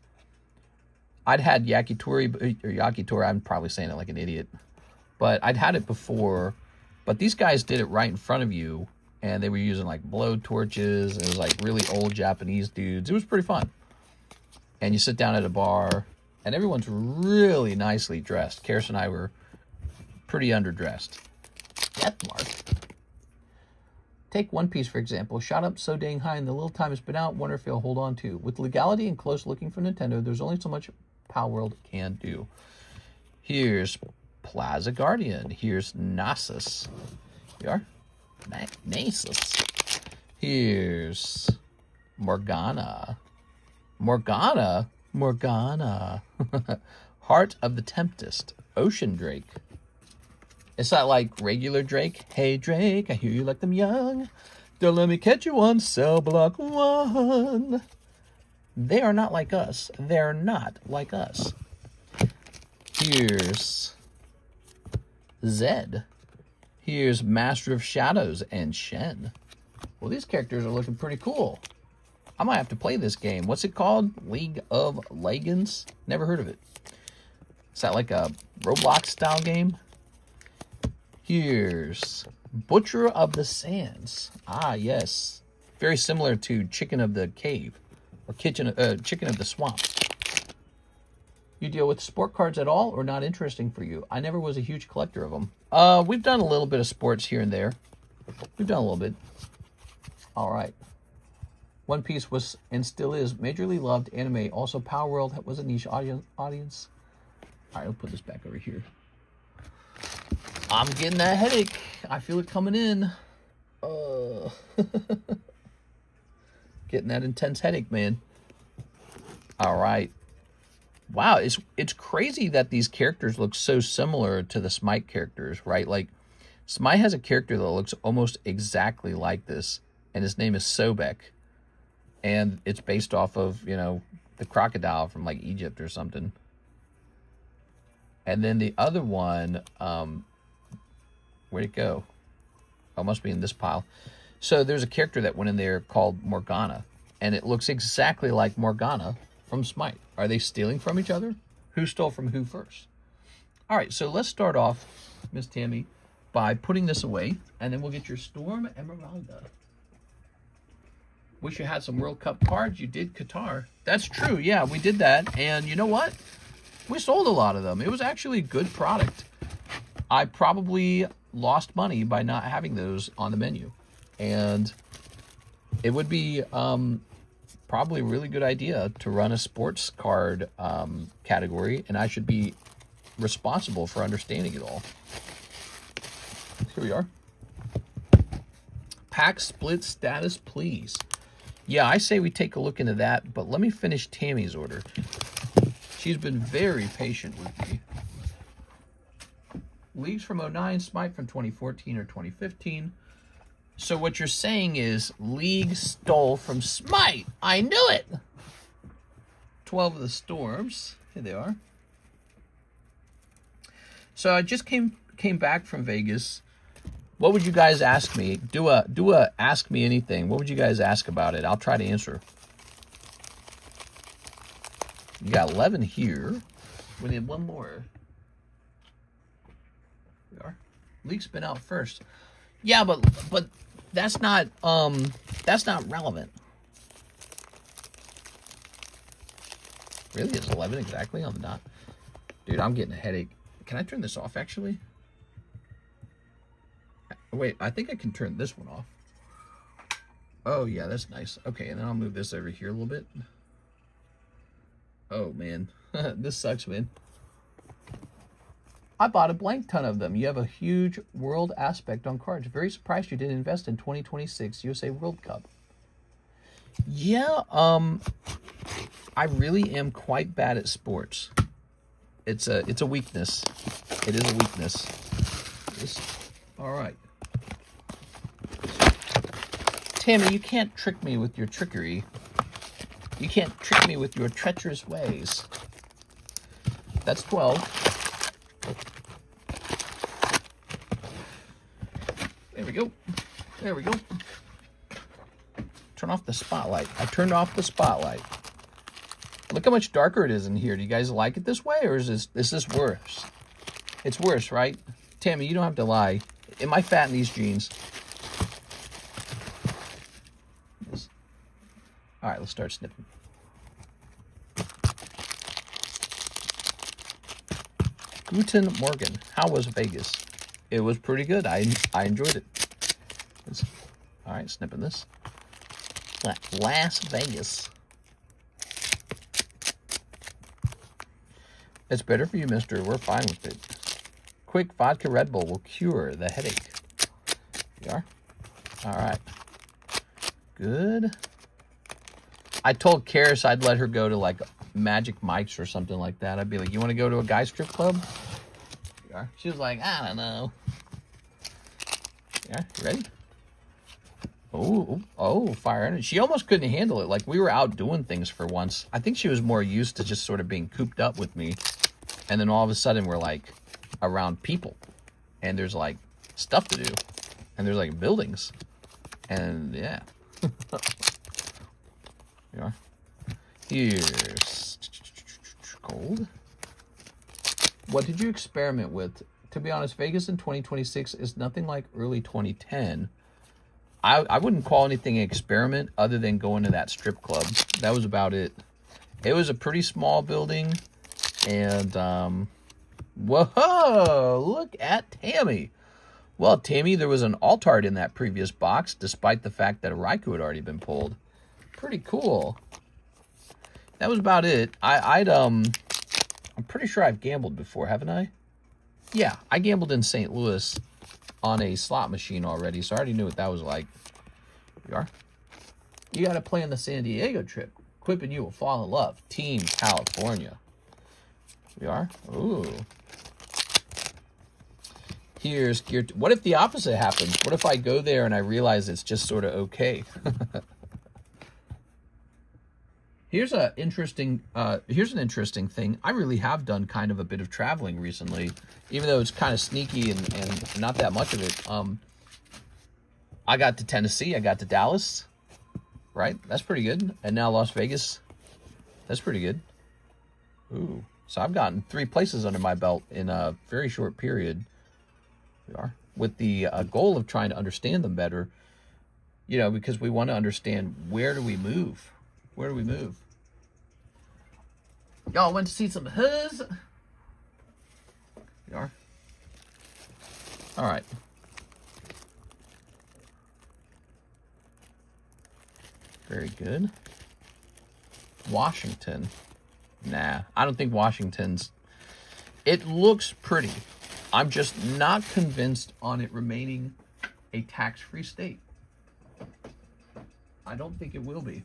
I'd had yakitori. I'm probably saying it like an idiot. But I'd had it before. But these guys did it right in front of you. And they were using like blow torches. It was like really old Japanese dudes. It was pretty fun. And you sit down at a bar. And everyone's really nicely dressed. Karis and I were pretty underdressed. Deathmark. Take One Piece, for example. Shot up so dang high in the little time it's been out. Wonder if he'll hold on to. With legality and close looking from Nintendo, there's only so much Palworld can do. Here's Plaza Guardian. Here's Nasus. You are? Nasus. Here's Morgana. Morgana. Heart of the Tempest. Ocean Drake. It's not like regular Drake. Hey Drake, I hear you like them young. Don't let me catch you on cell block 1. They are not like us. They're not like us. Here's Zed. Here's Master of Shadows and Shen. Well, these characters are looking pretty cool. I might have to play this game. What's it called? League of Legends? Never heard of it. Is that like a Roblox style game? Here's Butcher of the Sands. Ah, yes. Very similar to Chicken of the Cave. Or Chicken of the Swamp. You deal with sport cards at all or not interesting for you? I never was a huge collector of them. We've done a little bit of sports here and there. We've done a little bit. All right. One Piece was and still is majorly loved anime. Also, Palworld was a niche audience. All right, I'll put this back over here. I'm getting that headache. I feel it coming in. Getting that intense headache, man. All right. Wow, it's crazy that these characters look so similar to the Smite characters, right? Like, Smite has a character that looks almost exactly like this, and his name is Sobek. And it's based off of, you know, the crocodile from, like, Egypt or something. And then the other one, where'd it go? Oh, it must be in this pile. So there's a character that went in there called Morgana, and it looks exactly like Morgana from Smite. Are they stealing from each other? Who stole from who first? All right, so let's start off, Miss Tammy, by putting this away, and then we'll get your Storm Emeralda. Wish you had some World Cup cards. You did Qatar. That's true. Yeah, we did that. And you know what? We sold a lot of them. It was actually a good product. I probably lost money by not having those on the menu. And it would be probably a really good idea to run a sports card category, and I should be responsible for understanding it all. Here we are. Pack split status, please. Yeah, I say we take a look into that, but let me finish Tammy's order. She's been very patient with me. Leagues from 09, Smite from 2014 or 2015. So what you're saying is League stole from Smite. I knew it. 12 of the Storms. Here they are. So I just came back from Vegas. What would you guys ask me? Do a ask me anything. What would you guys ask about it? I'll try to answer. You got 11 here. We need one more. Here we are. League's been out first. Yeah, but that's not relevant. Really, it's 11 exactly on the dot. Dude, I'm getting a headache. Can I turn this off actually? Wait, I think I can turn this one off. Oh, yeah, that's nice. Okay, and then I'll move this over here a little bit. Oh, man. This sucks, man. I bought a blank ton of them. You have a huge world aspect on cards. Very surprised you didn't invest in 2026 USA World Cup. Yeah, I really am quite bad at sports. It's a weakness. It is a weakness. All right. Tammy, you can't trick me with your trickery. You can't trick me with your treacherous ways. That's 12. There we go. There we go. Turn off the spotlight. I turned off the spotlight. Look how much darker it is in here. Do you guys like it this way, or is this worse? It's worse, right? Tammy, you don't have to lie. Am I fat in these jeans? All right, let's start snipping. Guten Morgen. How was Vegas? It was pretty good. I enjoyed it. All right, snipping this. Las Vegas. It's better for you, mister. We're fine with it. Quick vodka Red Bull will cure the headache. You are? All right. Good. I told Karis I'd let her go to like Magic Mike's or something like that. I'd be like, you want to go to a guy strip club? You are? She was like, I don't know. Yeah, you ready? Oh, fire energy. She almost couldn't handle it. Like, we were out doing things for once. I think she was more used to just sort of being cooped up with me. And then all of a sudden we're like around people. And there's like stuff to do. And there's like buildings. And yeah. You are. Here's gold. What did you experiment with? To be honest, Vegas in 2026 is nothing like early 2010. I wouldn't call anything an experiment other than going to that strip club. That was about it. It was a pretty small building. And, whoa, look at Tammy. Well, Tammy, there was an Altart in that previous box, despite the fact that a Raikou had already been pulled. Pretty cool. That was about it. I'm pretty sure I've gambled before, haven't I? Yeah, I gambled in St. Louis on a slot machine already, so I already knew what that was like. You are? You got to plan the San Diego trip. Quip and you will fall in love. Team California. We are? Ooh. Here's gear. What if the opposite happens? What if I go there and I realize it's just sort of okay? Here's an interesting thing. I really have done kind of a bit of traveling recently, even though it's kind of sneaky and not that much of it. I got to Tennessee, I got to Dallas, right? That's pretty good. And now Las Vegas. That's pretty good. Ooh. So I've gotten 3 places under my belt in a very short period. We are. With the goal of trying to understand them better, you know, because we want to understand, where do we move? Where do we move? Y'all went to see some hers? We are. All right. Very good. Washington. Nah, I don't think Washington's... It looks pretty. I'm just not convinced on it remaining a tax-free state. I don't think it will be.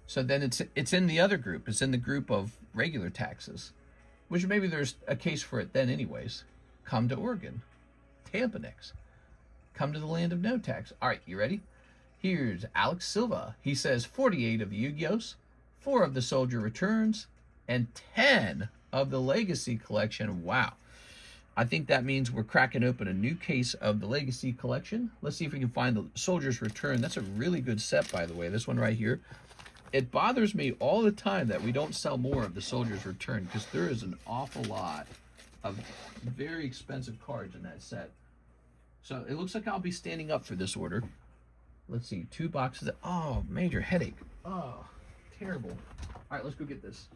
So then it's in the other group. It's in the group of regular taxes, which maybe there's a case for it then anyways. Come to Oregon. Tampa next. Come to the land of no tax. All right, you ready? Here's Alex Silva. He says 48 of the Yu-Gi-Ohs, 4 of the Soldier Returns, and 10 of the Legacy Collection. Wow. I think that means we're cracking open a new case of the Legacy Collection. Let's see if we can find the Soldier's Return. That's a really good set, by the way. This one right here. It bothers me all the time that we don't sell more of the Soldier's Return, because there is an awful lot of very expensive cards in that set. So it looks like I'll be standing up for this order. Let's see, 2 boxes. Oh, major headache. Oh, terrible. All right, let's go get this.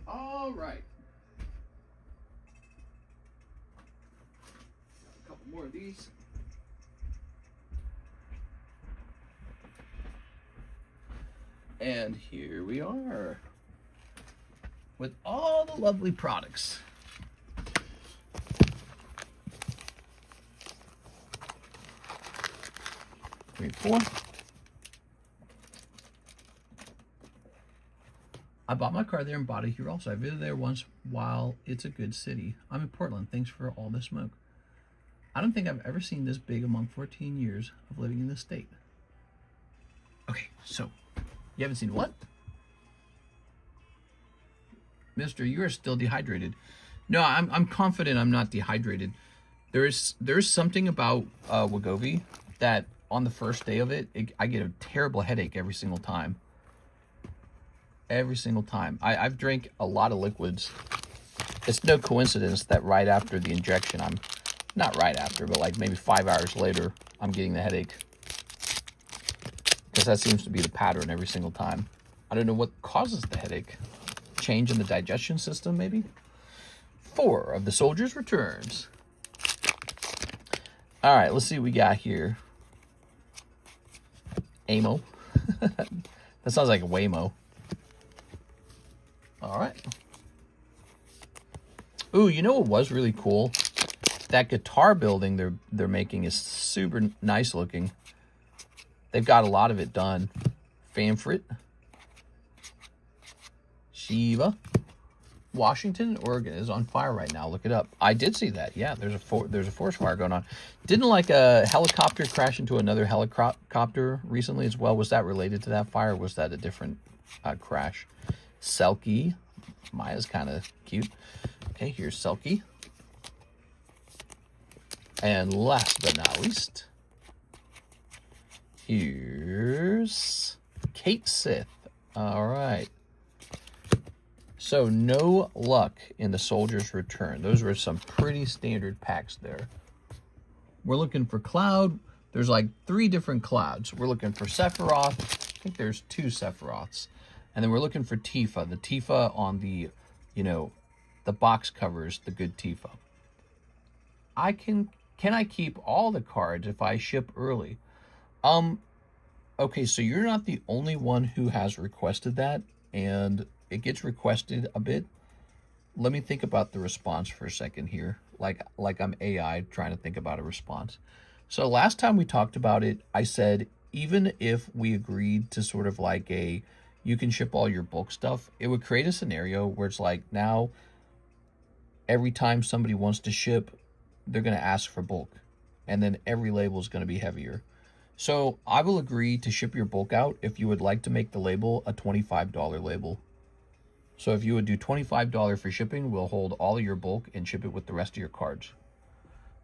All right. A couple more of these. And here we are with all the lovely products. Three, 4. I bought my car there and bought it here also. I visited there once while it's a good city. I'm in Portland. Thanks for all the smoke. I don't think I've ever seen this big among 14 years of living in this state. Okay, so you haven't seen what? Mister, you are still dehydrated. No, I'm confident I'm not dehydrated. There's something about Wegovy that on the first day of it, I get a terrible headache every single time. Every single time. I've drank a lot of liquids. It's no coincidence that right after the injection, not right after, but like maybe 5 hours later, I'm getting the headache. Because that seems to be the pattern every single time. I don't know what causes the headache. Change in the digestion system, maybe? 4 of the Soldier's Returns. All right, let's see what we got here. Amo. That sounds like a Waymo. All right. Ooh, you know what was really cool? That guitar building they're making is super nice looking. They've got a lot of it done. Fanfrit. Shiva. Washington, Oregon is on fire right now. Look it up. I did see that. Yeah, there's a forest fire going on. Didn't like a helicopter crash into another helicopter recently as well? Was that related to that fire? Or was that a different crash? Selkie. Maya's kind of cute. Okay, here's Selkie. And last but not least, here's Kate Sith. All right. So no luck in the Soldier's Return. Those were some pretty standard packs there. We're looking for Cloud. There's like 3 different Clouds. We're looking for Sephiroth. I think there's 2 Sephiroths. And then we're looking for Tifa. The Tifa on the, you know, the box covers, the good Tifa. Can I keep all the cards if I ship early? Okay, so you're not the only one who has requested that, and it gets requested a bit. Let me think about the response for a second here. Like I'm AI trying to think about a response. So last time we talked about it, I said, even if we agreed to sort of like you can ship all your bulk stuff, it would create a scenario where it's like now every time somebody wants to ship, they're going to ask for bulk. And then every label is going to be heavier. So I will agree to ship your bulk out if you would like to make the label a $25 label. So if you would do $25 for shipping, we'll hold all of your bulk and ship it with the rest of your cards.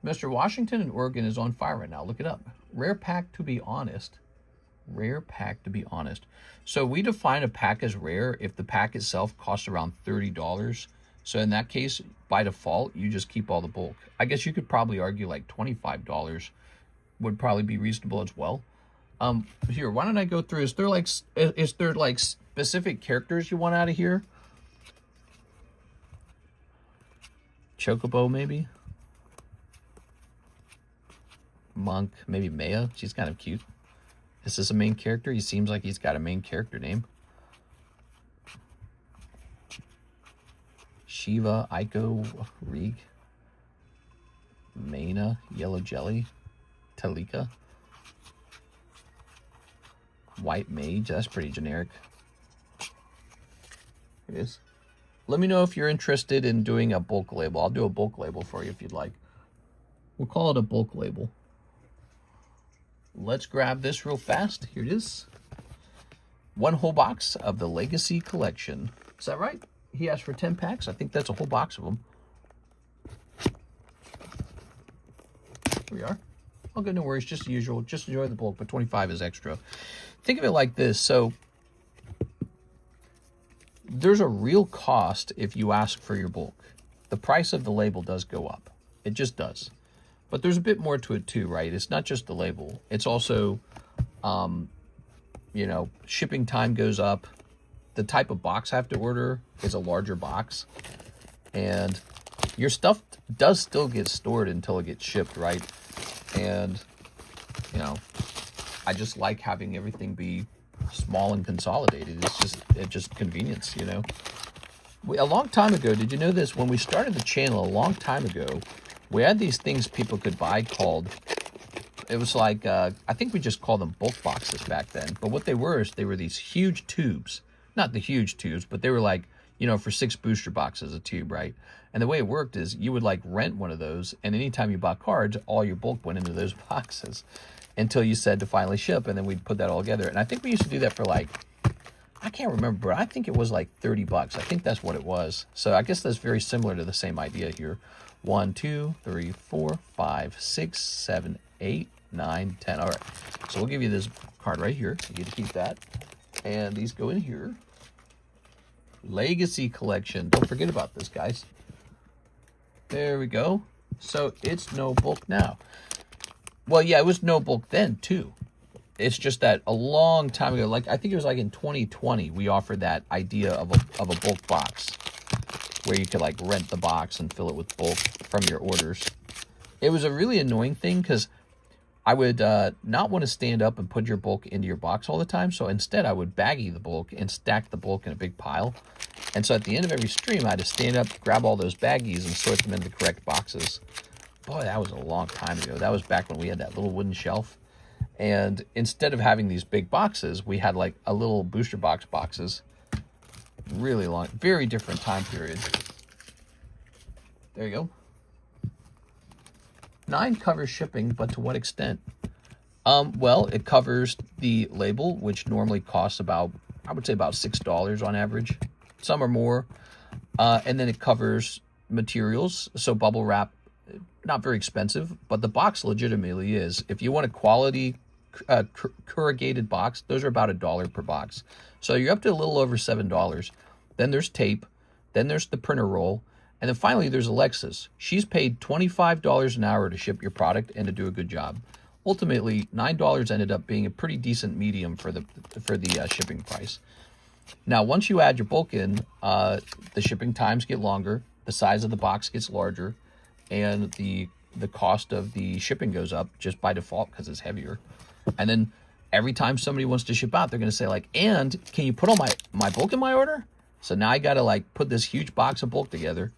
Mr. Washington in Oregon is on fire right now. Look it up. Rare pack, to be honest. Rare pack, to be honest. So we define a pack as rare if the pack itself costs around $30. So in that case, by default, you just keep all the bulk. I guess you could probably argue like $25 would probably be reasonable as well. Here, why don't I go through? Is there like specific characters you want out of here? Chocobo, maybe? Monk, maybe Maya. She's kind of cute. Is this a main character? He seems like he's got a main character name. Shiva, Aiko, Rig, Maina, Yellow Jelly, Talika, White Mage. That's pretty generic. It is. Let me know if you're interested in doing a bulk label. I'll do a bulk label for you if you'd like. We'll call it a bulk label. Let's grab this real fast. Here it is. 1 whole box of the Legacy Collection. Is that right? He asked for 10 packs. I think that's a whole box of them. Here we are. Oh, good, no worries. Just the usual. Just enjoy the bulk, but 25 is extra. Think of it like this. So there's a real cost if you ask for your bulk. The price of the label does go up. It just does. But there's a bit more to it too, right? It's not just the label. It's also, you know, shipping time goes up. The type of box I have to order is a larger box. And your stuff does still get stored until it gets shipped, right? And, you know, I just like having everything be small and consolidated. It's just convenience, you know? A long time ago, did you know this? When we started the channel a long time ago, we had these things people could buy called, it was like, I think we just called them bulk boxes back then. But what they were is they were these huge tubes. Not the huge tubes, but they were like, you know, for 6 booster boxes a tube, right? And the way it worked is you would like rent one of those, and anytime you bought cards, all your bulk went into those boxes until you said to finally ship, and then we'd put that all together. And I think we used to do that for like, I can't remember, but I think it was like 30 bucks. I think that's what it was. So I guess that's very similar to the same idea here. 1, 2, 3, 4, 5, 6, 7, 8, 9, 10. All right. So we'll give you this card right here. You get to keep that. And these go in here. Legacy Collection. Don't forget about this, guys. There we go. So it's no bulk now. Well, yeah, it was no bulk then, too. It's just that a long time ago, like I think it was like in 2020, we offered that idea of a bulk box where you could like rent the box and fill it with bulk from your orders. It was a really annoying thing because I would not want to stand up and put your bulk into your box all the time. So instead, I would baggie the bulk and stack the bulk in a big pile. And so at the end of every stream, I had to stand up, grab all those baggies and sort them into the correct boxes. Boy, that was a long time ago. That was back when we had that little wooden shelf. And instead of having these big boxes, we had like a little booster boxes. Really long, very different time period. There you go. 9 covers shipping, but to what extent? Well, it covers the label, which normally costs about, I would say about $6 on average. Some are more. And then it covers materials. So bubble wrap, not very expensive, but the box legitimately is. If you want a quality corrugated box, those are about $1 per box. So you're up to a little over $7. Then there's tape. Then there's the printer roll. And then finally, there's Alexis. She's paid $25 an hour to ship your product and to do a good job. Ultimately, $9 ended up being a pretty decent medium for the shipping price. Now, once you add your bulk in, the shipping times get longer, the size of the box gets larger, and the cost of the shipping goes up just by default because it's heavier. And then every time somebody wants to ship out, they're going to say like, and can you put all my bulk in my order? So now I got to like put this huge box of bulk together.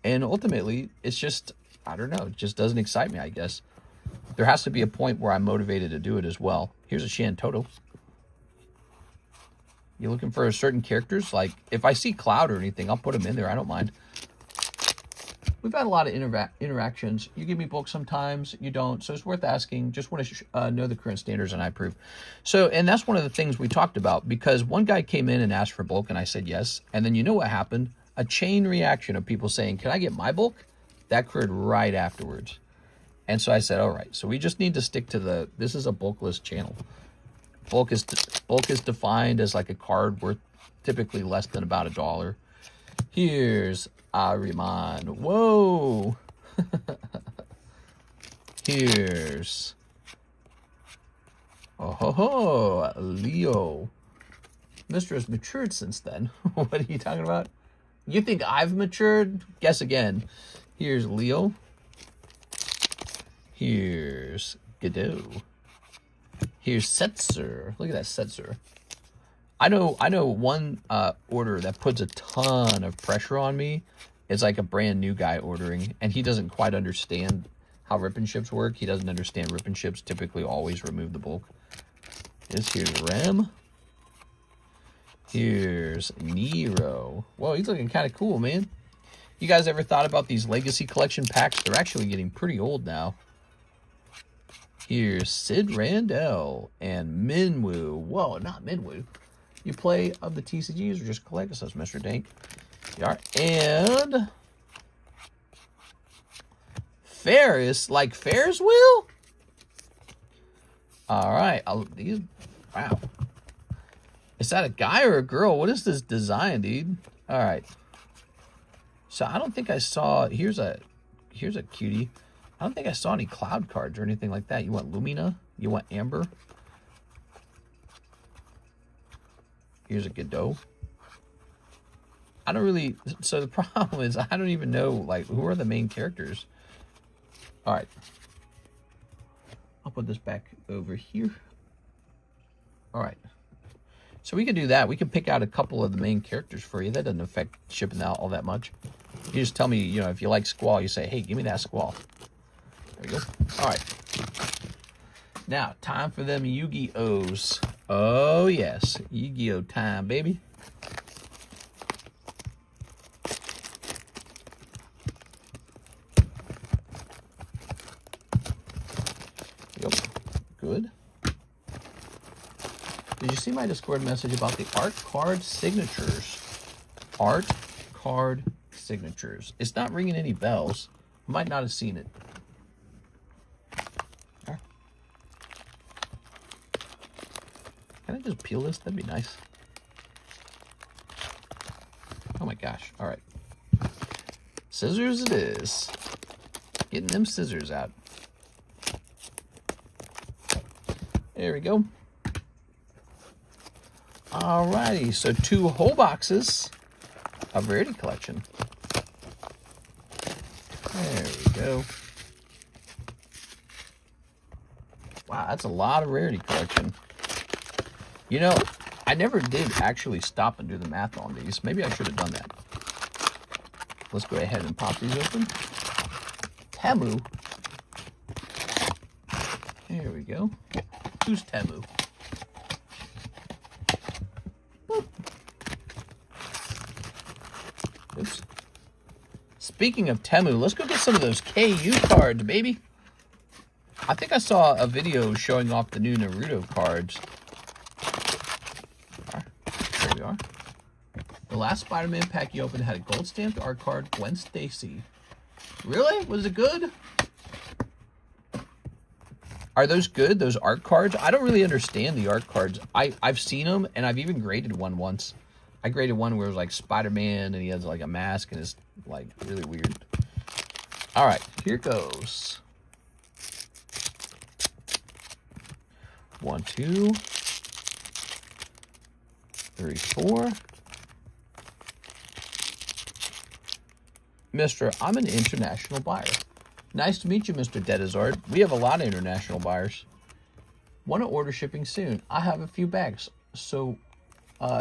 And ultimately, it's just, I don't know, it just doesn't excite me, I guess. There has to be a point where I'm motivated to do it as well. Here's a Shantoto. You looking for certain characters? Like, if I see Cloud or anything, I'll put them in there. I don't mind. We've had a lot of interactions. You give me bulk sometimes, you don't. So it's worth asking. Just want to know the current standards, and I approve. So, and that's one of the things we talked about, because one guy came in and asked for bulk, and I said yes. And then you know what happened? A chain reaction of people saying, can I get my bulk? That occurred right afterwards. And so I said, all right, so we just need to stick to this is a bulkless channel. Bulk is defined as like a card worth typically less than about $1. Here's Ariman. Whoa. Here's Leo. Mr. has matured since then. What are you talking about? You think I've matured? Guess again. Here's Leo. Here's Godot. Here's Setzer. Look at that Setzer. I know one order that puts a ton of pressure on me. It's like a brand new guy ordering, and he doesn't quite understand how rip and ships work. He doesn't understand rip and ships typically always remove the bulk. Here's Rem. Here's Nero. Whoa, he's looking kind of cool, man. You guys ever thought about these Legacy Collection packs? They're actually getting pretty old now. Here's Sid Randell and Minwoo. Whoa, not Minwoo. You play of the TCGs or just collect? Says Mr. Dank. And Ferris, like Ferris wheel? All right. Wow. Is that a guy or a girl? What is this design, dude? All right. So I don't think I saw. Here's a cutie. I don't think I saw any Cloud cards or anything like that. You want Lumina? You want Amber? Here's a Godot. I don't really. So the problem is I don't even know like who are the main characters. All right. I'll put this back over here. All right. So we can do that. We can pick out a couple of the main characters for you. That doesn't affect shipping out all that much. You just tell me, you know, if you like Squall, you say, hey, give me that Squall. There you go. All right. Now, time for them Yu-Gi-Ohs. Oh, yes. Yu-Gi-Oh time, baby. Yep. Good. Did you see my Discord message about the art card signatures? Art card signatures. It's not ringing any bells. Might not have seen it. Can I just peel this? That'd be nice. Oh my gosh. All right. Scissors it is. Getting them scissors out. There we go. Alrighty, so 2 whole boxes of Rarity Collection. There we go. Wow, that's a lot of Rarity Collection. You know, I never did actually stop and do the math on these. Maybe I should have done that. Let's go ahead and pop these open. Temu. There we go. Who's Temu? Oops. Speaking of Temu, let's go get some of those KU cards, baby. I think I saw a video showing off the new Naruto cards. There we are. The last Spider-Man pack you opened had a gold stamped art card, Gwen Stacy. Really? Was it good? Are those good, those art cards? I don't really understand the art cards. I've seen them, and I've even graded one once. I graded one where it was like Spider-Man, and he has like a mask, and it's like really weird. All right, here goes. 1, 2, 3, 4. Mr. I'm an international buyer. Nice to meet you, Mr. Dedazard. We have a lot of international buyers. Want to order shipping soon. I have a few bags. So,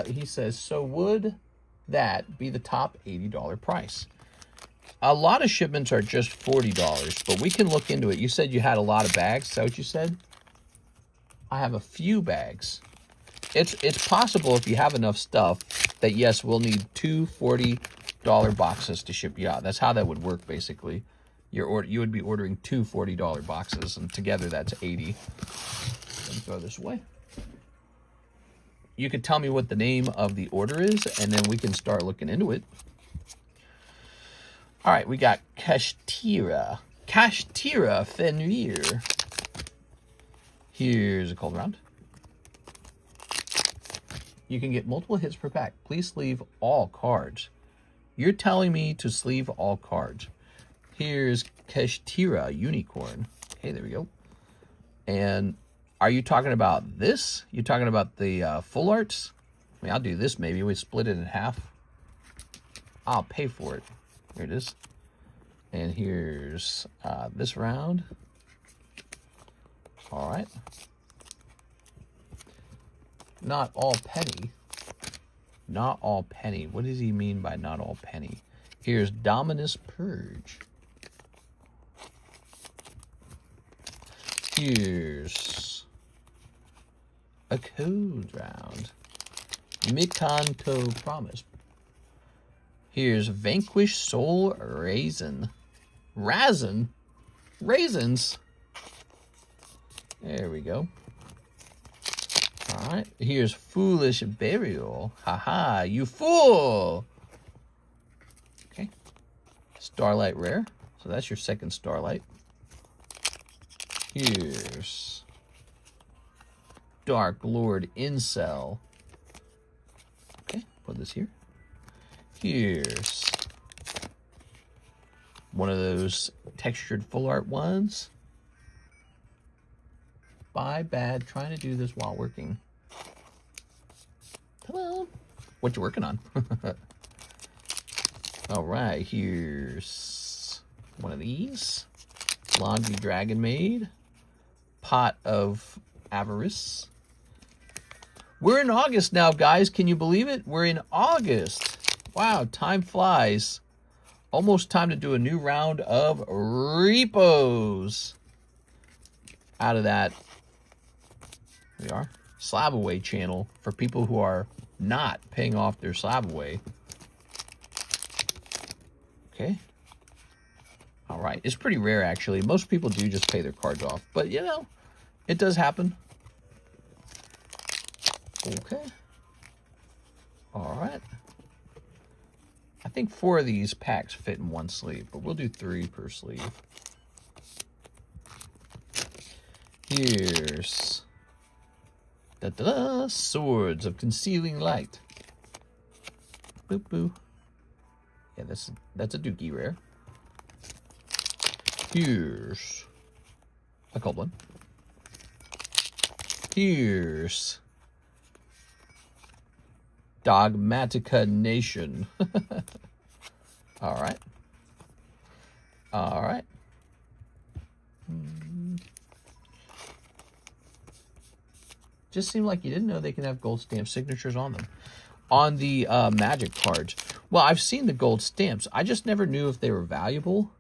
he says, so would that be the top $80 price? A lot of shipments are just $40, but we can look into it. You said you had a lot of bags. Is that what you said? I have a few bags. It's possible if you have enough stuff that, yes, we'll need two $40 boxes to ship you out. That's how that would work, basically. You would be ordering two $40 boxes, and together that's 80. Let me throw this away. You could tell me what the name of the order is, and then we can start looking into it. All right, we got Kashtira Fenrir. Here's a cold round. You can get multiple hits per pack. Please sleeve all cards. You're telling me to sleeve all cards. Here's Kashtira Unicorn. Okay, there we go. And are you talking about this? You talking about the full arts? I mean, I'll do this maybe. We split it in half. I'll pay for it. Here it is. And here's this round. All right. Not all penny. Not all penny. What does he mean by not all penny? Here's Dominus Purge. Here's a code round. Mikanto Promise. Here's Vanquish Soul Raisin. Raisin? Raisins? There we go. Alright, here's Foolish Burial. Haha, you fool! Okay. Starlight Rare. So that's your second Starlight. Here's Dark Lord Incel. Okay, put this here. Here's one of those textured full art ones. Bye, bad. Trying to do this while working. Hello. What you working on? All right, here's one of these. Laundry Dragon Maid. Pot of Avarice. We're in August now, guys. Can you believe it? We're in August. Wow, time flies. Almost time to do a new round of repos. Out of that, here we are. Slab Away channel for people who are not paying off their Slab Away. Okay. All right. It's pretty rare, actually. Most people do just pay their cards off. But, you know, it does happen. Okay. All right. I think 4 of these packs fit in one sleeve, but we'll do 3 per sleeve. Here's Swords of Concealing Light. Boop boo. Yeah, that's a Dookie rare. Here's a cold one. Here's Dogmatica Nation. All right. All right. Just seemed like you didn't know they can have gold stamp signatures on them. On the Magic cards. Well, I've seen the gold stamps. I just never knew if they were valuable.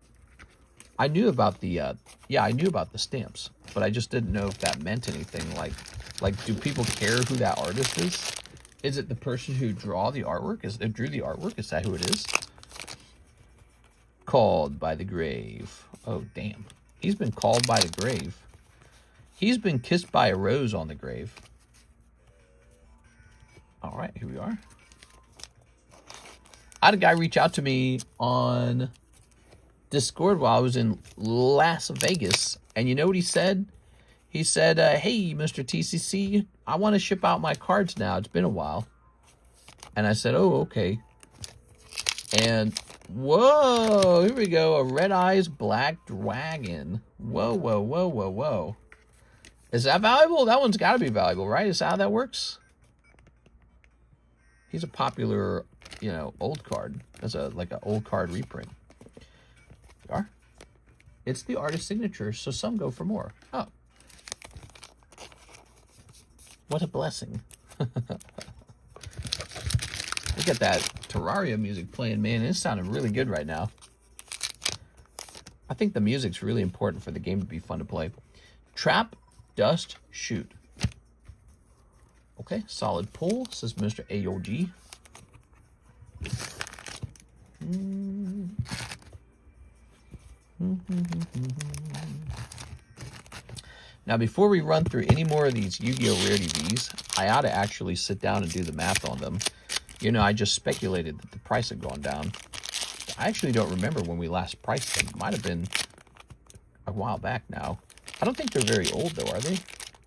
I knew about the, I knew about the stamps. But I just didn't know if that meant anything. Like, do people care who that artist is? Is it the person who drew the artwork? Is that who it is? Called by the grave. Oh, damn. He's been called by the grave. He's been kissed by a rose on the grave. All right, here we are. I had a guy reach out to me on Discord while I was in Las Vegas. And you know what he said? He said, hey, Mr. TCC, I want to ship out my cards now. It's been a while. And I said, oh, okay. And, whoa, here we go. A Red Eyes Black Dragon. Whoa, whoa, whoa, whoa, whoa. Is that valuable? That one's got to be valuable, right? Is that how that works? He's a popular, you know, old card. That's like an old card reprint. You are? It's the artist signature, so some go for more. Oh. What a blessing. Look at that Terraria music playing, man. It's sounding really good right now. I think the music's really important for the game to be fun to play. Trap, dust, shoot. Okay, solid pull, says Mr. AOG. Now, before we run through any more of these Yu-Gi-Oh! Rarity Vs, I ought to actually sit down and do the math on them. You know, I just speculated that the price had gone down. I actually don't remember when we last priced them. It might have been a while back now. I don't think they're very old, though, are they?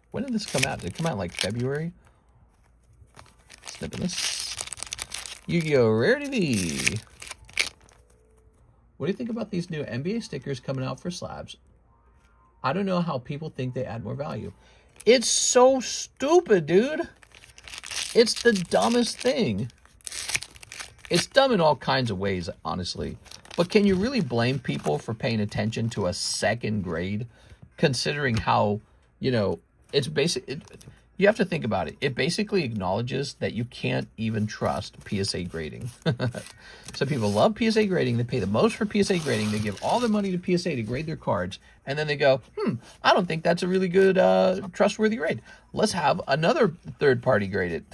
When did this come out? Did it come out in, like, February? Snipping this. Yu-Gi-Oh! Rarity V. What do you think about these new NBA stickers coming out for Slabs? I don't know how people think they add more value. It's so stupid, dude. It's the dumbest thing. It's dumb in all kinds of ways, honestly. But can you really blame people for paying attention to a second grade, considering how, you know, it's basic... You have to think about it. It basically acknowledges that you can't even trust PSA grading. Some people love PSA grading. They pay the most for PSA grading. They give all their money to PSA to grade their cards. And then they go, I don't think that's a really good, trustworthy grade. Let's have another third party grade it.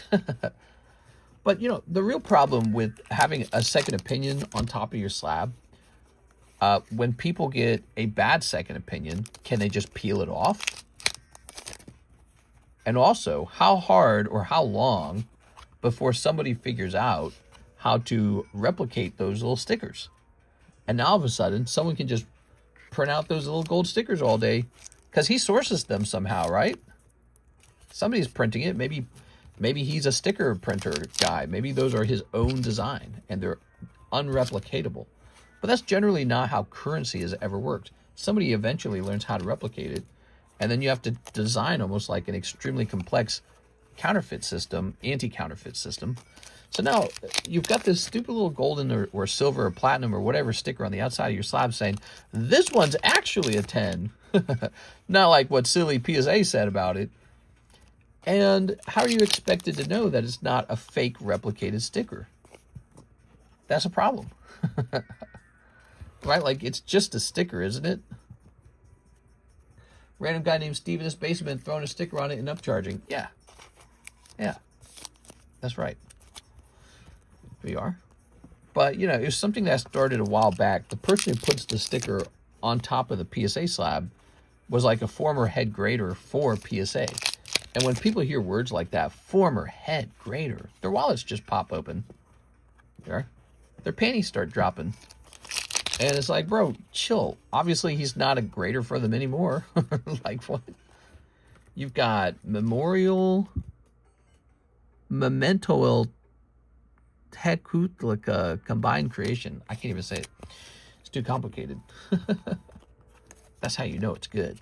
But, you know, the real problem with having a second opinion on top of your slab, when people get a bad second opinion, can they just peel it off? And also, how hard or how long before somebody figures out how to replicate those little stickers? And now all of a sudden, someone can just print out those little gold stickers all day because he sources them somehow, right? Somebody's printing it. Maybe he's a sticker printer guy. Maybe those are his own design and they're unreplicatable. But that's generally not how currency has ever worked. Somebody eventually learns how to replicate it. And then you have to design almost like an extremely complex counterfeit system, anti-counterfeit system. So now you've got this stupid little golden or silver or platinum or whatever sticker on the outside of your slab saying, this one's actually a 10. Not like what silly PSA said about it. And how are you expected to know that it's not a fake replicated sticker? That's a problem. Right? Like, it's just a sticker, isn't it? Random guy named Steve in his basement throwing a sticker on it and upcharging. Yeah. Yeah. That's right. We are. But, you know, it was something that started a while back. The person who puts the sticker on top of the PSA slab was like a former head grader for PSA. And when people hear words like that, former head grader, their wallets just pop open. There. Their panties start dropping. And it's like, bro, chill. Obviously, he's not a grader for them anymore. Like, what? You've got Memento El Tekut, like a combined creation. I can't even say it. It's too complicated. That's how you know it's good.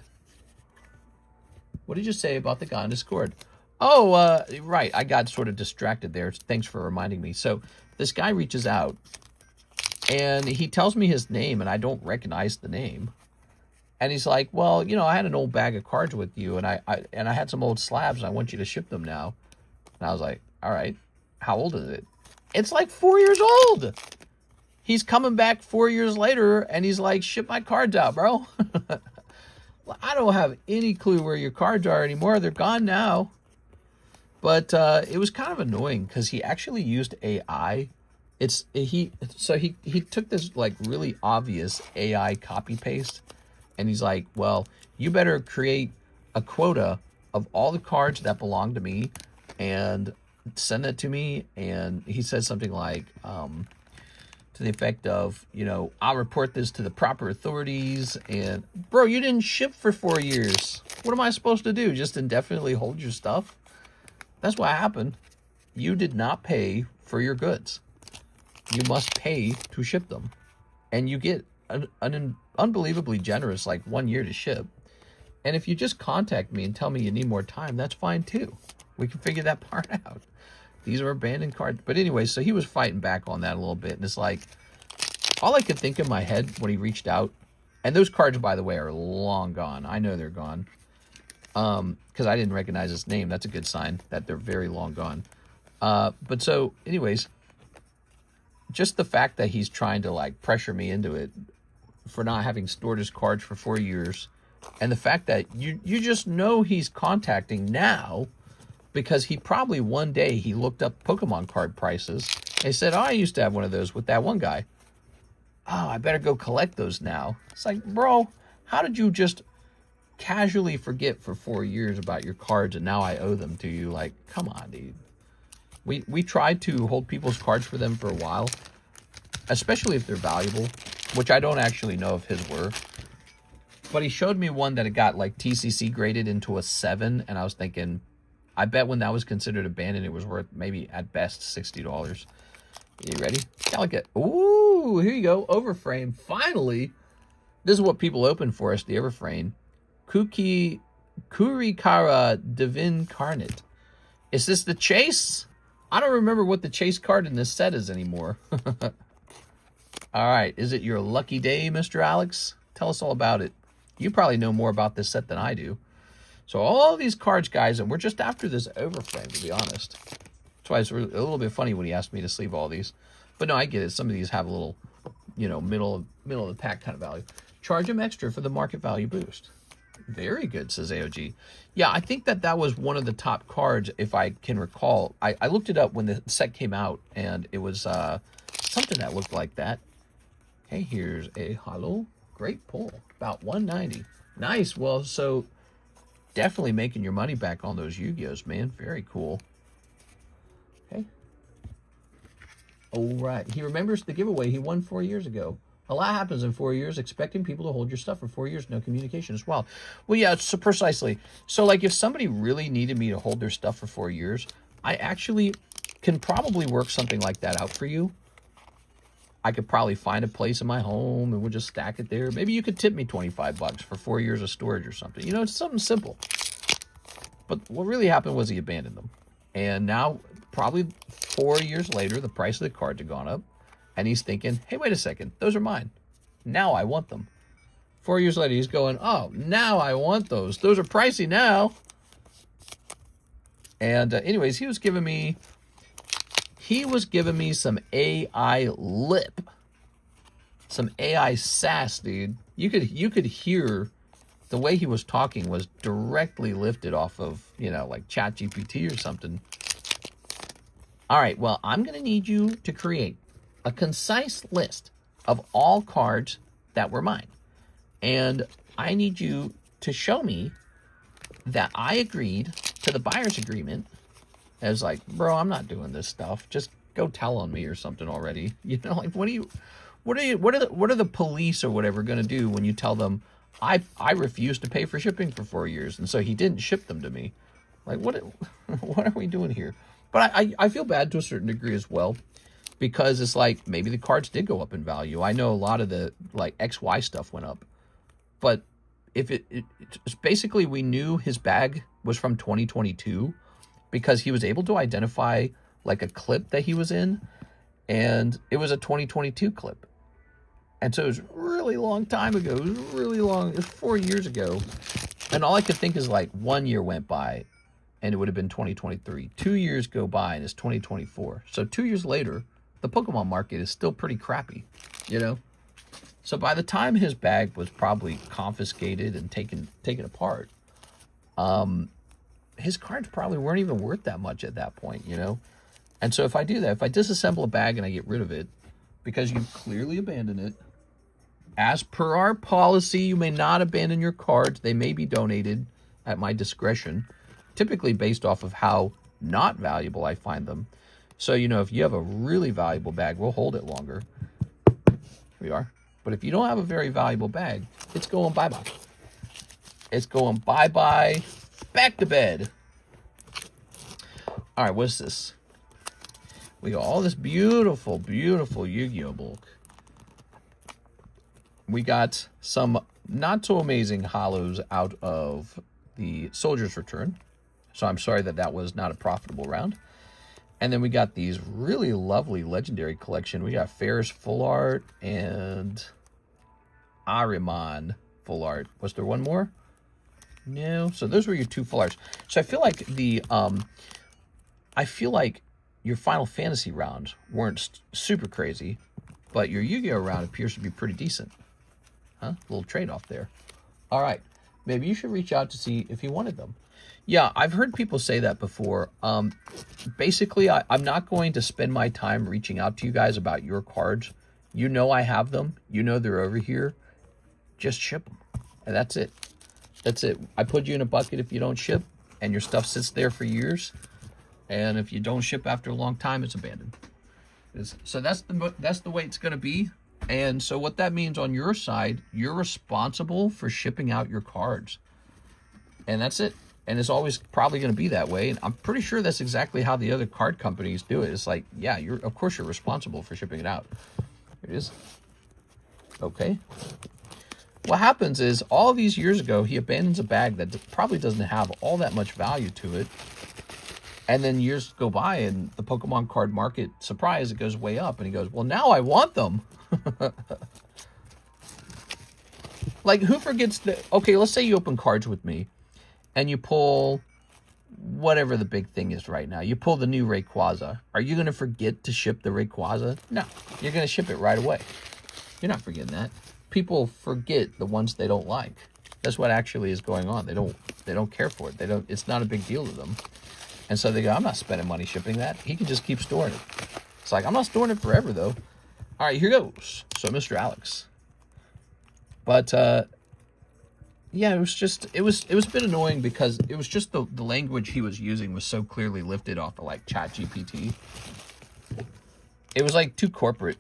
What did you say about the guy on Discord? Oh, right. I got sort of distracted there. Thanks for reminding me. So this guy reaches out. And he tells me his name, and I don't recognize the name. And he's like, well, you know, I had an old bag of cards with you, and I had some old slabs, and I want you to ship them now. And I was like, all right, how old is it? It's like 4 years old. He's coming back 4 years later, and he's like, ship my cards out, bro. I don't have any clue where your cards are anymore. They're gone now. But it was kind of annoying, because he actually used AI. He took this like really obvious AI copy paste, and he's like, well, you better create a quota of all the cards that belong to me and send it to me. And he said something like, to the effect of, you know, I'll report this to the proper authorities. And, bro, you didn't ship for 4 years. What am I supposed to do? Just indefinitely hold your stuff? That's what happened. You did not pay for your goods. You must pay to ship them. And you get an unbelievably generous, like, 1 year to ship. And if you just contact me and tell me you need more time, that's fine too. We can figure that part out. These are abandoned cards. But anyway, so he was fighting back on that a little bit. And it's like, all I could think in my head when he reached out, and those cards, by the way, are long gone. I know they're gone. Because I didn't recognize his name. That's a good sign that they're very long gone. But so, anyways, just the fact that he's trying to, like, pressure me into it for not having stored his cards for 4 years, and the fact that you just know he's contacting now, because he probably one day he looked up Pokemon card prices and he said, oh, I used to have one of those with that one guy. Oh, I better go collect those now. It's like, bro, how did you just casually forget for 4 years about your cards and now I owe them to you? Like, come on, dude. We tried to hold people's cards for them for a while, especially if they're valuable, which I don't actually know if his were. But he showed me one that it got like TCC graded into a 7, and I was thinking, I bet when that was considered abandoned, it was worth maybe at best $60. You ready? Delicate. Ooh, here you go. Overframe. Finally, this is what people open for us, the Overframe. Kurikara Divine Carnate. Is this the Chase? I don't remember what the Chase card in this set is anymore. All right. Is it your lucky day, Mr. Alex? Tell us all about it. You probably know more about this set than I do. So all these cards, guys, and we're just after this Overframe, to be honest. That's why it's a little bit funny when he asked me to sleeve all these. But no, I get it. Some of these have a little, you know, middle of the pack kind of value. Charge them extra for the market value boost. Very good, says AOG. Yeah, I think that was one of the top cards, if I can recall. I looked it up when the set came out, and it was something that looked like that. Okay, here's a holo. Great pull. About 190. Nice. Well, so definitely making your money back on those Yu-Gi-Ohs, man. Very cool. Okay. All right. He remembers the giveaway he won 4 years ago. A lot happens in 4 years. Expecting people to hold your stuff for 4 years, no communication as well. Well, yeah, so precisely. So, like, if somebody really needed me to hold their stuff for 4 years, I actually can probably work something like that out for you. I could probably find a place in my home and we'll just stack it there. Maybe you could tip me $25 for 4 years of storage or something. You know, it's something simple. But what really happened was he abandoned them. And now, probably 4 years later, the price of the cards had gone up. And he's thinking, hey, wait a second. Those are mine. Now I want them. 4 years later, he's going, oh, now I want those. Those are pricey now. And anyways, he was giving me some AI lip. Some AI sass, dude. You could hear the way he was talking was directly lifted off of, you know, like ChatGPT or something. All right, well, I'm going to need you to create a concise list of all cards that were mine. And I need you to show me that I agreed to the buyer's agreement. As like, bro, I'm not doing this stuff. Just go tell on me or something already. You know, like, what are the police or whatever going to do when you tell them I refused to pay for shipping for 4 years, and so he didn't ship them to me? Like, what are we doing here? But I feel bad to a certain degree as well, because it's like maybe the cards did go up in value. I know a lot of the like XY stuff went up, but if it's basically, we knew his bag was from 2022 because he was able to identify like a clip that he was in, and it was a 2022 clip. And so it was a really long time ago. It was really long. It was 4 years ago. And all I could think is like 1 year went by and it would have been 2023. 2 years go by and it's 2024. So 2 years later, the Pokemon market is still pretty crappy, you know? So by the time his bag was probably confiscated and taken apart, his cards probably weren't even worth that much at that point, you know? And so if I do that, if I disassemble a bag and I get rid of it, because you clearly abandoned it, as per our policy, you may not abandon your cards. They may be donated at my discretion, typically based off of how not valuable I find them. So, you know, if you have a really valuable bag, we'll hold it longer. Here we are. But if you don't have a very valuable bag, it's going bye-bye. It's going bye-bye, back to bed. All right, what's this? We got all this beautiful, beautiful Yu-Gi-Oh bulk. We got some not so amazing holos out of the Soldier's Return. So I'm sorry that that was not a profitable round. And then we got these really lovely legendary collection. We got Ferris full art and Ariman full art. Was there one more? No. So those were your 2 full arts. So I feel like your Final Fantasy rounds weren't super crazy, but your Yu-Gi-Oh round appears to be pretty decent. Huh? A little trade-off there. All right. Maybe you should reach out to see if you wanted them. Yeah, I've heard people say that before. Basically, I'm not going to spend my time reaching out to you guys about your cards. You know I have them. You know they're over here. Just ship them. And that's it. That's it. I put you in a bucket if you don't ship, and your stuff sits there for years. And if you don't ship after a long time, it's abandoned. So that's the way it's going to be. And so what that means on your side, you're responsible for shipping out your cards. And that's it. And it's always probably going to be that way. And I'm pretty sure that's exactly how the other card companies do it. It's like, yeah, of course you're responsible for shipping it out. Here it is. Okay. What happens is all these years ago, he abandons a bag that probably doesn't have all that much value to it. And then years go by and the Pokemon card market, surprise, it goes way up. And he goes, well, now I want them. Like, who forgets that? Okay, let's say you open cards with me and you pull whatever the big thing is right now. You pull the new Rayquaza. Are you going to forget to ship the Rayquaza? No, you're going to ship it right away. You're not forgetting that. People forget the ones they don't like. That's what actually is going on. They don't care for it. It's not a big deal to them. And so they go, I'm not spending money shipping that. He can just keep storing it. It's like, I'm not storing it forever, though. All right, here goes. So, Mr. Alex. But, yeah, it was a bit annoying because it was just the language he was using was so clearly lifted off of, like, ChatGPT. It was, like, too corporate.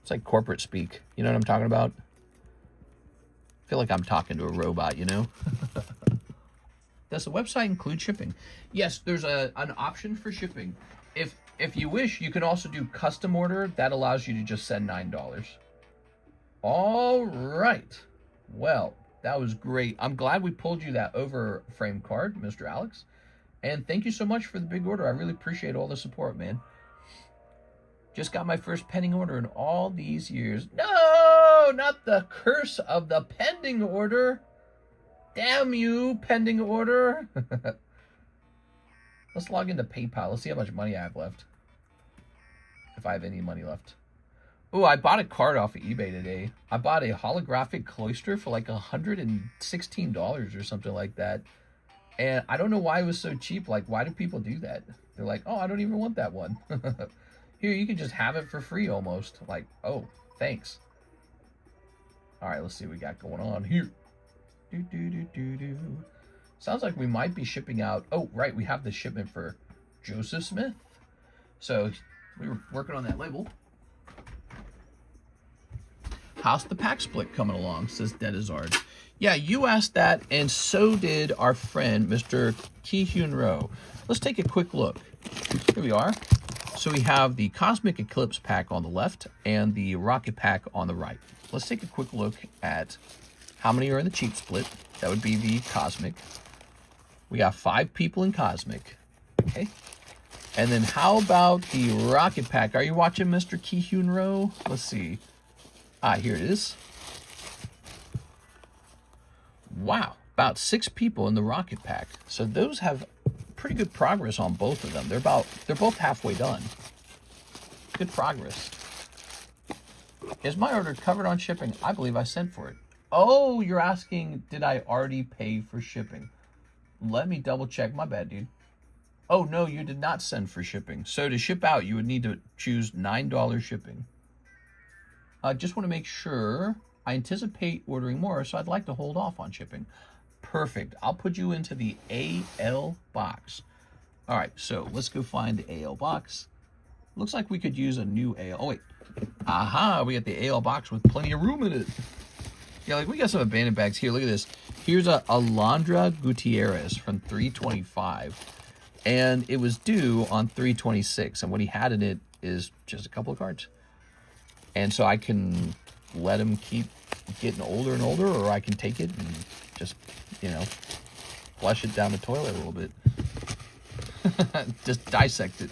It's like corporate speak. You know what I'm talking about? I feel like I'm talking to a robot, you know? Does the website include shipping? Yes, there's an option for shipping. If you wish, you can also do custom order. That allows you to just send $9. All right. Well, that was great. I'm glad we pulled you that over frame card, Mr. Alex. And thank you so much for the big order. I really appreciate all the support, man. Just got my first pending order in all these years. No, not the curse of the pending order. Damn you, pending order. Let's log into PayPal. Let's see how much money I have left. If I have any money left. Oh, I bought a card off of eBay today. I bought a holographic Cloyster for like $116 or something like that. And I don't know why it was so cheap. Like, why do people do that? They're like, oh, I don't even want that one. Here, you can just have it for free almost. Like, oh, thanks. All right, let's see what we got going on here. Sounds like we might be shipping out. Oh, right, we have the shipment for Joseph Smith. So we were working on that label. How's the pack split coming along, says Dedizard. Yeah, you asked that, and so did our friend, Mr. Ki-Hyun Ro. Let's take a quick look. Here we are. So we have the Cosmic Eclipse pack on the left and the Rocket pack on the right. Let's take a quick look at how many are in the cheap split. That would be the Cosmic. We got 5 people in Cosmic. Okay. And then how about the Rocket pack? Are you watching, Mr. Ki-Hyun Ro? Let's see. Ah, here it is. Wow. About 6 people in the Rocket pack. So those have pretty good progress on both of them. They're both halfway done. Good progress. Is my order covered on shipping? I believe I sent for it. Oh, you're asking, did I already pay for shipping? Let me double check. My bad, dude. Oh, no, you did not send for shipping. So to ship out, you would need to choose $9 shipping. I just want to make sure. I anticipate ordering more, so I'd like to hold off on shipping. Perfect. I'll put you into the AL box. All right, so let's go find the AL box. Looks like we could use a new AL. Oh, wait. Aha, we got the AL box with plenty of room in it. Yeah, like we got some abandoned bags here. Look at this. Here's a Alondra Gutierrez from 325. And it was due on 326. And what he had in it is just a couple of cards. And so I can let him keep getting older and older, or I can take it and just, you know, flush it down the toilet a little bit. Just dissect it.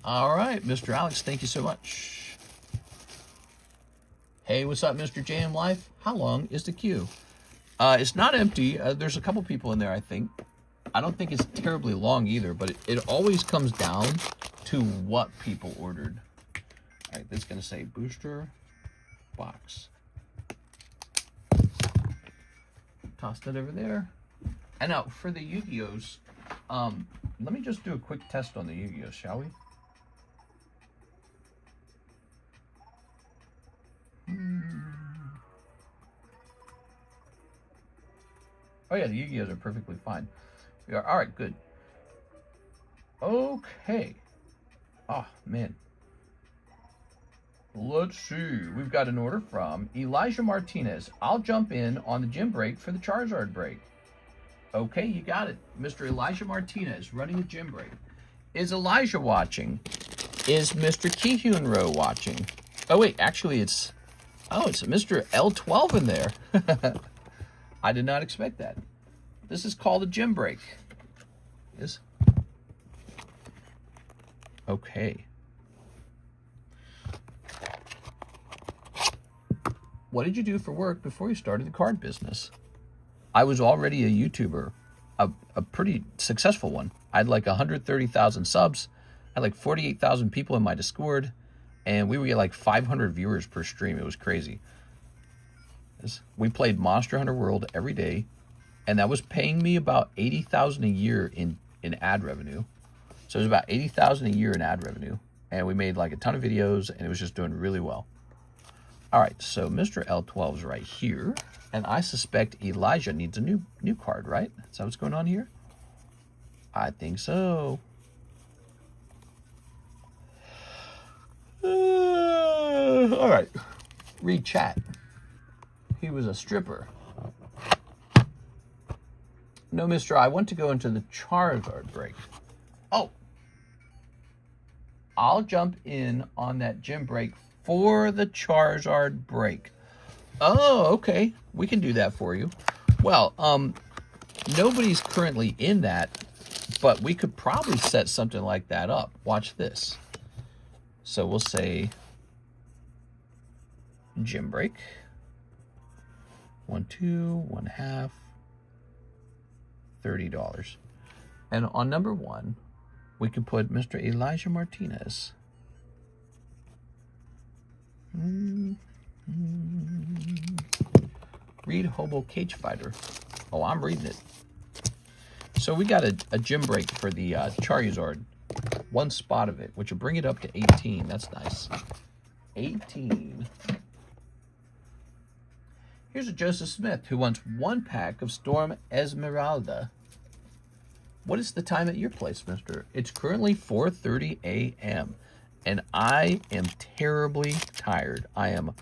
All right, Mr. Alex, thank you so much. Hey, what's up, Mr. JM Life? How long is the queue? It's not empty. There's a couple people in there, I think. I don't think it's terribly long either, but it always comes down to what people ordered. All right, this is going to say booster box. Toss that over there. And now, for the Yu-Gi-Ohs, let me just do a quick test on the Yu-Gi-Ohs, shall we? Oh yeah, the Yu-Gi-Ohs are perfectly fine. We are, all right, good. Okay. Oh, man. Let's see. We've got an order from Elijah Martinez. I'll jump in on the gym break for the Charizard break. Okay, you got it. Mr. Elijah Martinez running a gym break. Is Elijah watching? Is Mr. Ki-Hyun-Ro watching? Oh, wait, actually it's Mr. L12 in there. I did not expect that. This is called a gym break. Yes. Okay. What did you do for work before you started the card business? I was already a YouTuber, a pretty successful one. I had like 130,000 subs. I had like 48,000 people in my Discord, and we would get like 500 viewers per stream. It was crazy. We played Monster Hunter World every day, and that was paying me about 80,000 a year in ad revenue. So it was about 80,000 a year in ad revenue, and we made like a ton of videos, and it was just doing really well. All right, so Mr. L12 is right here, and I suspect Elijah needs a new card, right? Is that what's going on here? I think so. All right, read chat. He was a stripper. No, mister, I want to go into the Charizard break. Oh. I'll jump in on that gym break for the Charizard break. Oh, okay. We can do that for you. Well, nobody's currently in that, but we could probably set something like that up. Watch this. So we'll say gym break. 1, 2, 1/2, $30. And on number 1, we could put Mr. Elijah Martinez. Read Hobo Cage Fighter. Oh, I'm reading it. So we got a gym break for the Charizard. 1 spot of it, which will bring it up to 18. That's nice. 18. Here's a Joseph Smith who wants 1 pack of Storm Esmeralda. What is the time at your place, mister? It's currently 4:30 a.m. and I am terribly tired. I am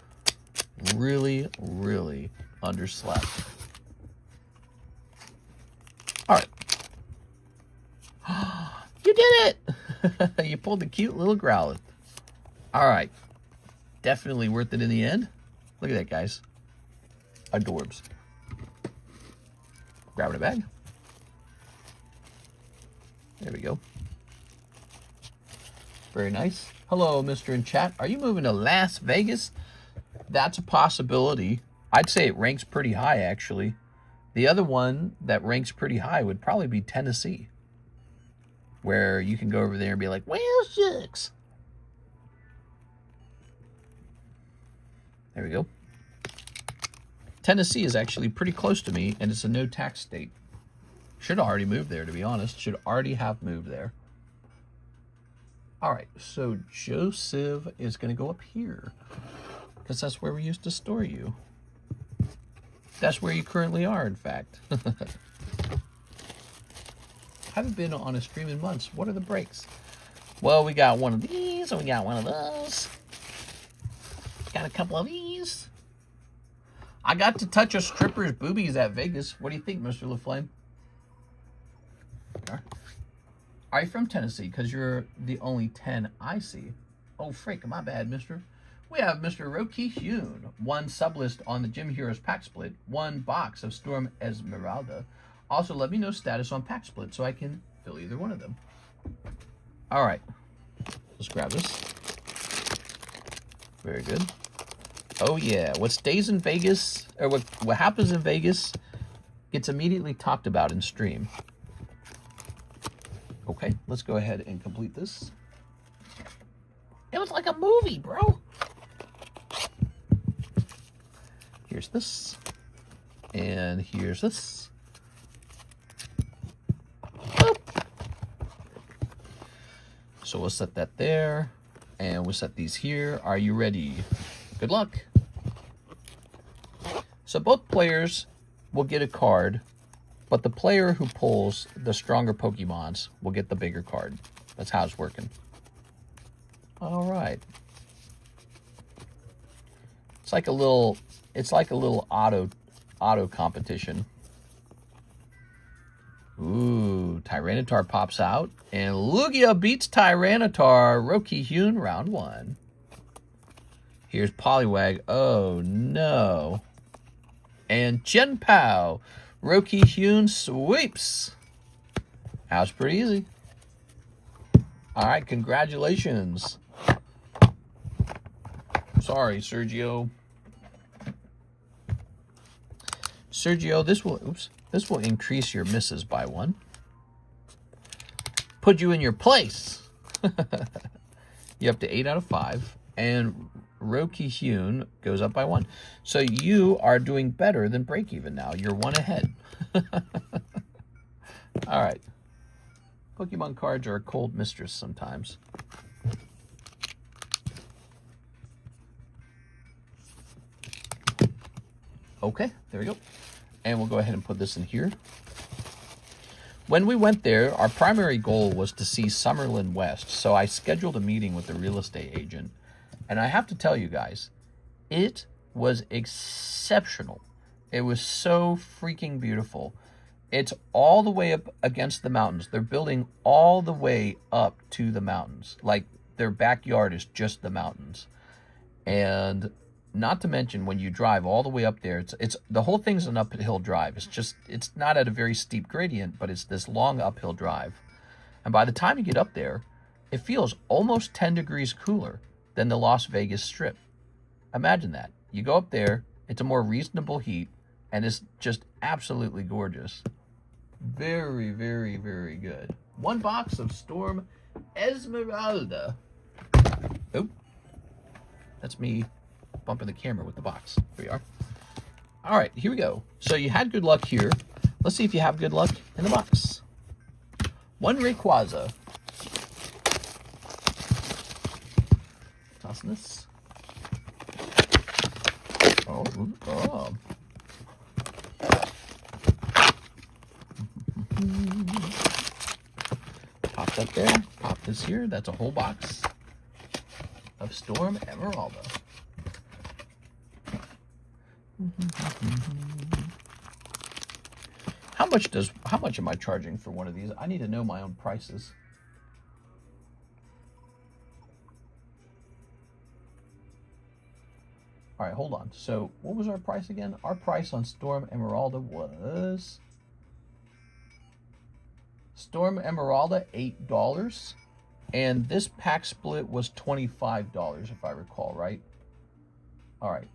really, really underslept. All right. You did it! You pulled the cute little Growlithe. All right. Definitely worth it in the end. Look at that, guys. Adorbs. Grabbing a bag. There we go. Very nice. Hello, Mr. in chat. Are you moving to Las Vegas? That's a possibility. I'd say it ranks pretty high, actually. The other one that ranks pretty high would probably be Tennessee, where you can go over there and be like, well, shucks. There we go. Tennessee is actually pretty close to me, and it's a no-tax state. Should have already moved there, to be honest. Should already have moved there. All right, so Joseph is going to go up here, because that's where we used to store you. That's where you currently are, in fact. Haven't been on a stream in months. What are the breaks? Well, we got one of these, and we got one of those. got a couple of these. I got to touch a stripper's boobies at Vegas. What do you think, Mr. LaFlame? Are you from Tennessee? Because you're the only 10 I see. Oh, freak, my bad, mister. We have Mr. Roki Hyun. 1 sublist on the Gym Heroes pack split. 1 box of Storm Emeralda. Also, let me know status on pack split so I can fill either one of them. All right. Let's grab this. Very good. Oh, yeah. What stays in Vegas, or what happens in Vegas, gets immediately talked about in stream. Okay, let's go ahead and complete this. It was like a movie, bro. Here's this. And here's this. Boop. So we'll set that there. And we'll set these here. Are you ready? Good luck. So both players will get a card, but the player who pulls the stronger Pokemons will get the bigger card. That's how it's working. All right. It's like a little auto competition. Ooh, Tyranitar pops out, and Lugia beats Tyranitar. Roki Hyun, round 1. Here's Poliwag. Oh no. And Chen Pao. Roki Hyun sweeps. That was pretty easy. All right, congratulations. Sorry, Sergio. Sergio, this will increase your misses by 1. Put you in your place. You up to 8 out of 5. And Roki Hyun goes up by 1. So you are doing better than break even now. You're 1 ahead. All right. Pokemon cards are a cold mistress sometimes. Okay, there we go. And we'll go ahead and put this in here. When we went there, our primary goal was to see Summerlin West. So I scheduled a meeting with the real estate agent. And I have to tell you guys, it was exceptional. It was so freaking beautiful. It's all the way up against the mountains. They're building all the way up to the mountains. Like, their backyard is just the mountains. And not to mention, when you drive all the way up there, it's the whole thing's an uphill drive. It's not at a very steep gradient, but it's this long uphill drive. And by the time you get up there, it feels almost 10 degrees cooler than the Las Vegas Strip. Imagine that. You go up there, it's a more reasonable heat, and it's just absolutely gorgeous. Very, very, very good. 1 box of Storm Emeralda. Oh, that's me bumping the camera with the box. Here we are. All right, here we go. So you had good luck here. Let's see if you have good luck in the box. 1 Rayquaza. Tossing this. Oh. Pop that there. Pop this here. That's a whole box of Storm Emeralda. How much am I charging for one of these? I need to know my own prices. All right, hold on. So what was our price again? Our price on Storm Emeralda was Storm Emeralda, $8. And this pack split was $25, if I recall, right? All right.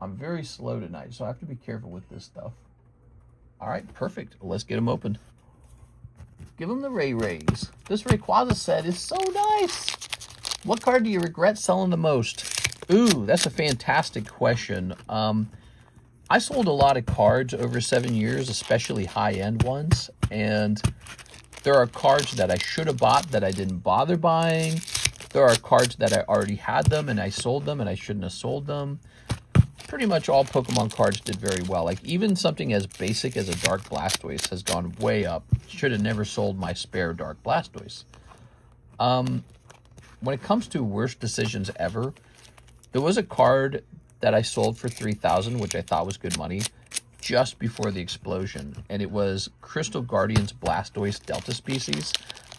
I'm very slow tonight, so I have to be careful with this stuff. All right, perfect. Let's get them opened. Give them the Rays. This Rayquaza set is so nice. What card do you regret selling the most? Ooh, that's a fantastic question. I sold a lot of cards over 7 years, especially high-end ones. And there are cards that I should have bought that I didn't bother buying. There are cards that I already had them and I sold them and I shouldn't have sold them. Pretty much all Pokemon cards did very well. Like, even something as basic as a Dark Blastoise has gone way up. Should have never sold my spare Dark Blastoise. When it comes to worst decisions ever, There was a card that I sold for 3,000, which I thought was good money, just before the explosion, and it was Crystal Guardians Blastoise Delta Species.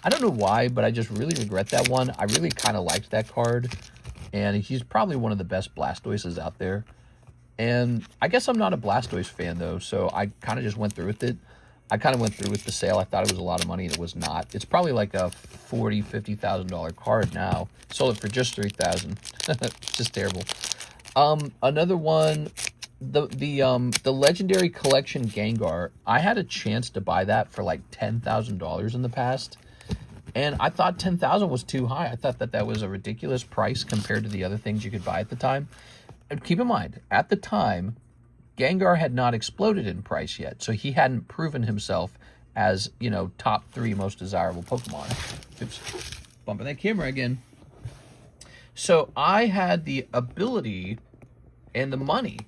I don't know why, but I just really regret that one. I really kind of liked that card, and he's probably one of the best Blastoises out there. And I guess I'm not a Blastoise fan, though, so I kind of just went through with it. I kind of went through with the sale. I thought it was a lot of money, and it was not. It's probably like a $40,000, $50,000 card now. Sold it for just $3,000. It's just terrible. Another one, the Legendary Collection Gengar. I had a chance to buy that for like $10,000 in the past, and I thought $10,000 was too high. I thought that was a ridiculous price compared to the other things you could buy at the time. And keep in mind, at the time, Gengar had not exploded in price yet, so he hadn't proven himself as, you know, top 3 most desirable Pokemon. Oops, bumping that camera again. So I had the ability and the money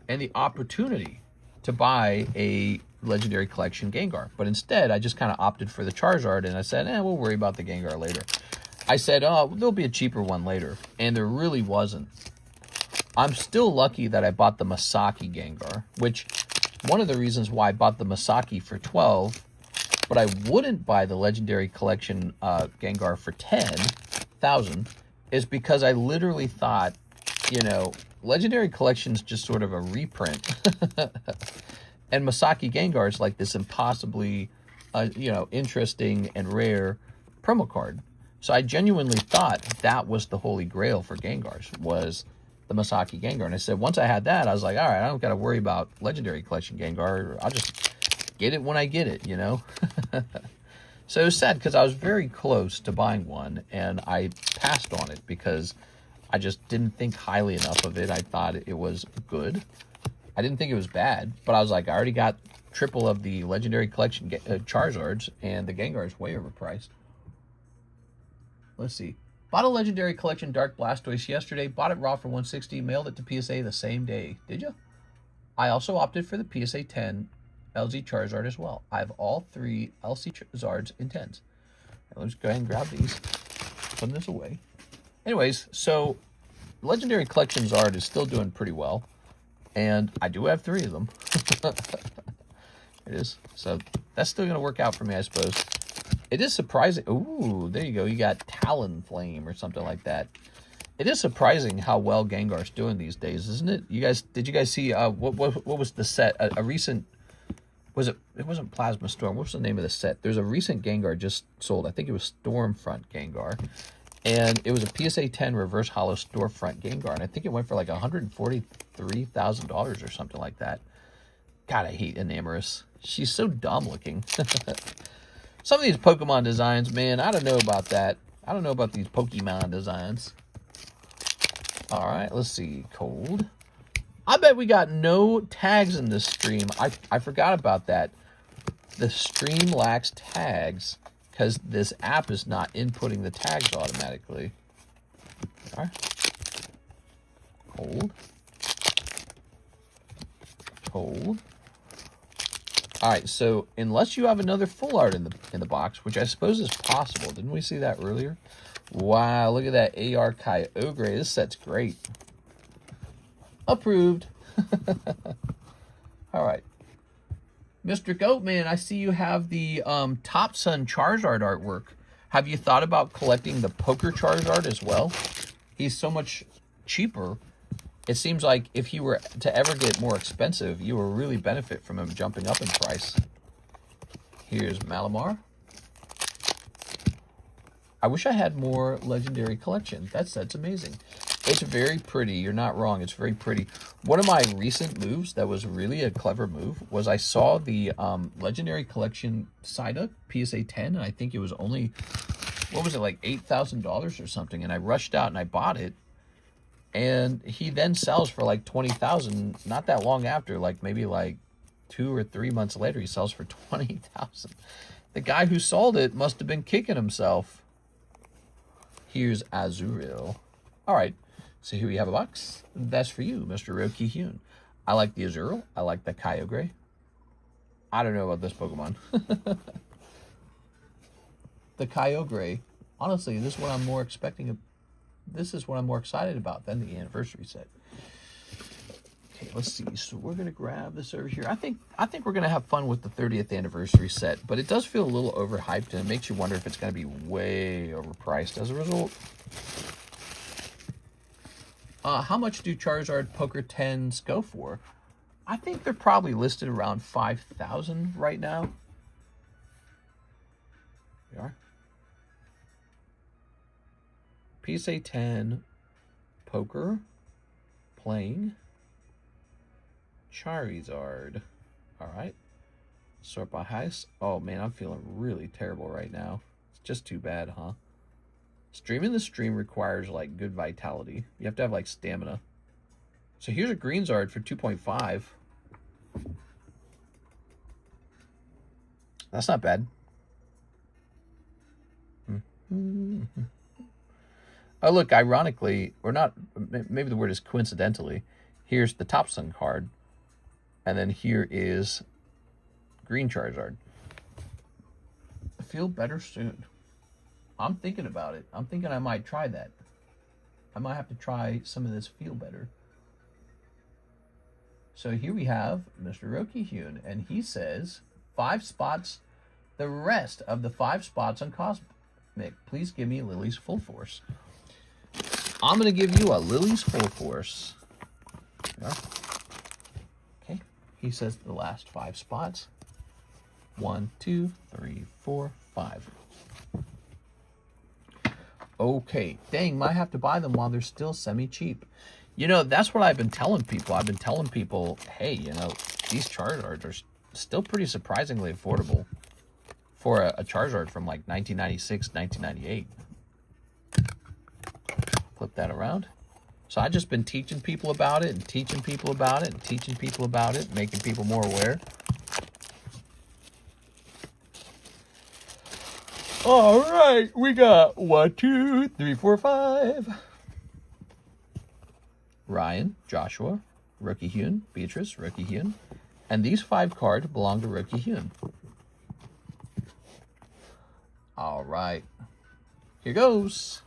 and the opportunity to buy a Legendary Collection Gengar, but instead I just kind of opted for the Charizard, and I said, we'll worry about the Gengar later. I said, oh, there'll be a cheaper one later, and there really wasn't. I'm still lucky that I bought the Masaki Gengar, which one of the reasons why I bought the Masaki for 12, but I wouldn't buy the Legendary Collection Gengar for 10,000 is because I literally thought, you know, Legendary Collection's just sort of a reprint. And Masaki Gengar is like this impossibly, you know, interesting and rare promo card. So I genuinely thought that was the holy grail for Gengars, was the Masaki Gengar. And I said, once I had that, I was like, all right, I don't got to worry about Legendary Collection Gengar. I'll just get it when I get it, you know? So it was sad because I was very close to buying one, and I passed on it because I just didn't think highly enough of it. I thought it was good. I didn't think it was bad, but I was like, I already got triple of the Legendary Collection Charizards, and the Gengar is way overpriced. Let's see. Bought a Legendary Collection Dark Blastoise yesterday. Bought it raw for $160. Mailed it to PSA the same day. Did you? I also opted for the PSA 10 LZ Charizard as well. I have all 3 LC Charizards in 10s. Let's go ahead and grab these. Putting this away. Anyways, so Legendary Collection Zard is still doing pretty well. And I do have 3 of them. It is. So that's still going to work out for me, I suppose. It is surprising. Ooh, there you go. You got Talonflame or something like that. It is surprising how well Gengar's doing these days, isn't it? You guys, did you guys see what was the set? A recent, was it? It wasn't Plasma Storm. What's the name of the set? There's a recent Gengar just sold. I think it was Stormfront Gengar, and it was a PSA 10 Reverse Hollow Stormfront Gengar, and I think it went for like $143,000 or something like that. God, I hate Enamorous. She's so dumb looking. Some of these Pokemon designs, man, I don't know about that. I don't know about these Pokemon designs. All right, let's see. Cold. I bet we got no tags in this stream. I forgot about that. The stream lacks tags because this app is not inputting the tags automatically. All right. Cold. Cold. All right, so unless you have another full art in the box, which I suppose is possible. Didn't we see that earlier? Wow, look at that AR Kyogre. This set's great. Approved. All right. Mr. Goatman, I see you have the Top Sun Charizard artwork. Have you thought about collecting the Poker Charizard as well? He's so much cheaper. It seems like if he were to ever get more expensive, you will really benefit from him jumping up in price. Here's Malamar. I wish I had more Legendary Collection. That's amazing. It's very pretty. You're not wrong. It's very pretty. One of my recent moves that was really a clever move was I saw the Legendary Collection Psyduck PSA 10, and I think it was only, what was it, like $8,000 or something, and I rushed out and I bought it. And he then sells for like $20,000 not that long after, like maybe like 2 or 3 months later, he sells for $20,000. The guy who sold it must have been kicking himself. Here's Azurill. All right, so here we have a box. That's for you, Mr. Roki Hyun. I like the Azurill. I like the Kyogre. I don't know about this Pokemon. The Kyogre. Honestly, this is what I'm more expecting of. This is what I'm more excited about than the anniversary set. Okay, let's see. So we're gonna grab this over here. I think we're gonna have fun with the 30th anniversary set, but it does feel a little overhyped, and it makes you wonder if it's gonna be way overpriced as a result. How much do Charizard Poker 10s go for? I think they're probably listed around 5,000 right now. We are. PSA 10 Poker playing Charizard. All right. Sort by highest. Oh man, I'm feeling really terrible right now. It's just too bad, huh? Streaming the stream requires like good vitality. You have to have like stamina. So here's a green Zard for 2.5. That's not bad. Oh, look, ironically, or not, maybe the word is coincidentally, here's the Top Sun card, and then here is green Charizard. I feel better soon. I'm thinking about it. I'm thinking I might try that. I might have to try some of this feel better. So here we have Mr. Rokihyun, and he says 5 spots, the rest of the 5 spots on Cosmic. Please give me Lily's Full Force. I'm going to give you a Lily's Full Force. Yeah. Okay. He says the last 5 spots. 1, 2, 3, 4, 5. Okay. Dang, might have to buy them while they're still semi-cheap. You know, that's what I've been telling people. I've been telling people, hey, you know, these Charizards are still pretty surprisingly affordable for a Charizard from like 1996, 1998. Flip that around. So I've just been teaching people about it and teaching people about it and teaching people about it, making people more aware. All right, we got 1, 2, 3, 4, 5. Ryan, Joshua, Rokihyun, Beatrice, Rokihyun. And these 5 cards belong to Rokihyun. All right. Here goes.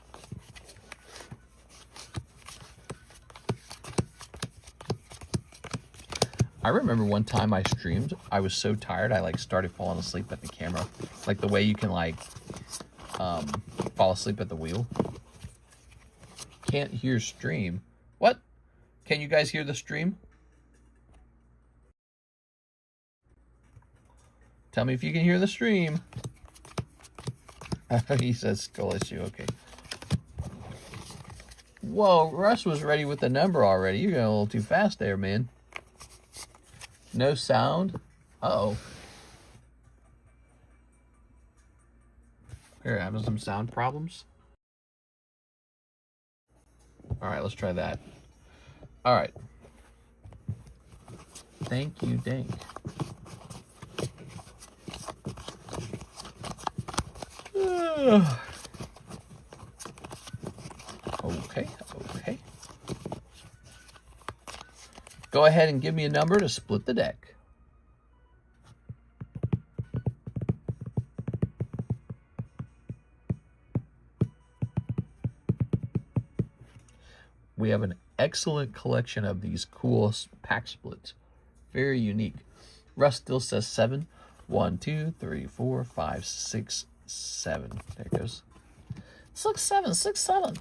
I remember one time I streamed, I was so tired, I like started falling asleep at the camera. Like the way you can like fall asleep at the wheel. Can't hear stream. What? Can you guys hear the stream? Tell me if you can hear the stream. He says skull issue, okay. Whoa, Russ was ready with the number already. You're going a little too fast there, man. No sound. Uh-oh. Here, having some sound problems. All right, let's try that. All right. Thank you, Dink. Okay, okay. Go ahead and give me a number to split the deck. We have an excellent collection of these cool pack splits. Very unique. Russ still says 7. 1, 2, 3, 4, 5, 6, 7. There it goes. 6, 7, 6, 7.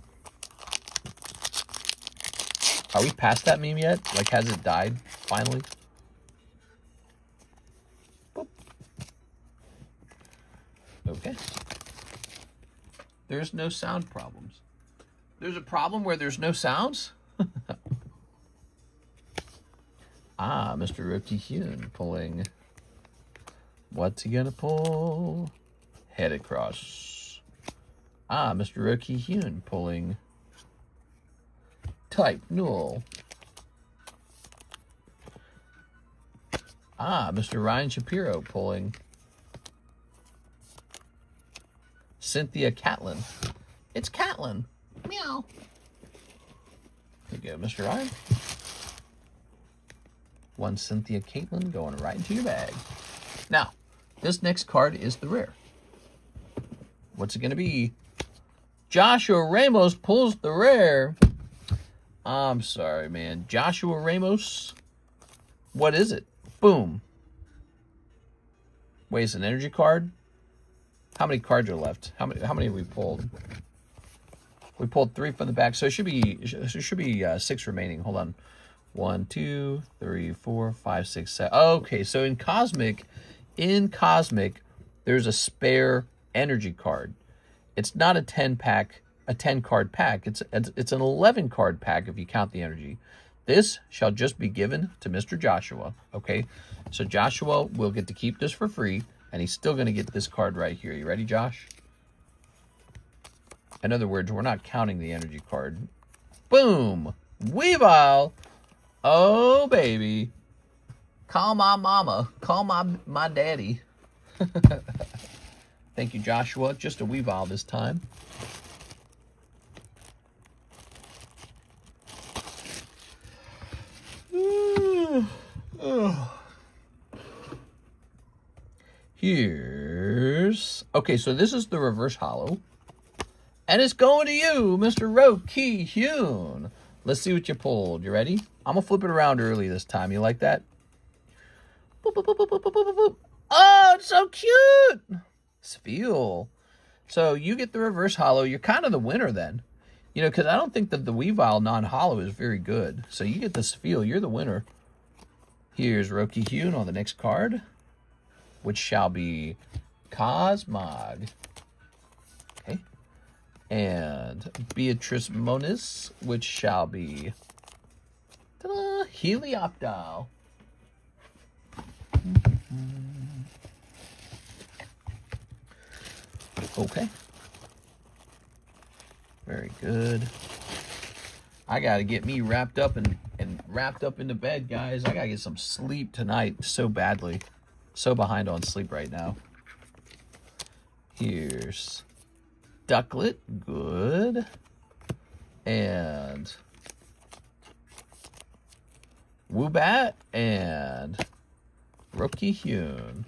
Are we past that meme yet? Like, has it died finally? Boop. Okay. There's no sound problems. There's a problem where there's no sounds? Ah, Mr. Rokihyun pulling. What's he gonna pull? Head across. Ah, Mr. Rokihyun pulling. Type null. Ah, Mr. Ryan Shapiro pulling. Cynthia Catlin. It's Catlin. Meow. Here you go, Mr. Ryan. 1 Cynthia Caitlin going right into your bag. Now, this next card is the rare. What's it going to be? Joshua Ramos pulls the rare. I'm sorry, man. Joshua Ramos. What is it? Boom. Wait, it's an energy card? How many cards are left? How many have we pulled? We pulled 3 from the back, so it should be 6 remaining. Hold on. 1, 2, 3, 4, 5, 6, 7. Okay, so in Cosmic, there's a spare energy card. It's not a 10 card pack. It's an 11 card pack if you count the energy. This shall just be given to Mr. Joshua. Okay, so Joshua will get to keep this for free, and he's still going to get this card right here. You ready, Josh? In other words, we're not counting the energy card. Boom! Weavile! Oh, baby. Call my mama. Call my daddy. Thank you, Joshua. Just a Weavile this time. Here's... Okay, so this is the reverse holo. And it's going to you, Mr. Roki Hyun. Let's see what you pulled. You ready? I'm going to flip it around early this time. You like that? Boop, boop, boop, boop, boop, boop, boop. Oh, it's so cute. Spheal. So you get the reverse holo. You're kind of the winner then. You know, because I don't think that the Weavile non-holo is very good. So you get the Spheal. You're the winner. Here's Roki Hyun on the next card, which shall be Cosmog. Okay. And Beatrice Moniz, which shall be Helioptile. Okay. Very good. I got to get me wrapped up and wrapped up into bed, guys. I got to get some sleep tonight so badly. So behind on sleep right now. Here's Ducklet. Good. And Woobat and Roki Hyun.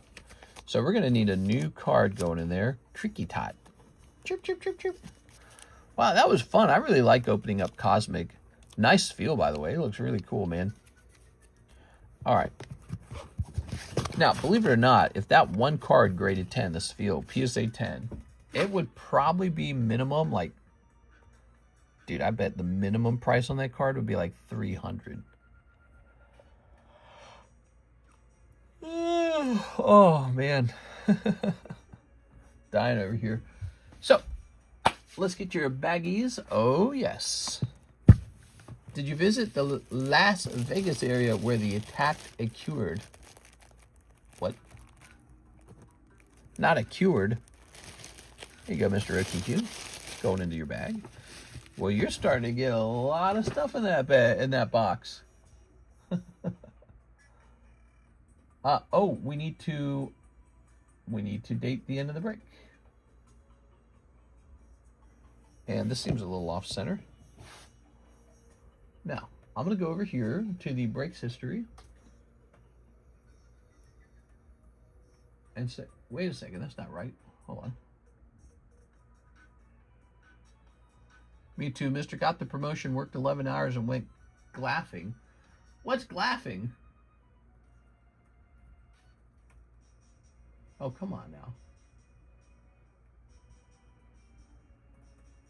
So we're going to need a new card going in there. Tricky Tot. Chirp, chirp, chirp, chirp. Wow, that was fun. I really like opening up Cosmic. Nice feel, by the way. It looks really cool, man. All right. Now, believe it or not, if that one card graded 10, this feel, PSA 10, it would probably be minimum, like, dude, I bet the minimum price on that card would be like $300. Oh, man. Dying over here. So, let's get your baggies. Oh, yes. Did you visit the Las Vegas area where the attack occurred? What? Not occurred. Here you go, Mr. OTQ. Going into your bag. Well, you're starting to get a lot of stuff in that box. Oh, we need to date the end of the break. And this seems a little off center. Now, I'm going to go over here to the breaks history. And say, wait a second, that's not right. Hold on. Me too, Mr. Got the promotion, worked 11 hours and went glaffing. What's glaffing? Oh, come on now.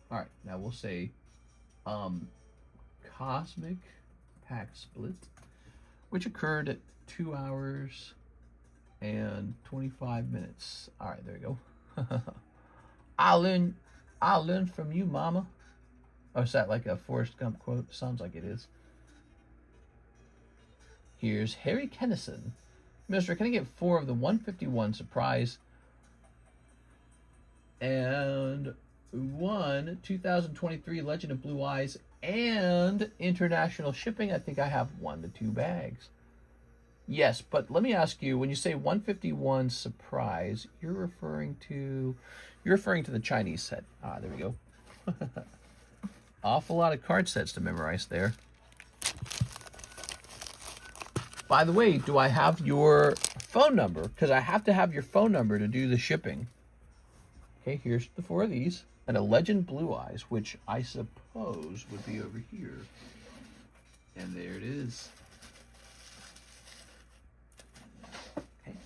All right, now we'll say Cosmic Pack Split, which occurred at 2 hours and 25 minutes. All right, there you go. I'll learn from you, mama. Oh, is that like a Forrest Gump quote? Sounds like it is. Here's Harry Kennison. Mister, can I get 4 of the 151 surprise? And 1 2023 Legend of Blue Eyes and international shipping. I think I have 1 to 2 bags. Yes, but let me ask you, when you say 151 surprise, you're referring to the Chinese set. Ah, there we go. Awful lot of card sets to memorize there. By the way, do I have your phone number? Because I have to have your phone number to do the shipping. Okay, here's the 4 of these. And a Legend Blue Eyes, which I suppose would be over here. And there it is. Okay.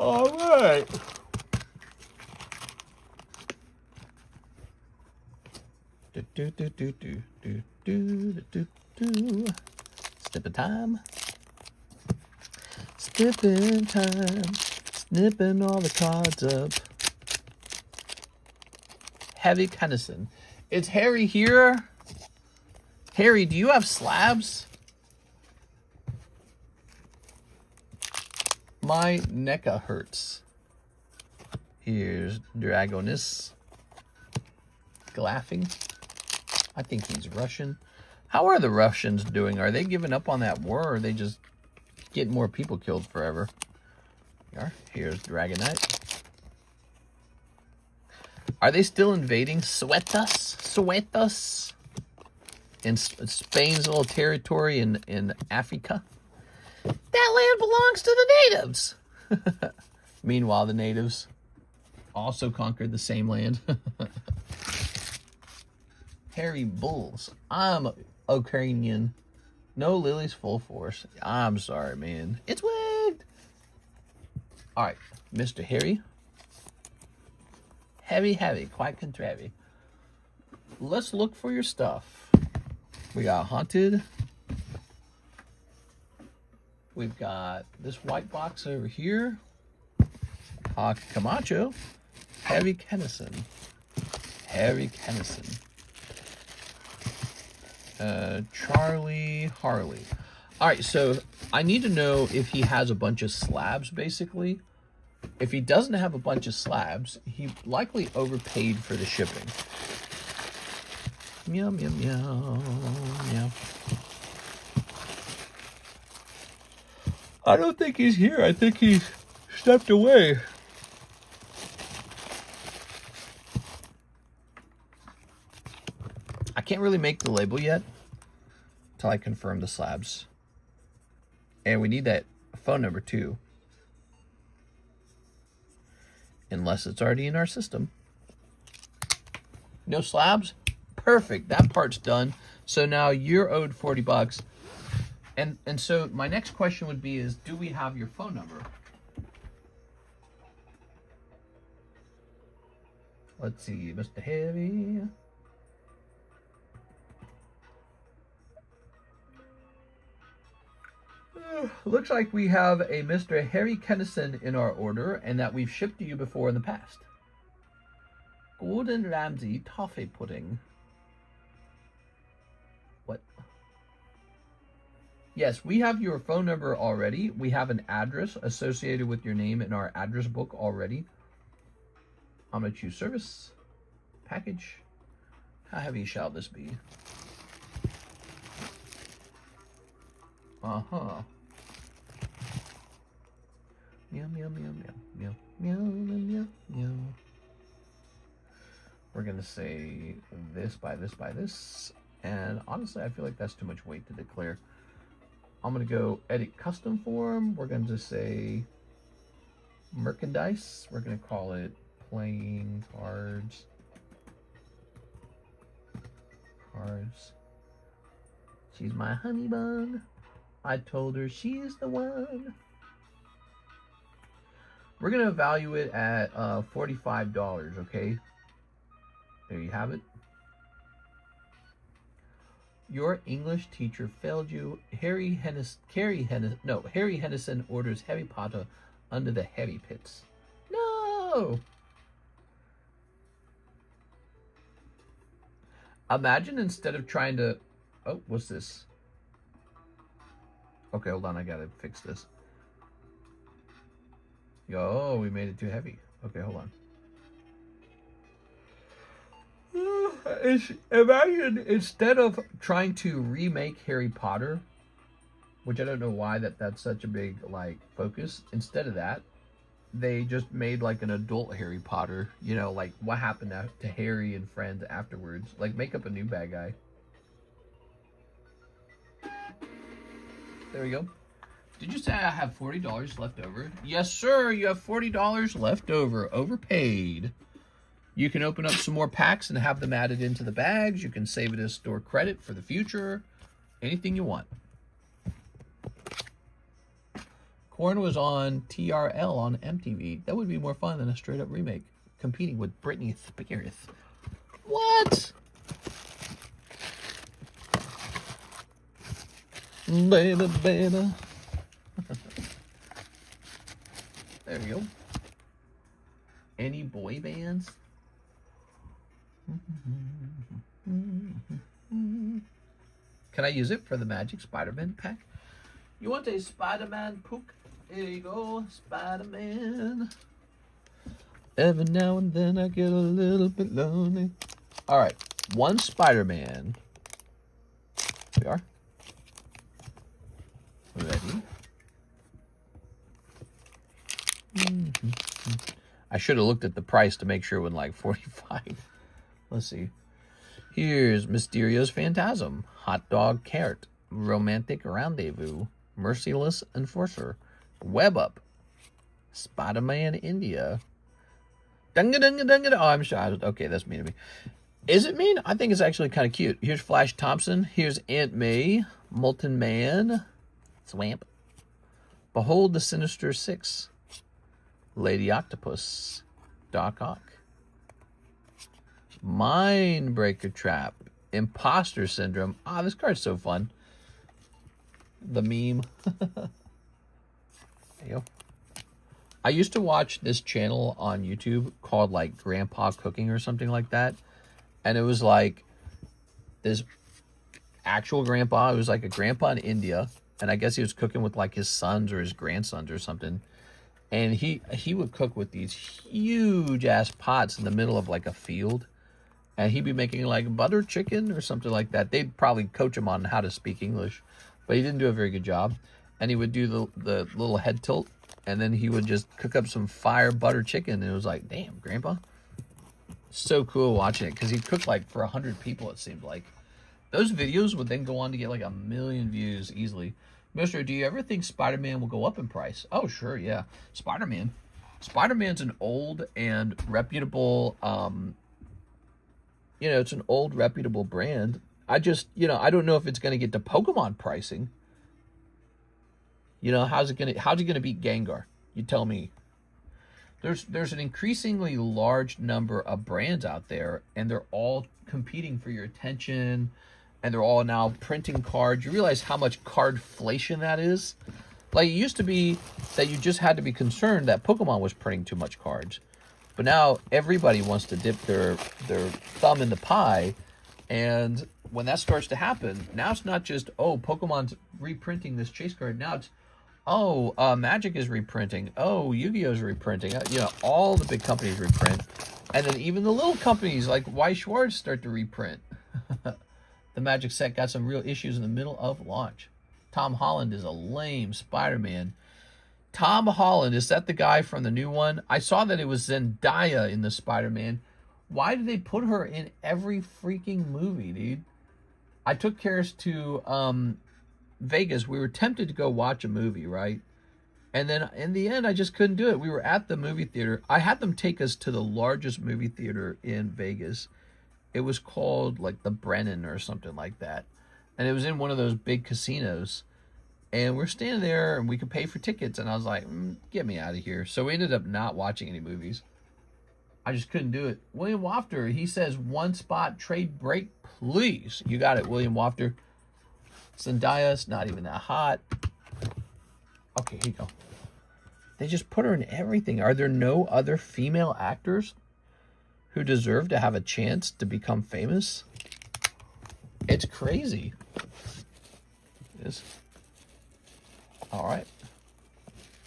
All right. Snipping time. Snipping time. Snipping all the cards up. Heavy Kennison. It's Harry here. Harry, do you have slabs? My necka hurts. Here's Dragonis. Laughing. I think he's Russian. How are the Russians doing? Are they giving up on that war, or are they just getting more people killed forever? Here's Dragonite. Are they still invading Suetas? Suetas? In Spain's little territory in Africa? That land belongs to the natives. Meanwhile, the natives also conquered the same land. Harry Bulls. I'm Ukrainian. No Lily's full force. I'm sorry, man. It's wigged. All right, Mr. Harry. Heavy, quite contrary. Let's look for your stuff. We got Haunted. We've got this white box over here. Camacho. Heavy Kennison. Harry Kennison. Charlie Harley. All right, so I need to know if he has a bunch of slabs, basically. If he doesn't have a bunch of slabs, he likely overpaid for the shipping. Meow, meow, meow, meow. I don't think he's here. I think he's stepped away. I can't really make the label yet until I confirm the slabs. And we need that phone number too. Unless it's already in our system. No slabs? Perfect. That part's done. So now you're owed 40 bucks. And so my next question would be is, do we have your phone number? Let's see, Mr. Heavy. Looks like we have a Mr. Harry Kennison in our order and that we've shipped to you before in the past. Gordon Ramsay toffee pudding. What? Yes, we have your phone number already. We have an address associated with your name in our address book already. I'm going to choose service. Package. How heavy shall this be? Uh-huh. Meow, meow, meow, meow, meow, meow, meow, meow. We're going to say this by this by this. And honestly, I feel like that's too much weight to declare. I'm going to go edit custom form. We're going to say merchandise. We're going to call it playing cards. Cards. She's my honey bun. I told her she's the one. We're going to value it at $45, okay? There you have it. Your English teacher failed you. Harry Hennison orders Harry Potter under the heavy pits. No! Imagine instead of trying to... Oh, what's this? Okay, hold on. I gotta fix this. Yo, we made it too heavy. Okay, hold on. Imagine instead of trying to remake Harry Potter, which I don't know why that's such a big like focus. Instead of that, they just made like an adult Harry Potter. You know, like what happened to Harry and friends afterwards. Like make up a new bad guy. There we go. Did you say I have $40 left over? Yes, sir. You have $40 left over. Overpaid. You can open up some more packs and have them added into the bags. You can save it as store credit for the future. Anything you want. Korn was on TRL on MTV. That would be more fun than a straight up remake. Competing with Britney Spears. What? Baby, baby. There you go. Any boy bands? Can I use it for the Magic Spider-Man pack? You want a Spider-Man pook? Here you go, Spider-Man. Every now and then I get a little bit lonely. All right, one Spider-Man. Here we are. Ready? I should have looked at the price to make sure it wasn't like 45. Let's see. Here's Mysterio's Phantasm, Hot Dog Carrot, Romantic Rendezvous, Merciless Enforcer, Web Up, Spider-Man India. Dunga dunga dunga. Oh, I'm shy. Okay, that's mean to me. Is it mean? I think it's actually kind of cute. Here's Flash Thompson. Here's Aunt May, Molten Man, Swamp. Behold the Sinister Six, Lady Octopus, Doc Ock. Mindbreaker Trap, Imposter Syndrome. Ah, this card's so fun. The meme. There you go. I used to watch this channel on YouTube called like Grandpa Cooking or something like that. And it was like this actual grandpa. It was like a grandpa in India. And I guess he was cooking with like his sons or his grandsons or something. And he would cook with these huge ass pots in the middle of like a field. And he'd be making like butter chicken or something like that. They'd probably coach him on how to speak English, but he didn't do a very good job. And he would do the little head tilt, and then he would just cook up some fire butter chicken. And it was like, damn, Grandpa. So cool watching it, because he'd cook like for 100 people, it seemed like. Those videos would then go on to get like 1 million views easily. Mister, do you ever think Spider-Man will go up in price? Oh, sure, yeah. Spider-Man. Spider-Man's an old and reputable... it's an old, reputable brand. I just, I don't know if it's going to get to Pokemon pricing. How's it going to beat Gengar? You tell me. There's an increasingly large number of brands out there, and they're all competing for your attention, and they're all now printing cards. You realize how much cardflation that is? Like, it used to be that you just had to be concerned that Pokemon was printing too much cards. But now everybody wants to dip their thumb in the pie, and when that starts to happen, now it's not just, Pokemon's reprinting this chase card. Now it's, Magic is reprinting. Yu-Gi-Oh's reprinting. All the big companies reprint. And then even the little companies like Weiss Schwarz start to reprint. The Magic set got some real issues in the middle of launch. Tom Holland is a lame Spider-Man. Tom Holland, is that the guy from the new one? I saw that it was Zendaya in the Spider-Man. Why did they put her in every freaking movie, dude? I took Karis to Vegas. We were tempted to go watch a movie, right? And then in the end, I just couldn't do it. We were at the movie theater. I had them take us to the largest movie theater in Vegas. It was called like the Brennan or something like that. And it was in one of those big casinos. And we're standing there, and we could pay for tickets. And I was like, get me out of here. So we ended up not watching any movies. I just couldn't do it. William Wafter, he says, one spot trade break, please. You got it, William Wafter. Zendaya's not even that hot. Okay, here you go. They just put her in everything. Are there no other female actors who deserve to have a chance to become famous? It's crazy. It is. All right.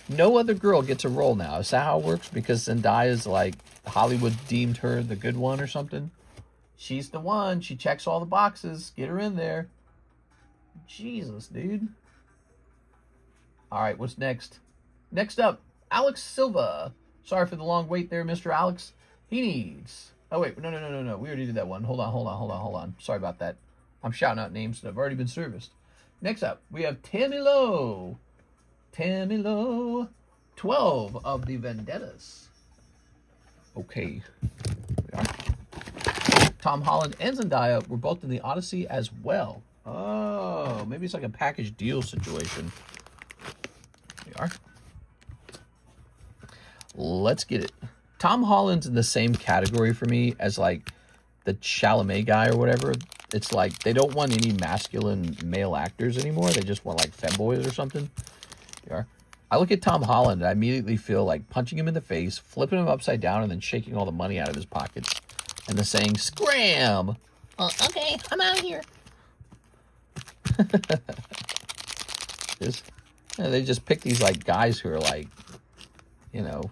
No other girl gets a role now. Is that how it works? Because Zendaya's like, Hollywood deemed her the good one or something? She's the one. She checks all the boxes. Get her in there. Jesus, dude. All right, what's next? Next up, Alex Silva. Sorry for the long wait there, Mr. Alex. He needs... Oh, wait. No. We already did that one. Hold on. Sorry about that. I'm shouting out names that have already been serviced. Next up, we have Tammy Lowe. Tammy Lowe. 12 of the Vendettas. Okay. We are. Tom Holland and Zendaya were both in the Odyssey as well. Oh, maybe it's like a package deal situation. We are. Let's get it. Tom Holland's in the same category for me as like the Chalamet guy or whatever. It's like they don't want any masculine male actors anymore. They just want like femboys or something. We are. I look at Tom Holland and I immediately feel like punching him in the face, flipping him upside down, and then shaking all the money out of his pockets. And then saying, "Scram!" Okay, I'm out of here. They just pick these like guys who are like, you know,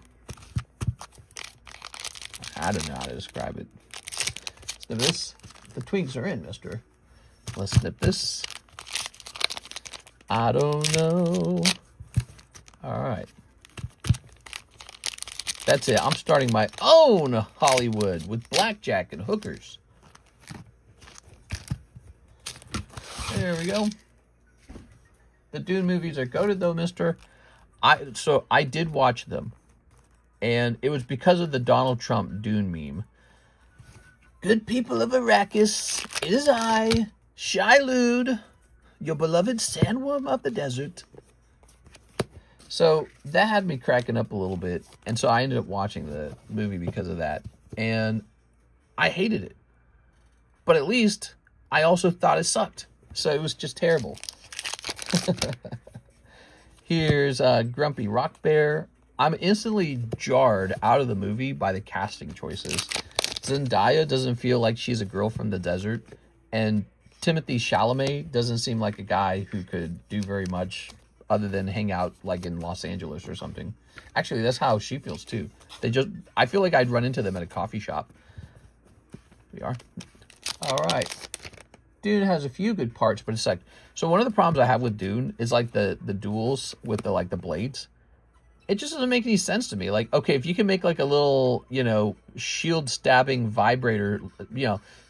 I don't know how to describe it. Snip this. The twinks are in, mister. Let's snip this. I don't know. All right. That's it. I'm starting my own Hollywood with blackjack and hookers. There we go. The Dune movies are goated though, mister. So I did watch them. And it was because of the Donald Trump Dune meme. Good people of Arrakis, it is I, Shai-Lud, your beloved sandworm of the desert. So that had me cracking up a little bit. And so I ended up watching the movie because of that. And I hated it. But at least I also thought it sucked. So it was just terrible. Here's Grumpy Rock Bear. I'm instantly jarred out of the movie by the casting choices. Zendaya doesn't feel like she's a girl from the desert. And Timothée Chalamet doesn't seem like a guy who could do very much other than hang out like in Los Angeles or something. Actually, that's how she feels too. I feel like I'd run into them at a coffee shop. We are. All right. Dune has a few good parts, but it's like, so one of the problems I have with Dune is like the duels with the blades. It just doesn't make any sense to me. Like, okay, if you can make like a little, shield stabbing vibrator,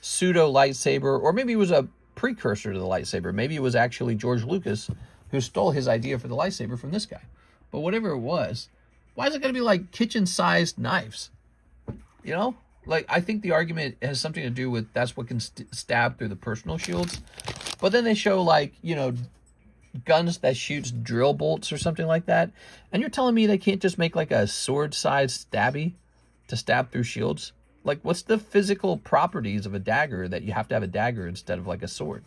pseudo lightsaber, or maybe it was a precursor to the lightsaber. Maybe it was actually George Lucas who stole his idea for the lightsaber from this guy. But whatever it was, why is it going to be like kitchen-sized knives? Like, I think the argument has something to do with that's what can stab through the personal shields. But then they show like, guns that shoots drill bolts or something like that. And you're telling me they can't just make like a sword-sized stabby to stab through shields? Like, what's the physical properties of a dagger that you have to have a dagger instead of like a sword?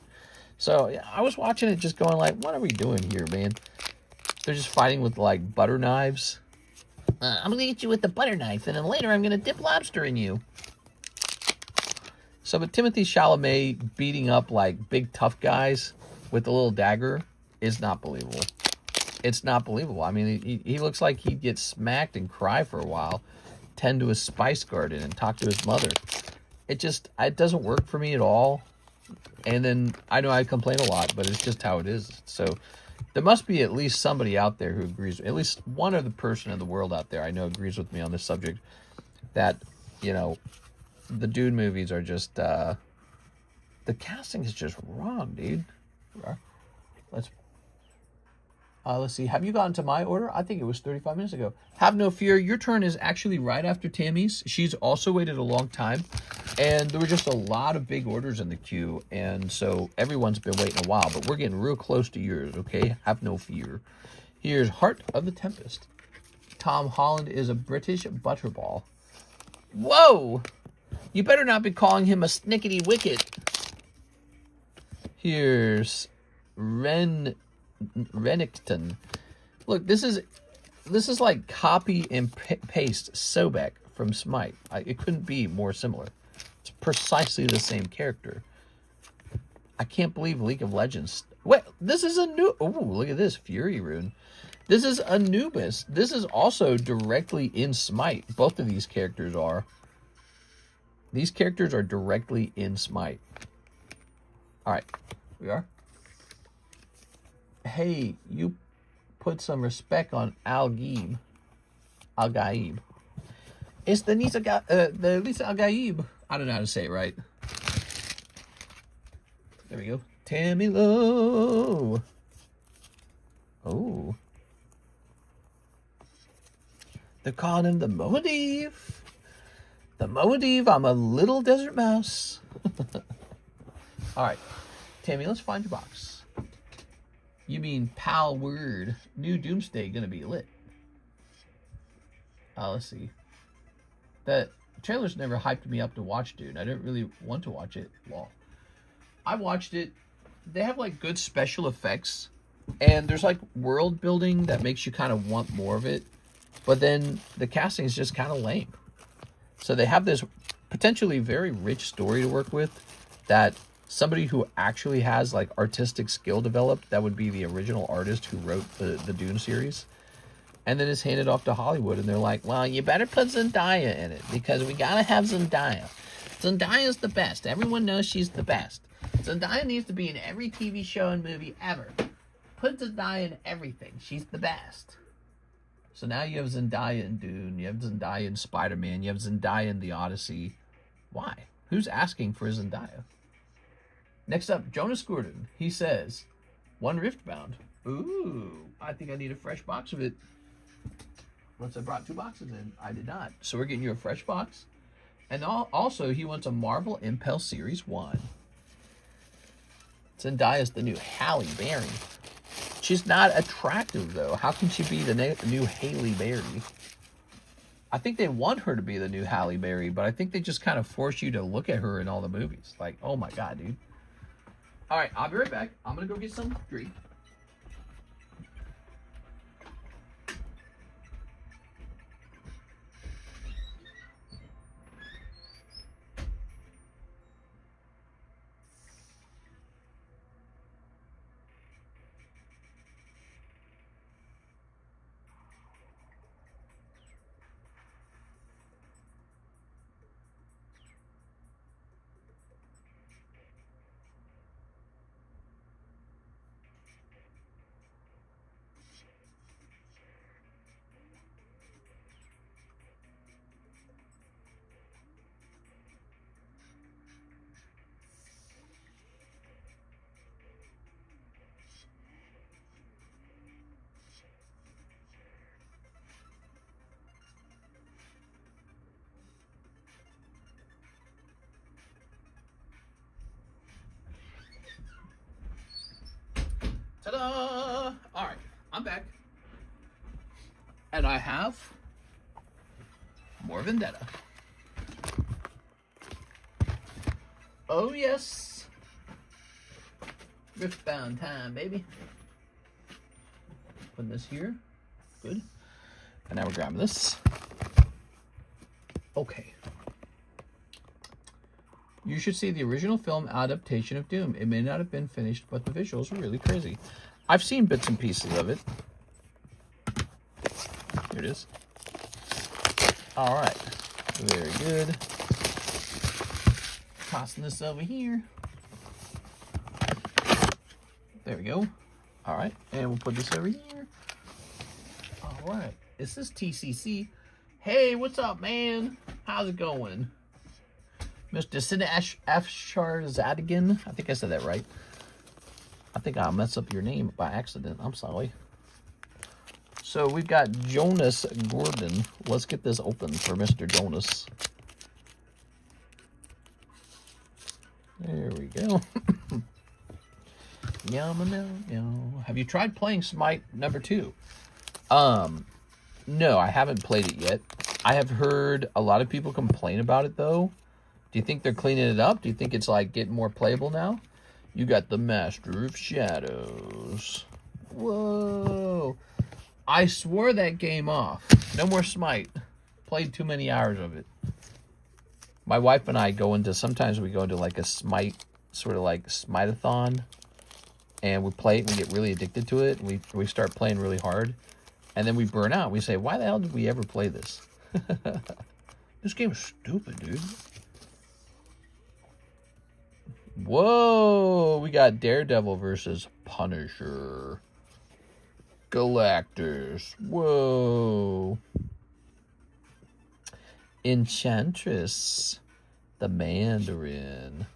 So yeah, I was watching it just going like, what are we doing here, man? They're just fighting with like butter knives. I'm going to get you with the butter knife, and then later I'm going to dip lobster in you. So, but Timothée Chalamet beating up like big tough guys with a little dagger is not believable. It's not believable. I mean, he looks like he'd get smacked and cry for a while, tend to his spice garden and talk to his mother. It doesn't work for me at all. And then I know I complain a lot, but it's just how it is. So there must be at least somebody out there who agrees, at least one other person in the world out there I know agrees with me on this subject, that, the Dune movies are just, the casting is just wrong, dude. Let's see. Have you gotten to my order? I think it was 35 minutes ago. Have no fear. Your turn is actually right after Tammy's. She's also waited a long time. And there were just a lot of big orders in the queue. And so everyone's been waiting a while. But we're getting real close to yours, okay? Have no fear. Here's Heart of the Tempest. Tom Holland is a British butterball. Whoa! You better not be calling him a snickety wicket. Here's Renington. Look, this is like copy and paste Sobek from Smite. It couldn't be more similar. It's precisely the same character. I can't believe League of Legends. Wait, this is a new... Oh, look at this. Fury Rune. This is Anubis. This is also directly in Smite. Both of these characters are. These characters are directly in Smite. Alright. We are. Hey, you put some respect on Al-Gaib. Al-Gaib. It's the Lisa Al-Gaib. I don't know how to say it right. There we go. Tammy Lowe. Oh. They're calling him the Moadeve. The Moadeve, I'm a little desert mouse. All right, Tammy, let's find your box. You mean Palworld. New Doomsday gonna be lit. Let's see. That trailer's never hyped me up to watch, dude. I didn't really want to watch it. Well, I watched it. They have like good special effects, and there's like world building that makes you kind of want more of it. But then the casting is just kind of lame. So they have this potentially very rich story to work with that somebody who actually has like artistic skill developed, that would be the original artist who wrote the Dune series, and then it's handed off to Hollywood, and they're like, well, you better put Zendaya in it because we gotta have Zendaya. Zendaya's the best. Everyone knows she's the best. Zendaya needs to be in every TV show and movie ever. Put Zendaya in everything. She's the best. So now you have Zendaya in Dune, you have Zendaya in Spider-Man, you have Zendaya in The Odyssey. Why? Who's asking for Zendaya? Next up, Jonas Gordon. He says, one Riftbound. Ooh, I think I need a fresh box of it. Once I brought 2 boxes in, I did not. So we're getting you a fresh box. And also, he wants a Marvel Impel Series 1. Zendaya's the new Halle Berry. She's not attractive, though. How can she be the new Halle Berry? I think they want her to be the new Halle Berry, but I think they just kind of force you to look at her in all the movies. Like, oh my God, dude. All right, I'll be right back. I'm going to go get some drink. Ta-da! All right, I'm back. And I have more Vendetta. Oh, yes. Riftbound time, baby. Put this here. Good. And now we're grabbing this. Okay. You should see the original film adaptation of Doom. It may not have been finished, but the visuals are really crazy. I've seen bits and pieces of it. Here it is. All right. Very good. Tossing this over here. There we go. All right. And we'll put this over here. All right. Is this TCC? Hey, what's up, man? How's it going? Mr. Sinesh Afsharzadigan. I think I said that right. I think I'll mess up your name by accident. I'm sorry. So we've got Jonas Gordon. Let's get this open for Mr. Jonas. There we go. Have you tried playing Smite number 2? No, I haven't played it yet. I have heard a lot of people complain about it, though. Do you think they're cleaning it up? Do you think it's like getting more playable now? You got the Master of Shadows. Whoa. I swore that game off. No more Smite. Played too many hours of it. My wife and I sometimes we go into like a Smite, sort of like Smite-a-thon. And we play it and we get really addicted to it. And we start playing really hard. And then we burn out. We say, why the hell did we ever play this? This game is stupid, dude. Whoa, we got Daredevil versus Punisher. Galactus. Whoa. Enchantress. The Mandarin.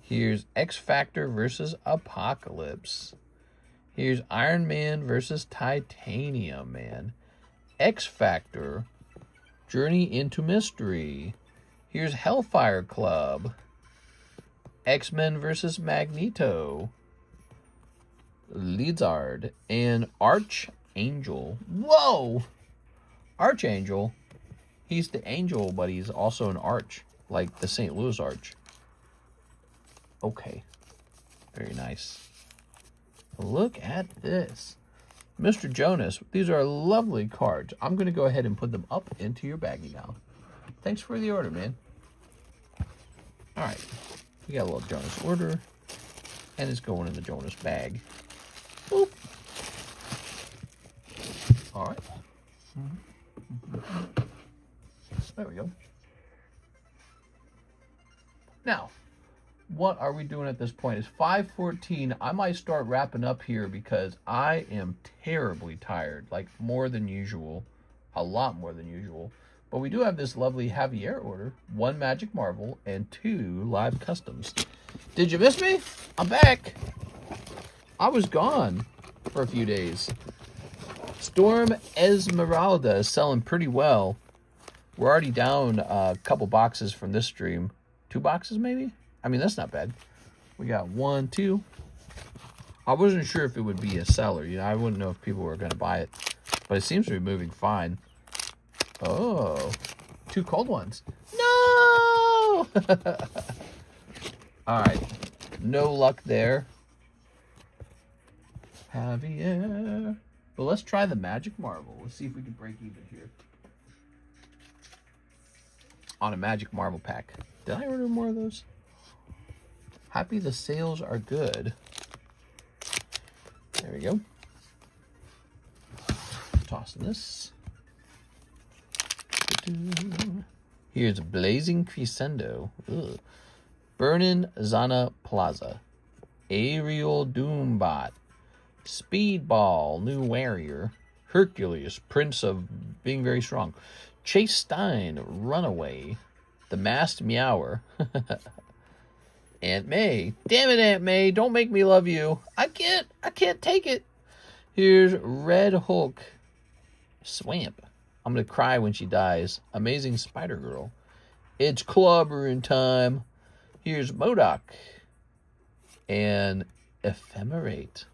Here's X-Factor versus Apocalypse. Here's Iron Man versus Titanium Man. X Factor. Journey into Mystery. Here's Hellfire Club. X-Men versus Magneto. Lizard. And Archangel. Whoa! Archangel. He's the angel, but he's also an arch. Like the St. Louis Arch. Okay. Very nice. Look at this. Mr. Jonas, these are lovely cards. I'm going to go ahead and put them up into your baggie now. Thanks for the order, man. All right. We got a little Jonas order. And it's going in the Jonas bag. Boop. All right. There we go. Now, what are we doing at this point? It's 5:14. I might start wrapping up here because I am terribly tired. Like more than usual. A lot more than usual. But we do have this lovely Javier order. 1 Magic Marvel and 2 live customs. Did you miss me? I'm back. I was gone for a few days. Storm Esmeralda is selling pretty well. We're already down a couple boxes from this stream. 2 boxes maybe? I mean, that's not bad. We got 1, 2. I wasn't sure if it would be a seller. You know, I wouldn't know if people were going to buy it. But it seems to be moving fine. Oh, 2 cold ones. No! All right. No luck there. Javier. But let's try the Magic Marvel. Let's see if we can break even here. On a Magic Marvel pack. Did I order more of those? Happy the sales are good. There we go. Tossing this. Here's Blazing Crescendo. Ugh. Burnin' Zana Plaza. Aerial Doombot. Speedball, New Warrior. Hercules, Prince of Being Very Strong. Chase Stein, Runaway. The Masked Meower. Aunt May. Damn it, Aunt May. Don't make me love you. I can't take it. Here's Red Hulk. Swamp. I'm going to cry when she dies. Amazing Spider-Girl. It's clobbering time. Here's MODOK. And Ephemerate.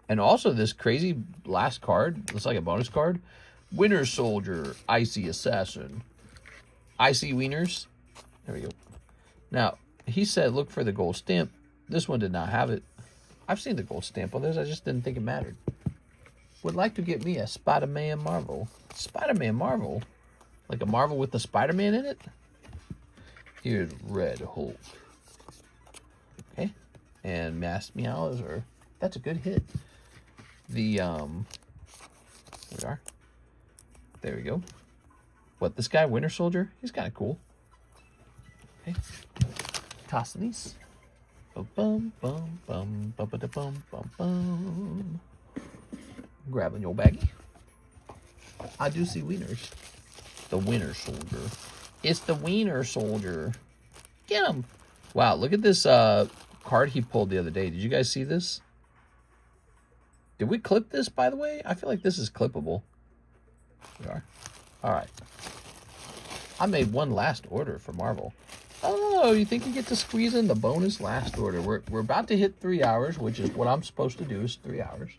And also this crazy last card. Looks like a bonus card. Winter Soldier. Icy Assassin. Icy Wieners. There we go. Now, he said look for the gold stamp. This one did not have it. I've seen the gold stamp on this. I just didn't think it mattered. Would like to get me a Spider-Man Marvel. Spider-Man Marvel? Like a Marvel with the Spider-Man in it? Here's Red Hulk. Okay. And Masked Meows are... That's a good hit. The, There we are. There we go. What, this guy, Winter Soldier? He's kind of cool. Okay. Tossing these. Bum, bum, bum, bum, bum, bum, bum, bum, bum. Grabbing your baggie. I do see wieners. The Winter Soldier. It's the Wiener Soldier. Get him. Wow, look at this card he pulled the other day. Did you guys see this? Did we clip this, by the way? I feel like this is clippable. We are. All right. I made one last order for Marvel. Oh, you think you get to squeeze in the bonus last order? We're about to hit 3 hours, which is what I'm supposed to do is 3 hours.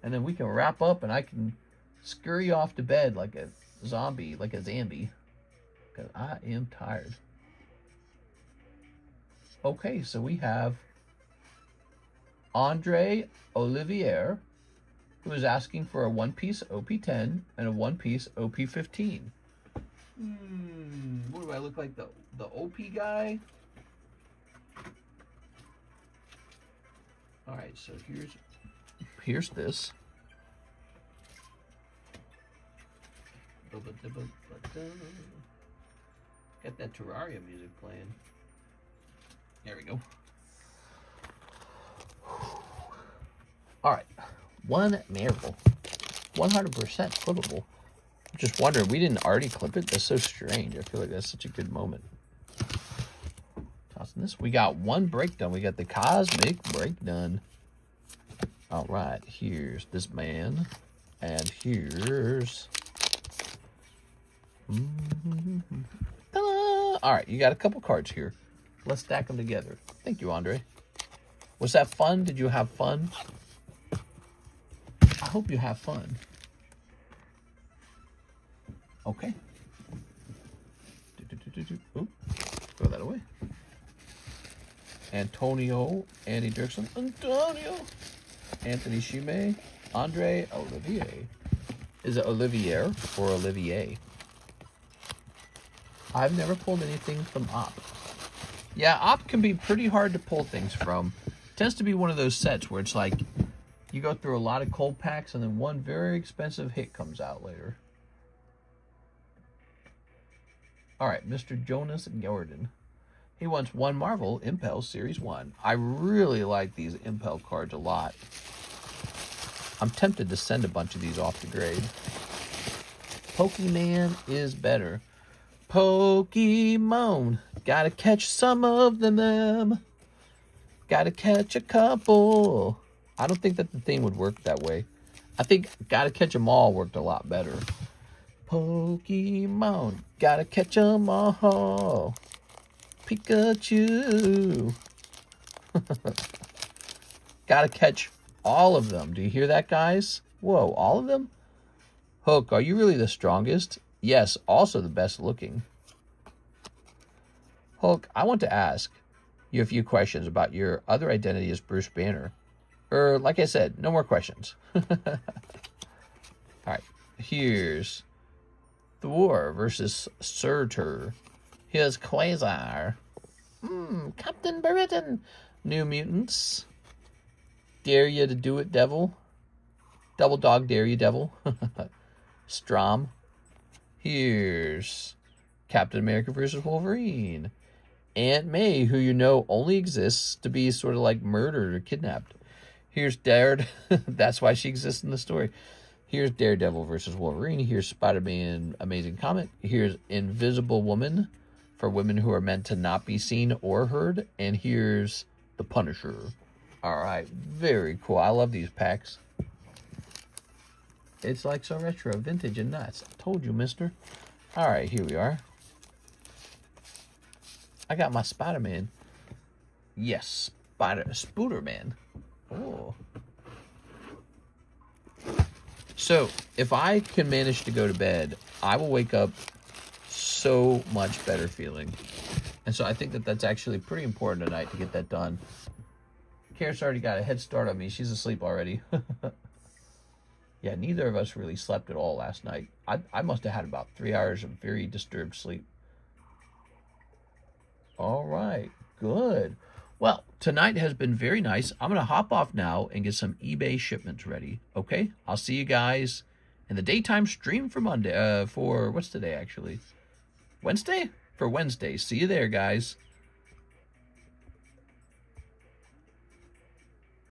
And then we can wrap up and I can scurry off to bed like a zombie, like a Zambi. Because I am tired. Okay, so we have Andre Olivier, who is asking for a one-piece OP10 and a one-piece OP15. What do I look like, the OP guy? All right, so here's this. Got that Terraria music playing. There we go. All right, one Marvel, 100% clippable. I'm just wondering, we didn't already clip it? That's so strange. I feel like that's such a good moment. Tossing this. We got one break done. We got the Cosmic Break done. All right, here's this man. And here's All right, you got a couple cards here. Let's stack them together. Thank you, Andre. Was that fun? Did you have fun? I hope you have fun. Okay. Ooh, throw that away. Antonio, Andy Dirksen, Antonio, Anthony Chime, Andre Olivier. Is it Olivier or Olivier? I've never pulled anything from Op. Yeah, Op can be pretty hard to pull things from. It tends to be one of those sets where it's like you go through a lot of cold packs and then one very expensive hit comes out later. All right, Mr. Jonas Gordon. He wants one Marvel Impel Series 1. I really like these Impel cards a lot. I'm tempted to send a bunch of these off to grade. Pokemon is better. Pokemon. Gotta catch some of them. Gotta catch a couple. I don't think that the theme would work that way. I think gotta catch them all worked a lot better. Pokemon. Gotta catch them all. Pikachu. Gotta catch all of them. Do you hear that, guys? Whoa, all of them? Hook, are you really the strongest? Yes, also the best looking. Hook, I want to ask you a few questions about your other identity as Bruce Banner. Like I said, no more questions. All right, here's Thor versus Surtur. Here's Quasar. Captain Britain. New Mutants. Dare you to do it, Devil. Double Dog Dare you, Devil. Strom. Here's Captain America versus Wolverine. Aunt May, who you know only exists to be sort of like murdered or kidnapped. Here's That's why she exists in the story. Here's Daredevil versus Wolverine. Here's Spider-Man Amazing Comic. Here's Invisible Woman for women who are meant to not be seen or heard. And here's the Punisher. All right, very cool. I love these packs. It's like so retro, vintage, and nuts. I told you, mister. All right, here we are. I got my Spider-Man. Yes, Spooderman. Oh. So, if I can manage to go to bed, I will wake up so much better feeling. And so I think that that's actually pretty important tonight to get that done. Karis already got a head start on me. She's asleep already. Yeah, neither of us really slept at all last night. I must have had about 3 hours of very disturbed sleep. All right, good. Well, tonight has been very nice. I'm going to hop off now and get some eBay shipments ready, okay? I'll see you guys in the daytime stream for Monday. For, what's today, actually? Wednesday? For Wednesday. See you there, guys.